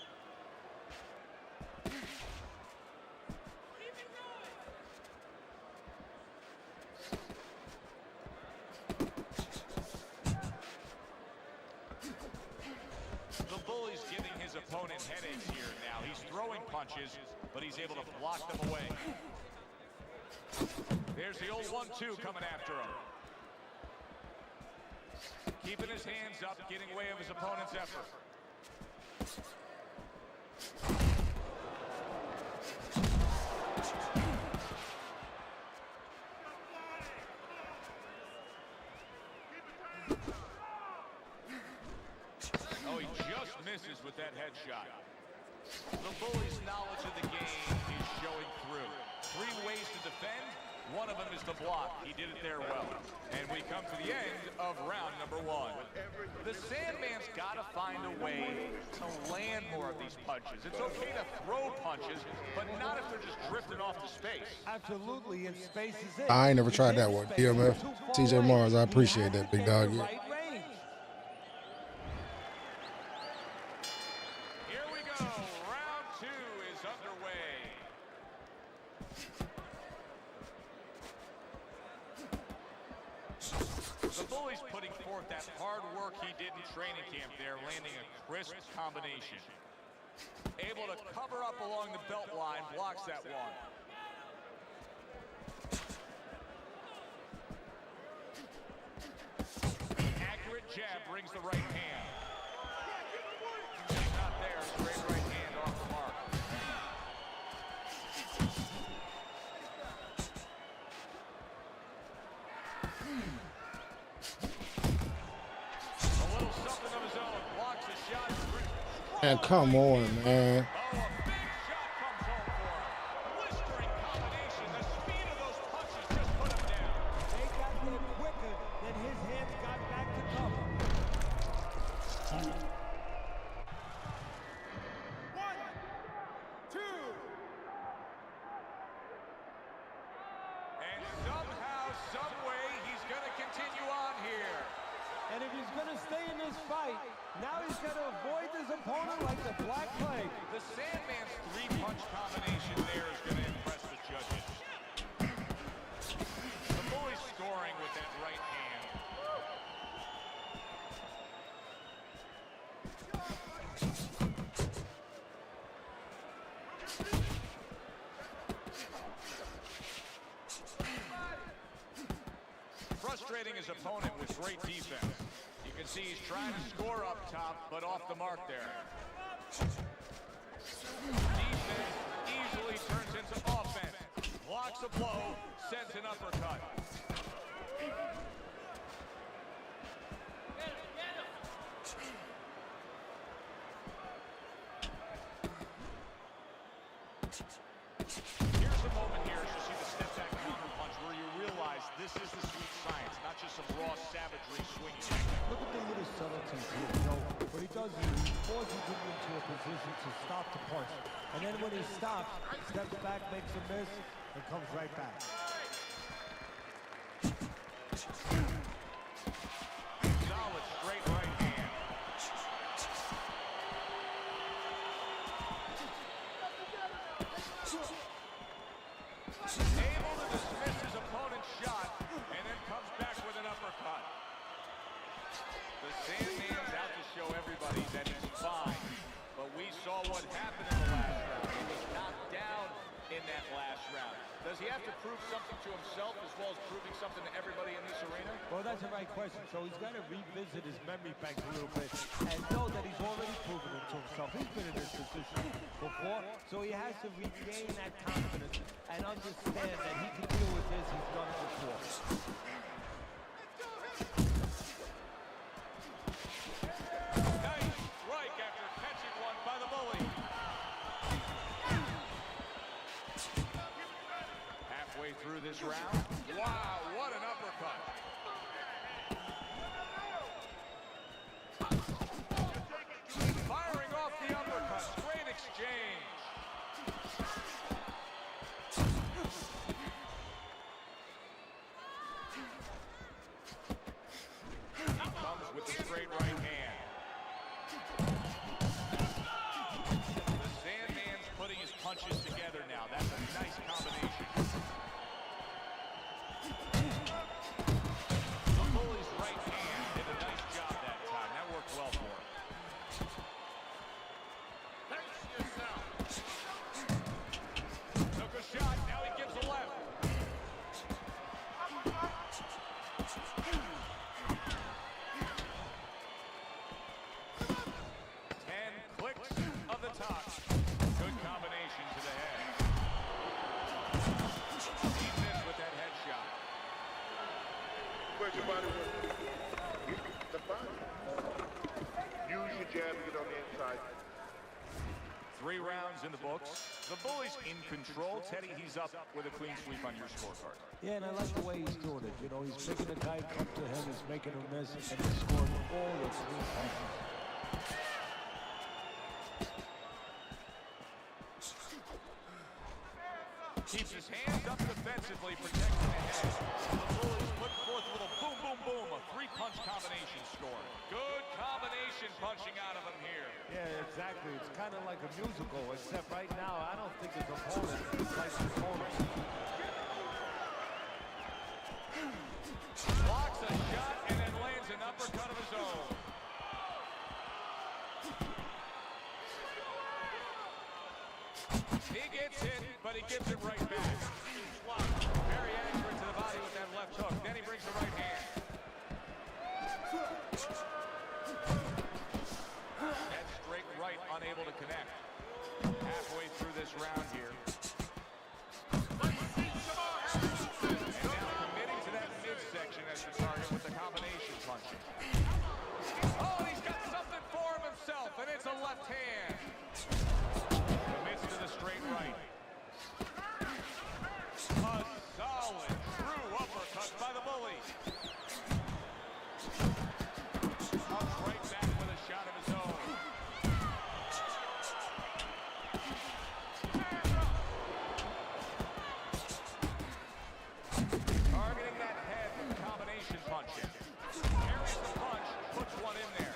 The Bully's giving his opponent headaches here now. He's throwing punches, but he's able to block them away. There's the old 1-2 coming after him. Keeping his hands up, getting away of his opponent's effort. Oh, he just misses with that headshot. The Bully's knowledge of the game is showing through. 3 ways to defend. One of them is to block. He did it there well. And we come to the end of round number 1. The Sandman's got to find a way to land more of these punches. It's okay to throw punches, but not if they're just drifting off to space. Absolutely, and space is it. I ain't never tried that one. DMF, TJ Mars, I appreciate that, big dog. Yeah. Bully's putting forth that hard work he did in training camp there, landing a crisp combination. Able to cover up along the belt line, blocks that one. Accurate jab brings the right hand. Just not there, straight right hand off the mark. A little something of his own, blocks a shot. Man, come on, man. And if he's going to stay in this fight, now he's going to avoid his opponent like the Black Plague. The Sandman's three-punch combination there is going to impress the judges. The Bully's scoring with that right hand. Frustrating his opponent with great defense. You can see he's trying to score up top, but off the mark there. Defense easily turns into offense. Blocks a blow, sends an uppercut. Here's the moment here as you see the step back counter punch where you realize this is the sweet science, not just some raw savagery swinging. Look at the little subtleties here, you know. What he does is he forces him into a position to stop the punch. And then when he stops, steps back, makes a miss, and comes right back. Solid straight right hand. Able to dismiss his opponent's shot, and then comes back with an uppercut. The Sandman's out to show everybody that he's fine. But we saw what happened in the last round. He was knocked down in that last round. Does he have to prove something to himself as well as proving something to everybody in this arena? Well, that's the right question. So he's got to revisit his memory bank a little bit and know that he's already proven it to himself. He's been in this position before, so he has to regain that confidence and understand that he can deal with this. He's done it before. Nice strike after catching one by the Bully. Halfway through this round. Wow, what an uppercut. Firing off the uppercut. Great exchange. Comes with the straight right hand. The Sandman's putting his punches together now. That's a nice combination. The Bully's right hand did a nice job that time. That worked well for him. Took a shot. Now he gives a left. 10 clicks of the top. Good combination to the head. He missed with that headshot. Where's your body work? The body. Use your jab to get on the inside. 3 rounds in the books. The Bully's in control. Teddy, he's up with a clean sweep on your scorecard. Yeah, and I like the way he's doing it. You know, he's making the guy come to him, he's making him miss, and he's scoring all the 3 punches. Keeps his hands up defensively, protecting the head. The Bully's put forth a little boom, boom, boom, a 3-punch combination score. Good combination punching out of him here. Yeah, exactly. It's kind of like a musical, except right now, I don't think his opponent likes his opponent. Blocks a shot and then He gets hit, but he gives it right back. Very accurate to the body with that left hook. Then he brings the right hand. That straight right, unable to connect. Halfway through this round here. And now committing to that midsection as the target with the combination punching. Oh, he's got something for himself, and it's a left hand. Commits to the straight right. A solid, true uppercut by the bully. Comes right back with a shot of his own. Targeting that head with the combination punching. Carries the punch, puts one in there.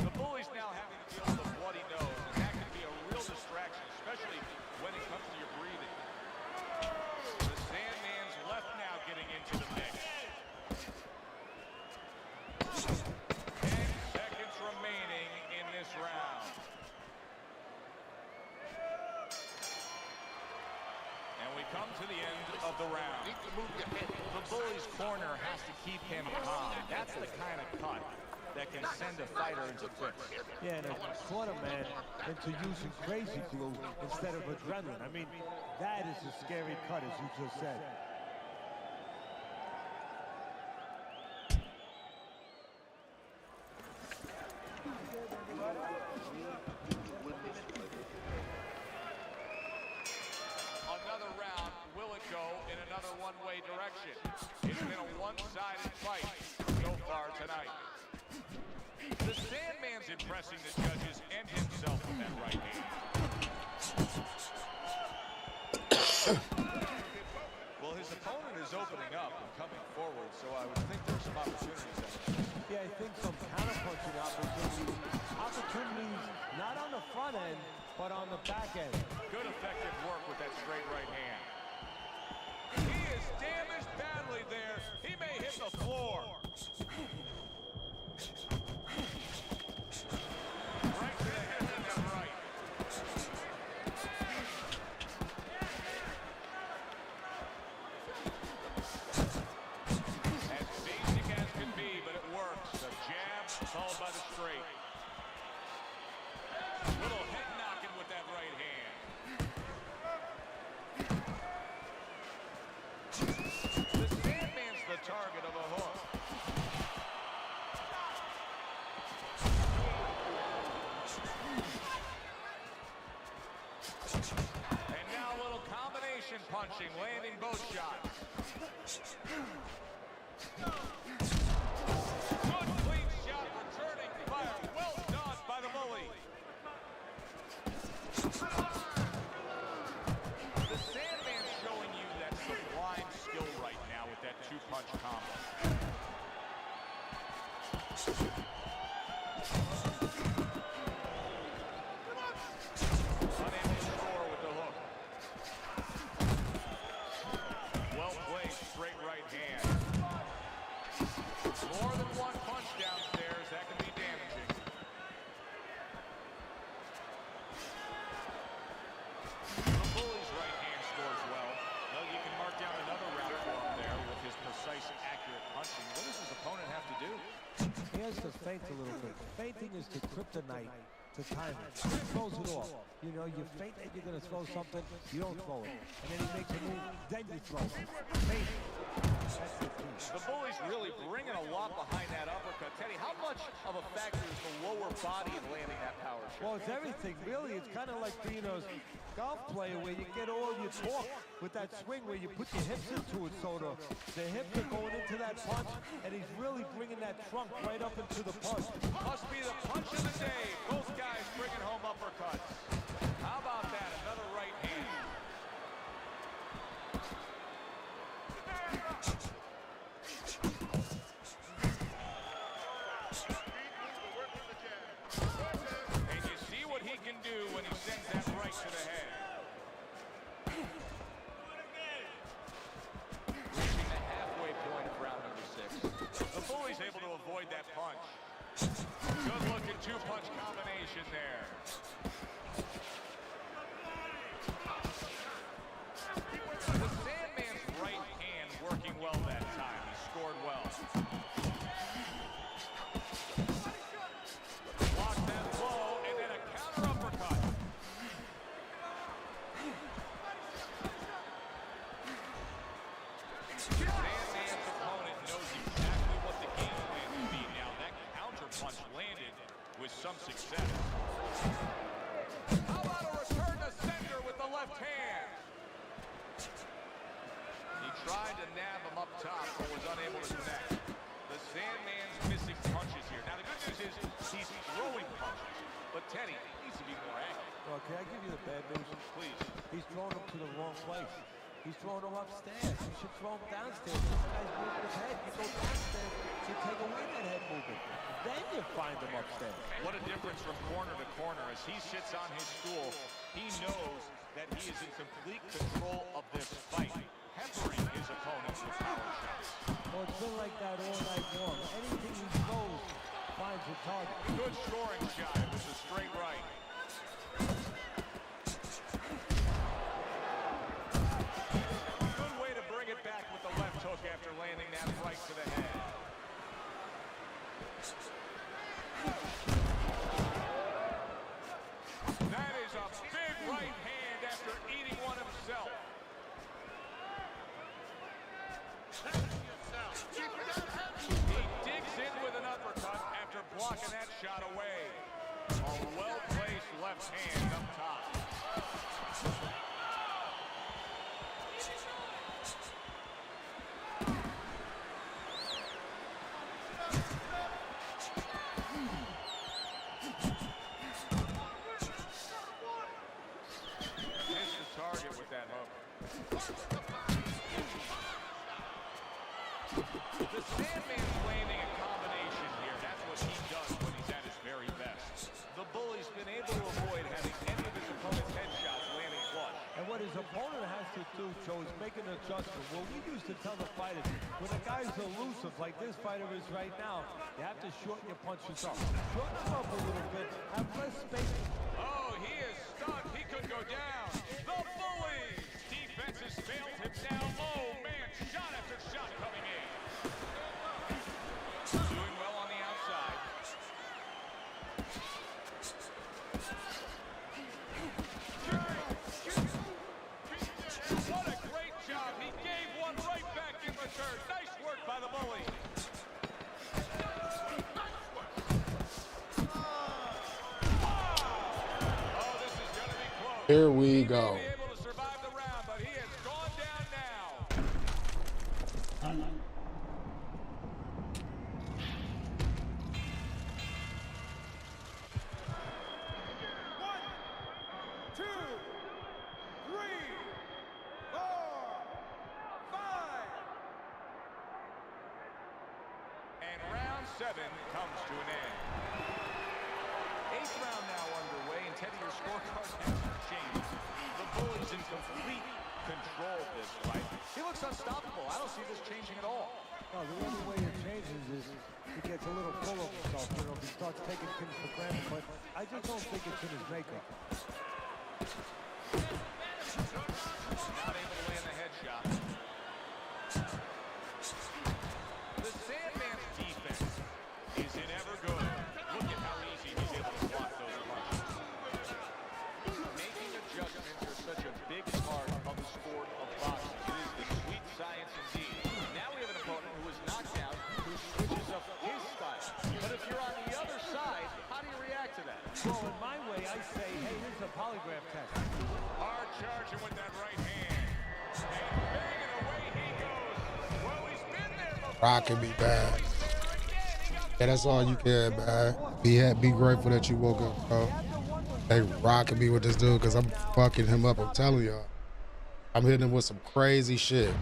The bully's now having to deal with a bloody nose, and that can be a real distraction, especially when it comes to your breathing. The Sandman's left now getting into the mix. 10 seconds remaining in this round. And we come to the end of the round. The bully's corner has to keep him calm. That's the kind of cut that can send a fighter into fits. Yeah, and it caught a man into using crazy glue instead of adrenaline. I mean, that is a scary cut, as you just said. Another round, will it go in another one-way direction? It's been a one-sided fight so far tonight. The Sandman's impressing the judges and himself with that right hand. Well, his opponent is opening up and coming forward, so I would think there's some opportunities there. Yeah, I think some counter-punching opportunities. Opportunities not on the front end, but on the back end. Good effective work with that straight right hand. He is damaged badly there. He may hit the floor. Right to the head with that right. As basic as can be, but it works. A jab followed by the straight. Little head knocking with that right hand. The Sandman's the target of a hook. And now a little combination punching, landing both shots. Good clean shot, returning fire. Well done by the bully. The Sandman's showing you that sublime skill right now with that two-punch combo. Unable to score with the hook. Well played, straight right hand. More than one punch downstairs, that can be damaging. The bully's right hand scores well. Well, you can mark down another round for him there with his precise, accurate punching. What does his opponent have to do? He has to feint a little bit. Feinting is the kryptonite to timing. He throws it off. You know, you feint that you're going to throw something, you don't throw it. And then he makes a move, then you throw it. Feint. That's the key. The bully's really bringing a lot behind that uppercut. Teddy, how much of a factor is the lower body in landing that power shot? Well, it's everything, really. It's kind of like being a golf player where you get all your torque with that swing where you put your hips into it, so the hips are going into that punch, and he's really bringing that trunk right up into the punch. Must be the punch of the day. Both guys bringing home uppercuts. How about that? Another right hand. And you see what he can do when he sends that right to the head. Reaching the halfway point of round number 6. The bully's able to avoid that punch. Good looking two-punch combination there. Sandman's opponent knows exactly what the game plan will be. Now that counter punch landed with some success. How about a return to sender with the left hand? He tried to nab him up top, but was unable to connect. The Sandman's missing punches here. Now the good news is he's throwing punches, but Teddy needs to be more accurate. Well, can I give you the bad news? Please. He's throwing him to the wrong place. He's throwing him upstairs. You should throw him downstairs. This guy's moving his head. You go downstairs to take away that head movement. Then you find him upstairs. What a difference from corner to corner. As he sits on his stool, he knows that he is in complete control of this fight, peppering his opponents with power shots. Well, it's been like that all night long. Anything he throws finds a target. Good scoring shot. It was a straight right. Good way to bring it back with the left hook after landing that right to the head. That is a big right hand after eating one himself. He digs in with an uppercut after blocking that shot away. A well-placed left hand up top. Missed the target with that hook. The Sandman's landing a combination here. That's what he does when he's at his very best. The Bully's been able to avoid having any of his opponent's headshots landing flush. And what his opponent has to do, Joe, is make an adjustment. Well, we used to tell the fighters, when a guy's elusive like this fighter is right now, you have to shorten your punches up. Shorten them up a little bit, have less space. Oh, he is stunned. He could go down. The Bully's defense has failed him now. Oh, man, shot after shot coming in. Doing well on the outside. What a great job. He gave one right back in return. Nice work by the Bully. Oh, this is going to be close. Here we go. He may be able to survive the round, but he has gone down now. And round 7 comes to an end. 8th round now underway, and Teddy, your scorecard hasn't changed. The Bully's in complete control of this fight. He looks unstoppable. I don't see this changing at all. No, the only way it changes is he gets a little full of himself. You know, he starts taking things for granted, but I just don't think it's in his makeup. Not able to land the headshot. The Sandman's defense isn't ever good. Look at how easy he's able to block those punches. Making adjustments are such a big part of the sport of boxing. It is the sweet science indeed. Now we have an opponent who is knocked out, who switches up his style. But if you're on the other side, how do you react to that? Well, in my way, I say, hey, this is a polygraph test. Hard charging with that right hand. And banging away he goes. Well, he's been there before. Rocking me bad. Yeah, that's all you can, man. Be grateful that you woke up, bro. They rocking me with this dude because I'm fucking him up. I'm telling y'all. I'm hitting him with some crazy shit.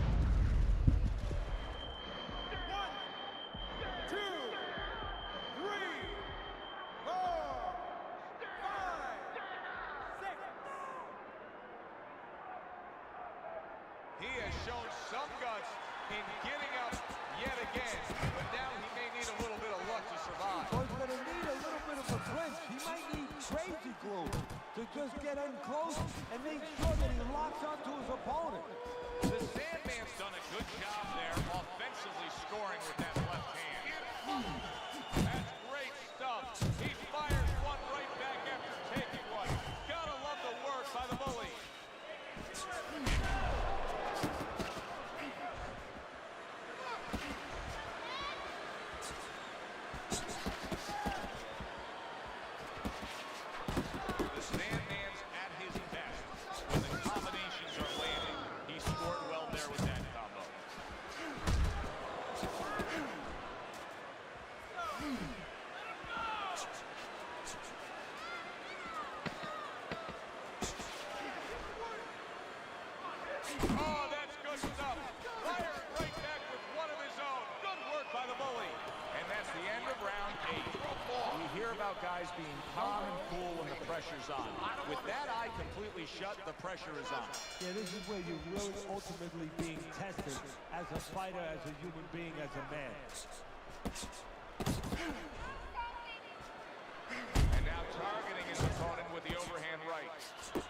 He has shown some guts in getting up yet again, but now he may need a little bit of luck to survive. So he's going to need a little bit of a clinch. He might need crazy glue to just get in close and make sure that he locks onto his opponent. The Sandman's done a good job there, offensively scoring with that left hand. That's great stuff. He fires one right back after taking one. Gotta love the work by the Bully. Oh, that's good stuff. Firing right back with one of his own. Good work by the bully. And that's the end of round 8. We hear about guys being calm and cool when the pressure's on. With that eye completely shut, the pressure is on. Yeah, this is where you're really ultimately being tested as a fighter, as a human being, as a man. And now targeting his opponent with the overhand right.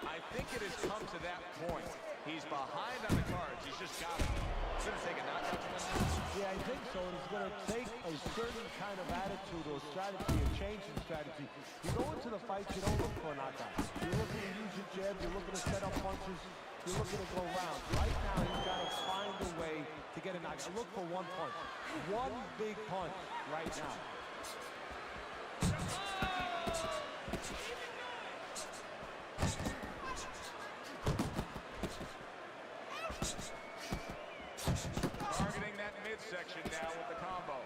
I think it has come to that point. He's behind on the cards. He's just got it. It's going to take a knockout to win this. Yeah, I think so. It's going to take a certain kind of attitude or strategy, a change in strategy. You go into the fight, you don't look for a knockout. You're looking to use your jab, you're looking to set up punches, you're looking to go round. Right now, you've got to find a way to get a knockout. Look for one punch. One big punch right now. Targeting that midsection now with the combo.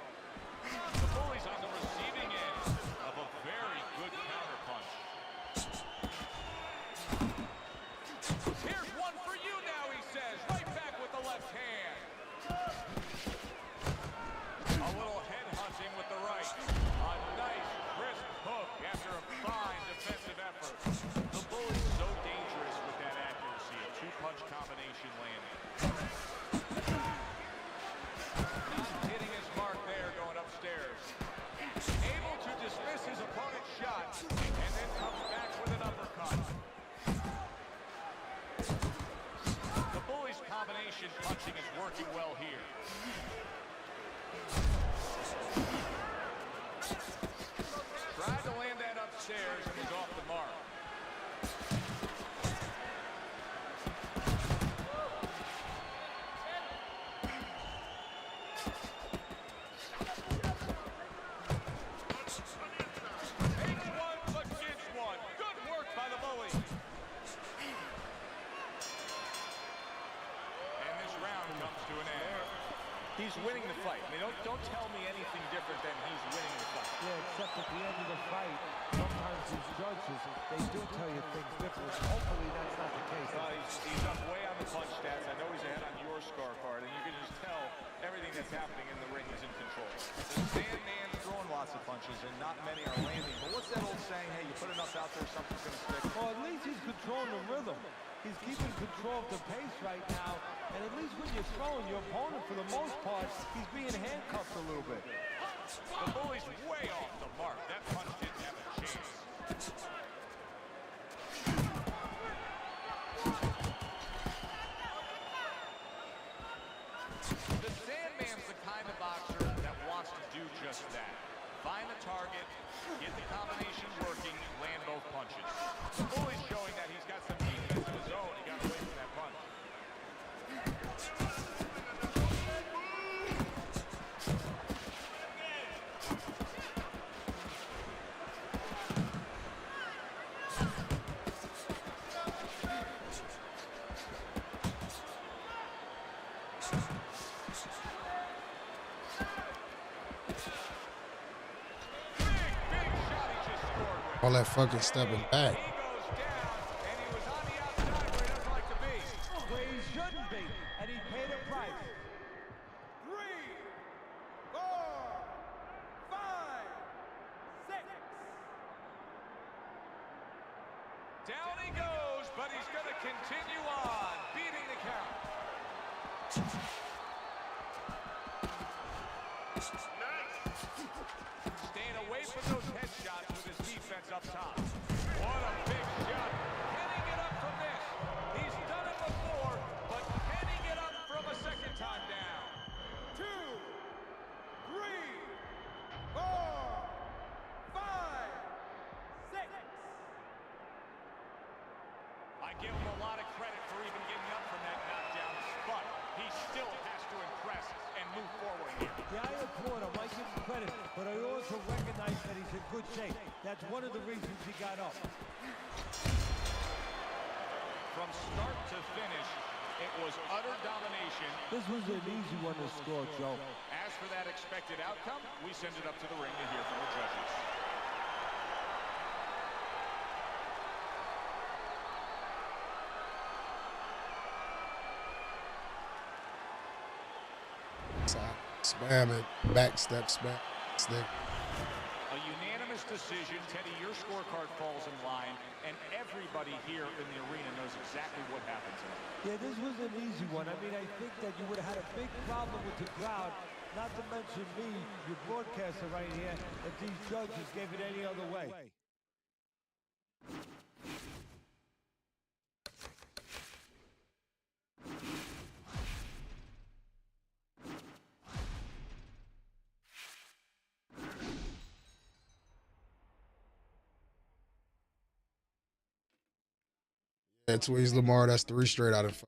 The bully's on the receiving end of a very good counter punch. Here's one for you now, he says. Right back with the left hand. A little head hunting with the right. A nice, crisp hook after a fine defensive effort. The bully's so dangerous with that accuracy. A two-punch combination landing. Hitting his mark there, going upstairs. Able to dismiss his opponent's shot, and then comes back with an uppercut. The bully's combination punching is working well here. Tried to land that upstairs and was off the mark. He's winning the fight. I mean, don't tell me anything different than he's winning the fight. Yeah, except at the end of the fight, sometimes these judges, they do tell you things different. Hopefully that's not the case. He's up way on the punch stats. I know he's ahead on your scorecard, and you can just tell everything that's happening in the ring is in control. The Sandman's throwing lots of punches, and not many are landing. But what's that old saying? Hey, you put enough out there, something's going to stick. Well, at least he's controlling the rhythm. He's keeping control of the pace right now. And at least when you're throwing, your opponent, for the most part, he's being handcuffed a little bit. The bully's way off the mark. That punch didn't have a chance. The Sandman's the kind of boxer that wants to do just that. Find the target, get the combination working, land both punches. The bully's showing that he's got some defense of his own. He got away from that punch. All that fucking stepping back. Where he shouldn't be, and he paid a price. 3, 4, 5, 6. Down he goes, but he's going to continue on, beating the count. Staying away from those headshots with his defense up top. What a big shot. Can he get up from this? He's done it before, but can he get up from a second time down? 2, 3, 4, 5, 6. I give him a lot of credit for even getting up from that knockdown, but he still has to impress and move forward here. Yeah, I applaud him. I give him credit, but I also recognize that he's in good shape. That's one of the reasons he got up. From start to finish, it was utter domination. This was an easy one to score, Joe. As for that expected outcome, we send it up to the ring to hear from the judges. spam it, back step, spam, stick. A unanimous decision. Teddy, your scorecard falls in line, and everybody here in the arena knows exactly what happened tonight. Yeah, this was an easy one. I mean, I think that you would have had a big problem with the crowd, not to mention me, your broadcaster right here, if these judges gave it any other way. Yeah, Tweez Lamar, that's 3 straight out of.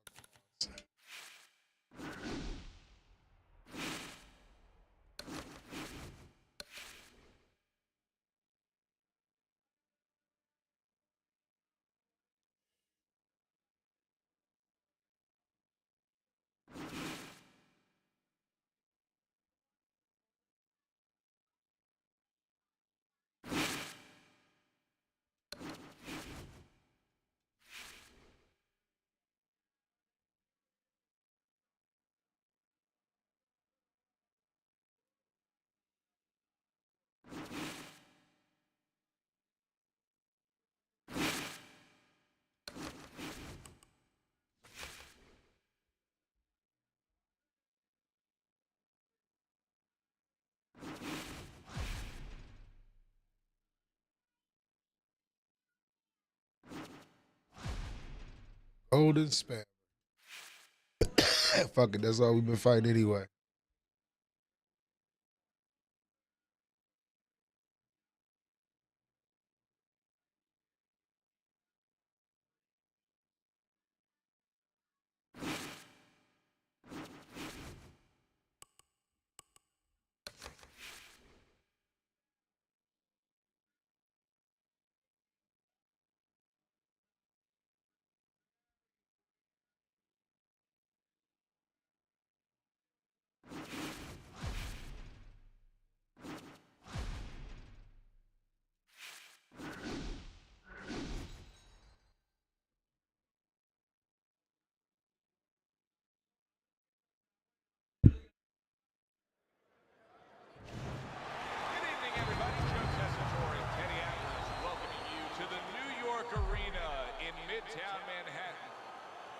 Golden spam. Fuck it, that's all we've been fighting anyway.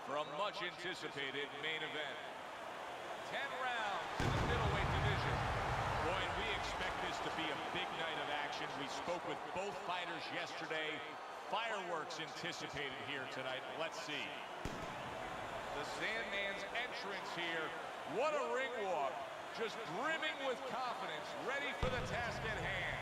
From much anticipated main event. 10 rounds in the middleweight division. Boy, and we expect this to be a big night of action. We spoke with both fighters yesterday. Fireworks anticipated here tonight. Let's see. The Sandman's entrance here. What a ring walk. Just brimming with confidence, ready for the task at hand.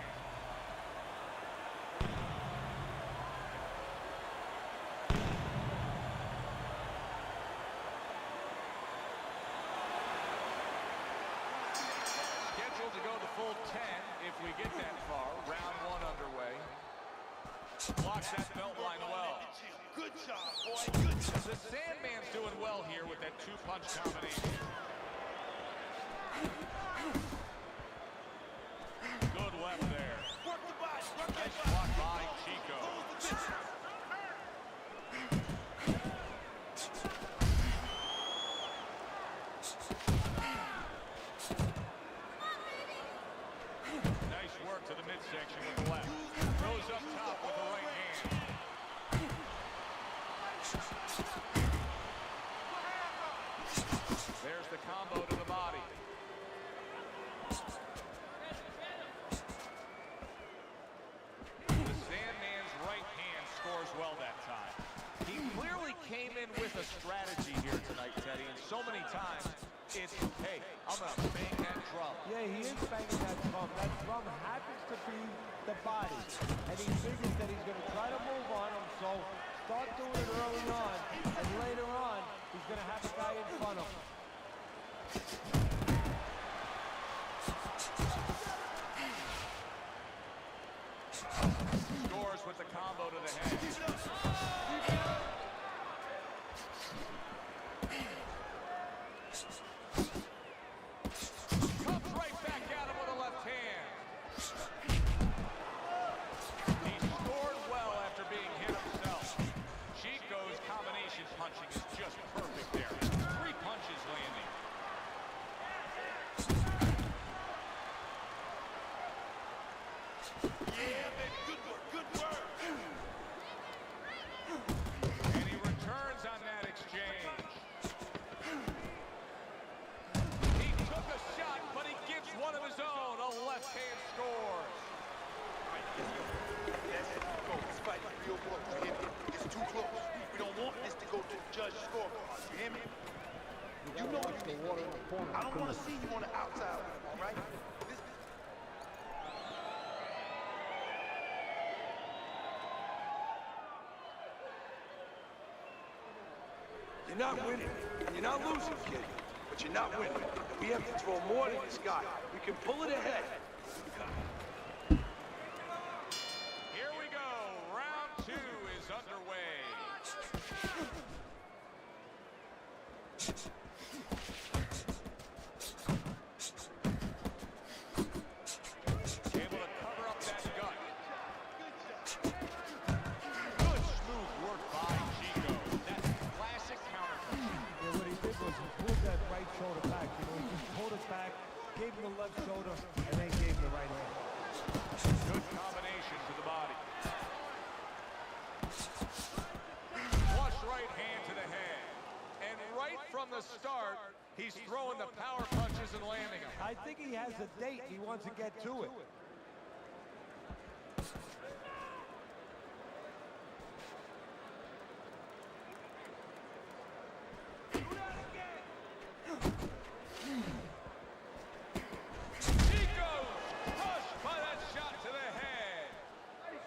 To go the full 10 if we get that far. Round 1 underway. Blocks that belt line well. Good job, boy. Good job. The Sandman's doing well here with that 2-punch combination. Good left there. Work the body. Work that Nice block by Chico. To the midsection with the left. Goes up top with the right hand. There's the combo to the body. The Sandman's right hand scores well that time. He clearly came in with a strategy here tonight, Teddy, and so many times it's, hey, I'm going to bang that drum. Yeah, he is banging that drum. That drum happens to be the body. And he figures that he's going to try to move on him, so start doing it early on, and later on, he's going to have a guy in front of him. Scores with the combo to the head. Comes right back at him with a left hand. He scored well after being hit himself. Chico's combination punching is just perfect there. 3 punches landing. scorecard, you hear me? You know what you need. I don't want to see you on the outside, all right? You're not winning, and you're not losing, kid. But you're not winning. We have to throw more than this guy. We can pull it ahead. Here we go. Round 2 is underway. Able to cover up that gut. Good smooth work by Chico. That's classic counterpunch. Yeah, what he did was he pulled that right shoulder back. You know, he just pulled it back, gave him the left shoulder, and then gave him the right hand. Good combination to the body. Flush right hand to the head. And right from the start, he's throwing the power punches and landing them. I think he has a date. He wants to get to it. Chico crushed by that shot to the head.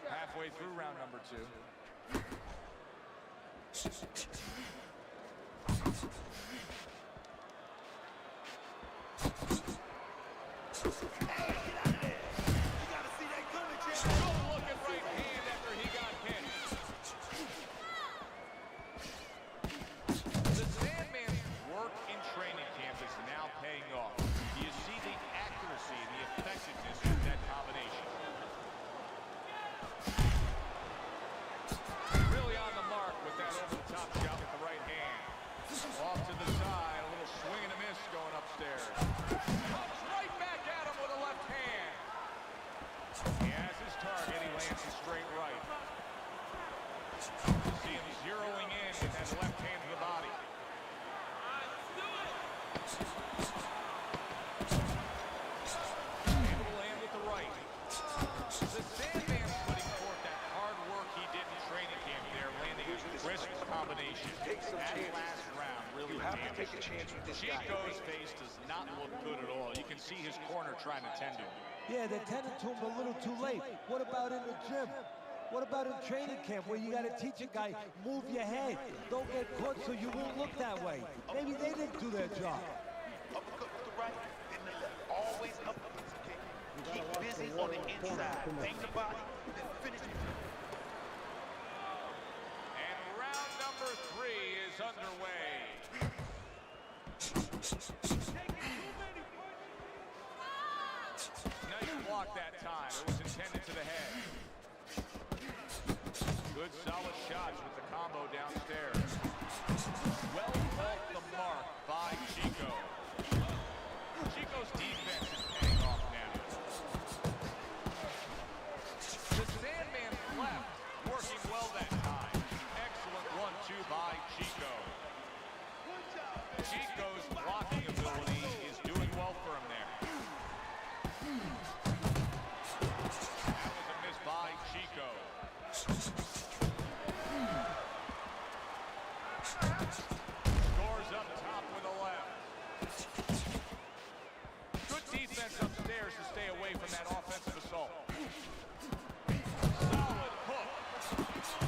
Halfway through round number 2. Good-looking right hand after he got hit. The Sandman's work in training camp is now paying off. You see the accuracy and the effectiveness of that combination. Really on the mark with that over-the-top shot with the right hand. Off to the side, a little swing and a miss going upstairs. Comes right back at him with a left hand. He has his target, he lands a straight right. You see him zeroing in with that left hand to the body. Able to land with the right. The Sandman's putting forth that hard work he did in training camp there, landing a crisp combination. That last round really damaged him. Chico's face does not look good at all. You can see his corner trying to tend to him. Yeah, they're tending to him a little too late. What about in the gym? What about in training camp where you got to teach a guy, move your head, don't get caught so you won't look that way? Maybe they didn't do their job. Uppercut with the right, then the left. Always uppercut, okay? Keep busy on the inside. Bang the body, then finish it. And round number 3 is underway. Nice block that time. It was intended to the head. Good solid shots with the combo downstairs. Well off the mark by Chico. Chico's defense is paying off now. The Sandman's left working well that time. Excellent 1-2 by Chico. Chico's blocking ability is doing well for him there. That was a miss by Chico. Scores up top with a left. Good defense upstairs to stay away from that offensive assault. Solid hook.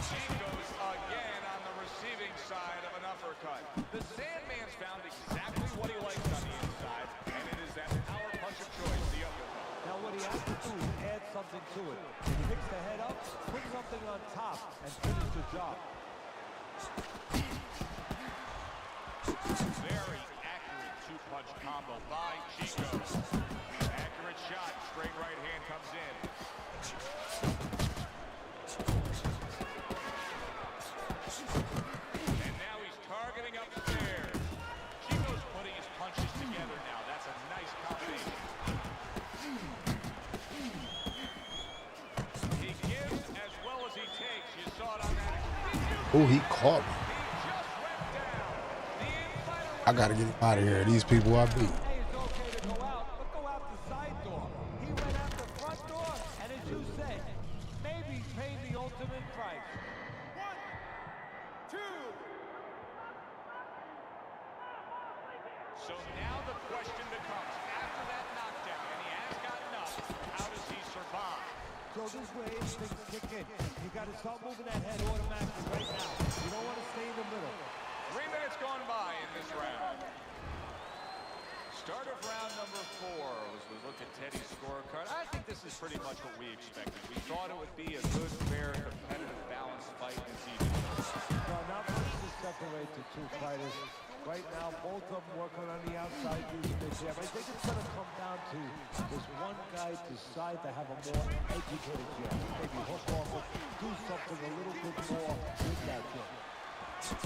Chico's again on the receiving side of an uppercut. The Sandman's found exactly what he likes on the inside, and it is that power punch of choice, the uppercut. Now what he has to do is add something to it. He picks the head up, put something on top, and finish the job. Very accurate two-punch combo by Chico. Accurate shot, straight right hand comes in. And now he's targeting upstairs. Chico's putting his punches together now. That's a nice combination. He gives as well as he takes. You saw it on that. Oh, he caught me. I gotta get out of here. These people I beat. Hey, it's okay to go out, but go out the side door. He went out the front door, and as you said, maybe he's paying the ultimate price. 1, 2. So now the question becomes, after that knockdown, and he has gotten up, how does he survive? So this way, things kick in. You got to start moving that head automatically right now. You don't want to stay in the middle. 3 minutes gone by in this round. Start of round number 4 as we look at Teddy's scorecard. I think this is pretty much what we expected. We thought it would be a good, fair, competitive, balanced fight this evening. No, not much to separate the two fighters. Right now, both of them working on the outside using their jab. I think it's going to come down to this one guy decide to have a more educated jab. Maybe hook off it, do something a little bit more with that jab. Some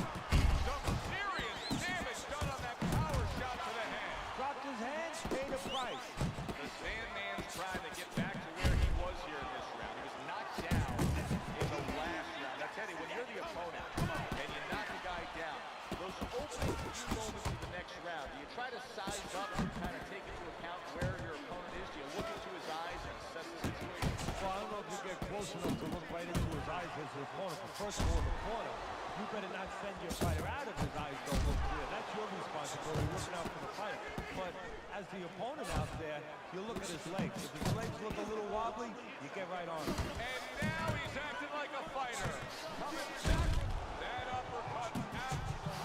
serious damage done on that power shot to the head. Dropped his hands, paid a price. The Sandman's trying to get back to where he was here in this round. He was knocked down in the last round. Now, Teddy, when you're the opponent and you knock the guy down, those opening few moments in the next round, do you try to size up and kind of take into account where your opponent is? Do you look into his eyes and assess the situation? Well, I don't know if you get close enough to look right into his eyes as the opponent. But first of all, in the corner, you better not send your fighter out if his eyes don't look clear. That's your responsibility, looking out for the fighter. But as the opponent out there, you look at his legs. If his legs look a little wobbly, you get right on him. And now he's acting like a fighter. Coming back, that uppercut out.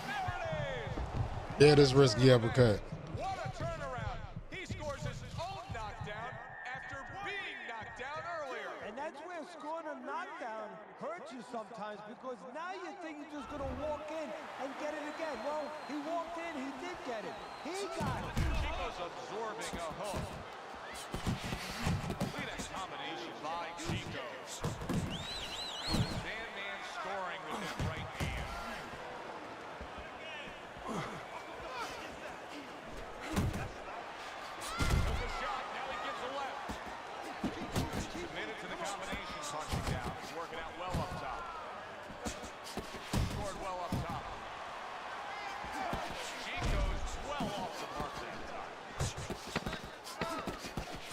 There it is. Yeah, this risky uppercut. What a turnaround. He scores his own knockdown after being knocked down earlier. And that's where scoring a knockdown hurts you sometimes, because now you think you're just going to walk in and get it again. Well, he walked in, he did get it. He got it. Chico's absorbing a hook. Look at that combination by Chico. Sandman scoring with that right hand. Took a shot, now he gets a left. Committed to the combination, punching down. He's working out well up top. Scored well up top. Chico's well off the mark that time.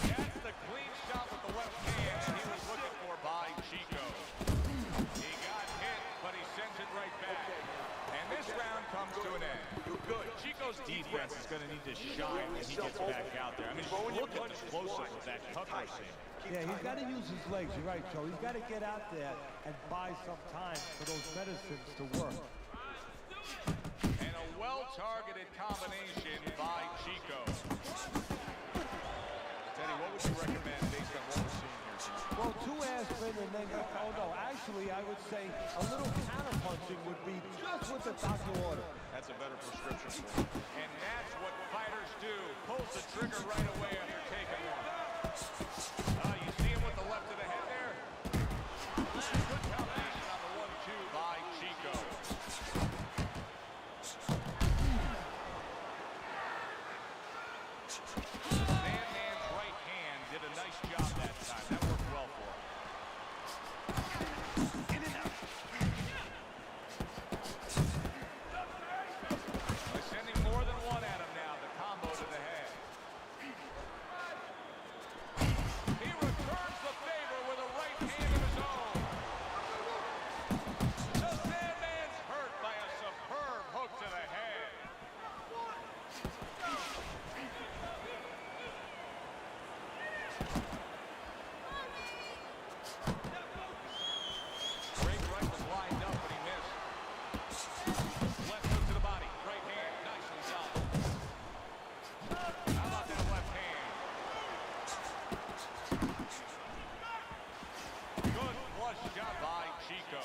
That's the clean shot with the left hand that he was looking for by Chico. He got hit, but he sends it right back. And this round comes to an end. Good. Chico's defense is going to need to shine when he gets back out there. I mean, look at the close-up of that cut we're seeing. Yeah, he's got to use his legs. You're right, Joe. He's got to get out there and buy some time for those medicines to work. And a well-targeted combination by Chico. Teddy, what would you recommend based on what we're seeing here tonight? Well, 2 aspirin and then, oh no, actually I would say a little counter-punching would be just what the doctor ordered. That's a better prescription for him. And that's what fighters do. Pulls the trigger right away after taking one. You see him with the left of the head there? Good combination on the 1-2 by Chico. Sandman's right hand did a nice job that time. That worked well for him. In and out. By sending more than one at him now, the combo to the head. He returns the favor with a right hand of his own. The Sandman's hurt by a superb hook to the head. Greg Wright was lined up, but he missed. Left hook to the body. Right hand. Nicely done. How about that left hand? Good flush shot by Chico.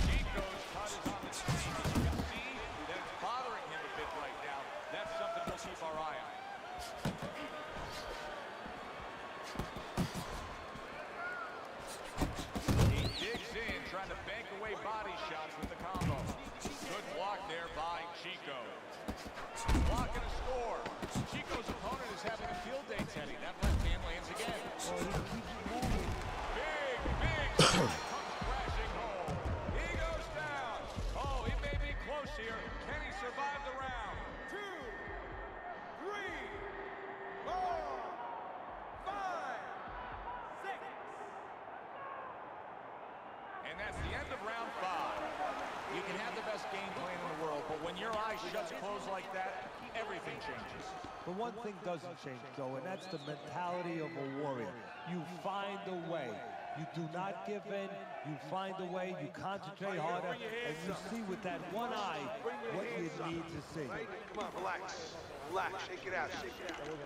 Chico's cut is on the sleeve. You can see that it's bothering him a bit right now. That's something we'll keep our eye on. He digs in, trying to bank away body shots with the combo. Good block there by Chico. Block and a score. Chico's opponent is having a field day, Teddy. That left hand lands again. Well, he keeps moving. Big shot comes crashing home. He goes down. Oh, he may be close here. Can he survive the round? 2, 3, 4, 5, 6. And that's the end of round 5. You can have the best game plan in the world, but But when your eye shuts closed like that, everything changes. But one thing doesn't change, though, and that's the mentality of a warrior. You find a way. You do not give in. You find a way. You concentrate harder, and you see with that one eye what you need to see. Come on, relax. Relax. Shake it out. Shake it out.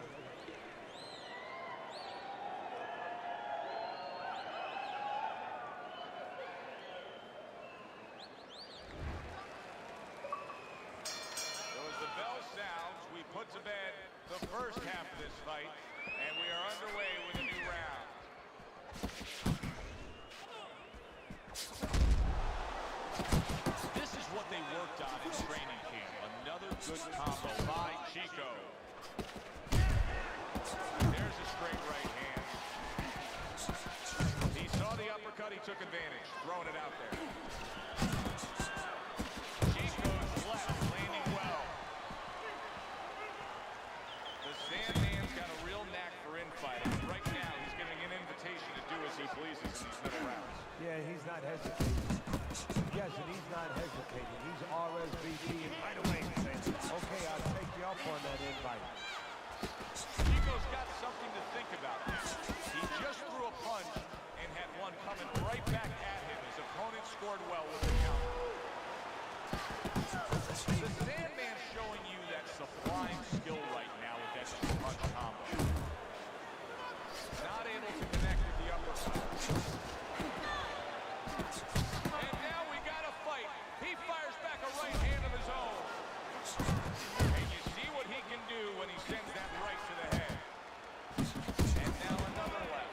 Put to bed the first half of this fight, and we are underway with a new round. This is what they worked on in training camp. Another good combo by Chico. There's a straight right hand. He saw the uppercut, he took advantage, throwing it out there. Chico's left, landing well. The Sandman's got a real knack for infighting. Right now, he's giving an invitation to do as he pleases in these middle rounds. Yeah, he's not hesitating. Yes, and he's not hesitating. He's RSVP and right away saying, okay, I'll take you up on that invite. Chico's got something to think about now. He just threw a punch and had one coming right back at him. His opponent scored well with the counter. The Sandman's showing you that sublime skill right now with that two-punch combo. Not able to connect with the uppercut. And now we got a fight. He fires back a right hand of his own. And you see what he can do when he sends that right to the head. And now another left.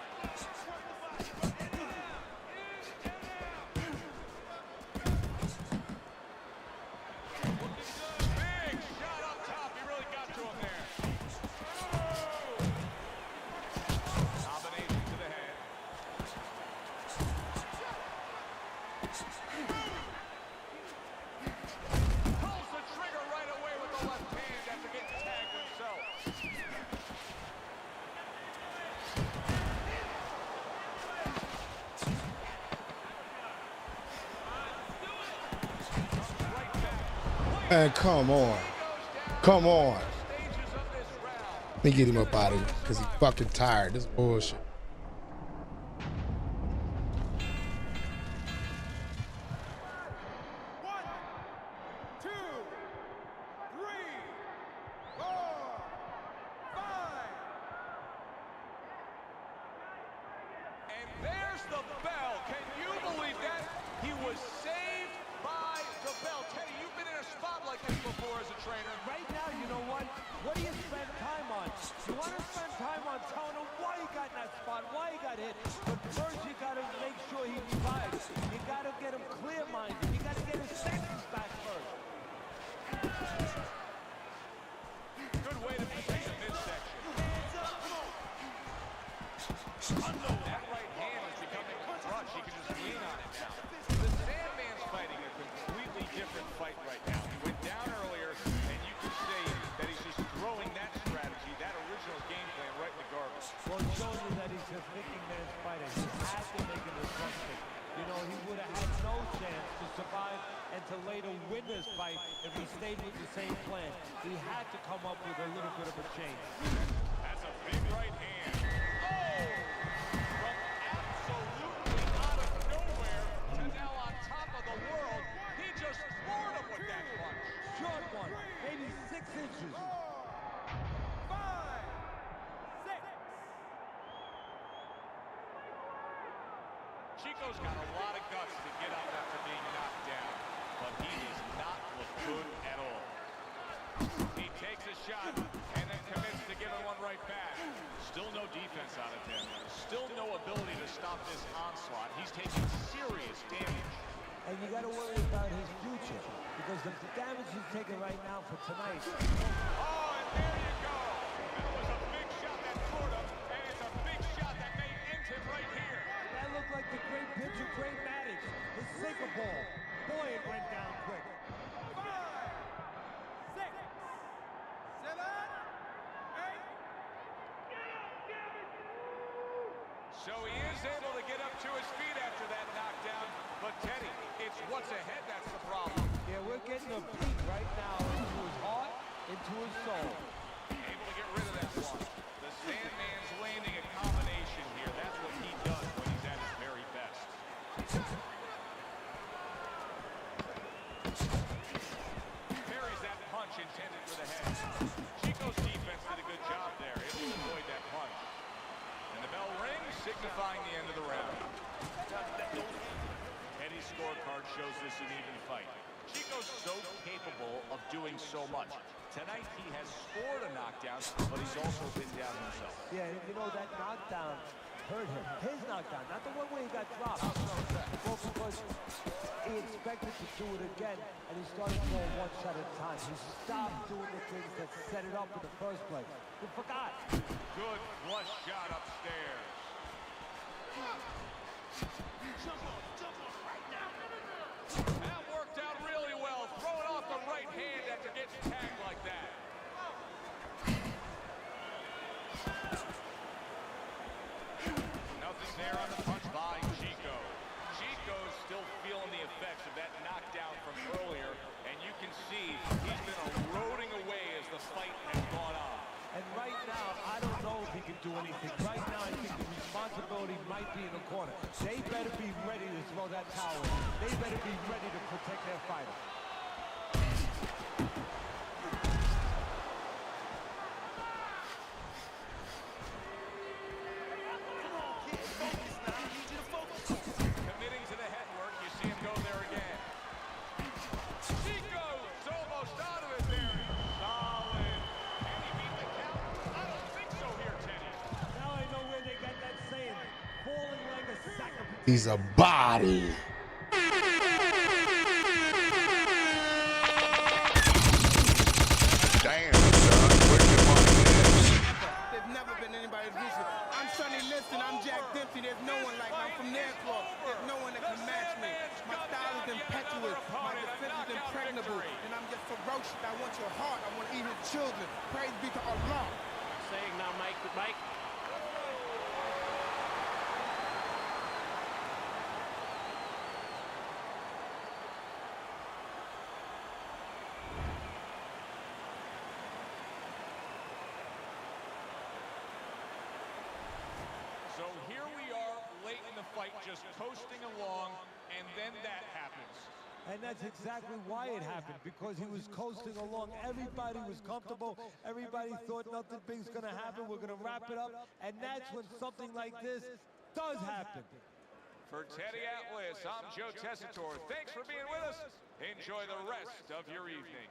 Big shot up top. He really got to him there. Combination to the head. Pulls the trigger right away with the left hand after getting tagged himself. Man, come on. Come on. Let me get him up out of here because he's fucking tired. This is bullshit. And there's the bell. Can you believe that? He was saved by the bell. Teddy, you've been in a spot like this before as a trainer. Right now, you know what? What do you spend time on? You want to spend time on telling him why he got in that spot, why he got hit. But first, you got to make sure he revives. You got to get him clear-minded. You got to get his senses back first. Good way to protect the midsection. That right hand is becoming a crutch. He can just lean on it now. The Sandman's fighting a completely different fight right now. He went down earlier, and you can see that he's just throwing that strategy, that original game plan, right in the garbage. Well, it shows you that he's a thinking man's fighter. He had to make an adjustment. You know, he would have had no chance to survive and to later win this fight if he stayed with the same plan. He had to come up with a little bit of a change. That's a big right hand. Oh! From absolutely out of nowhere to now on top of the world, he just floored him with that punch. Short one, maybe 6 inches. 5, 6. Chico's got a lot of guts to get up after being knocked down, but he does not look good at all. He takes a shot and then commits to giving one right back. Still no defense out of him. Still no ability to stop this onslaught. He's taking serious damage. And you got to worry about his future because the damage he's taking right now for tonight. Oh, and there you go. That was a big shot that floored him, and it's a big shot that may end him right here. That looked like the great pitcher, Great Maddox, the sinker ball. Boy, it went down quick. 5, 6, 7, 8. So he is able to get up to his feet after that knockdown, but Teddy, it's what's ahead that's the problem. Yeah, we're getting a peek right into his soul. Able to get rid of that one. The Sandman's landing a combination here. That's what he does when he's at his very best. Parries that punch intended for the head. Chico's defense did a good job there, able to avoid that punch. And the bell rings, signifying the end of the round. Eddie's scorecard shows this an even fight. Chico's so capable of doing so much. Tonight he has scored a knockdown, but he's also been down himself. Yeah, and you know that knockdown hurt him. His knockdown, not the one where he got dropped. Well, because he expected to do it again, and he started going one shot at a time. He stopped doing the things that set it up in the first place. He forgot. Good flush shot upstairs. That worked out really well. Throwing off the right hand after getting tagged like that. Nothing there on the punch by Chico. Chico's still feeling the effects of that knockdown from earlier, and you can see he's been eroding away as the fight has gone on. And right now, I don't know if he can do anything. Right now, I think the responsibility might be in the corner. They better be ready to throw that towel in. They better be ready to protect their fighter. Committing to the head work, you see him go there again. Chico's almost out of it there. Solid. Can he beat the count? I don't think so here, Teddy. Now I know where they got that saying, falling like a sack of potatoes. He's a body. Damn, son, where your money is? There's never been anybody as ruthless. I'm Sonny Liston, I'm Jack Dempsey. There's no one like me. I'm from their club. There's no one that can match me. My style is impetuous. My defense is impregnable. And I'm just ferocious. I want your heart. I want to eat his children. Praise be to Allah. Saying now, Mike, good Mike. So here we are, late in the fight, just coasting along, and then that happens. And that's exactly why it happened, because he was coasting along. Everybody was comfortable. Everybody thought nothing big's going to happen. We're going to wrap it up. And that's when something like this does happen. For Teddy Atlas, I'm Joe Tessitore. Thanks for being with us. Enjoy the rest of your evening.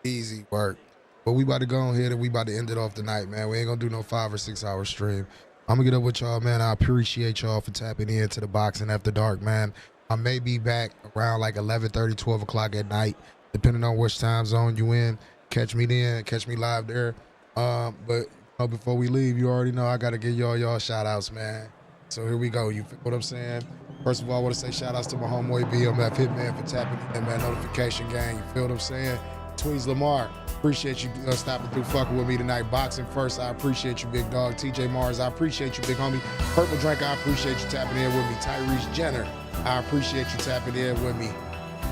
Easy work. But we about to go on here and we about to end it off tonight, man. We ain't gonna do no 5 or 6 hour stream. I'm gonna get up with y'all, man. I appreciate y'all for tapping into the Boxing After Dark, man. I may be back around like 11:30, 12 o'clock at night, depending on which time zone you in. Catch me then, catch me live there. But you know, before we leave, you already know I gotta give y'all shout outs, man. So here we go. You feel what I'm saying? First of all, I want to say shout outs to my homeboy BMF Hitman for tapping in, man. Notification gang. You feel what I'm saying? Tweez Lamar, appreciate you stopping through fucking with me tonight. Boxing First, I appreciate you, big dog. TJ Mars, I appreciate you, big homie. Purple Drink, I appreciate you tapping in with me. Tyrese Jenner, I appreciate you tapping in with me.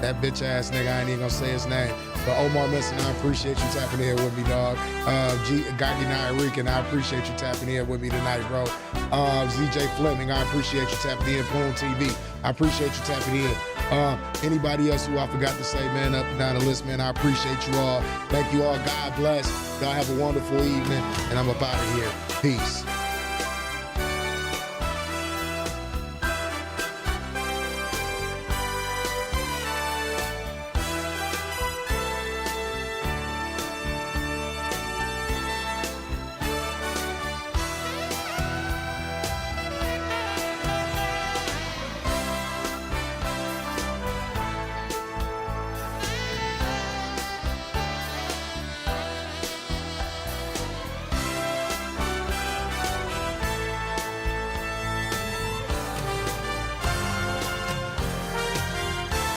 That bitch ass nigga, I ain't even gonna say his name. But Omar Messon, I appreciate you tapping in with me, dog. Gagi Nayarican, I appreciate you tapping in with me tonight, bro. ZJ Fleming, I appreciate you tapping in. Boom TV, I appreciate you tapping in. Anybody else who I forgot to say, man, up and down the list, man, I appreciate you all. Thank you all. God bless. Y'all have a wonderful evening, and I'm up out of here. Peace.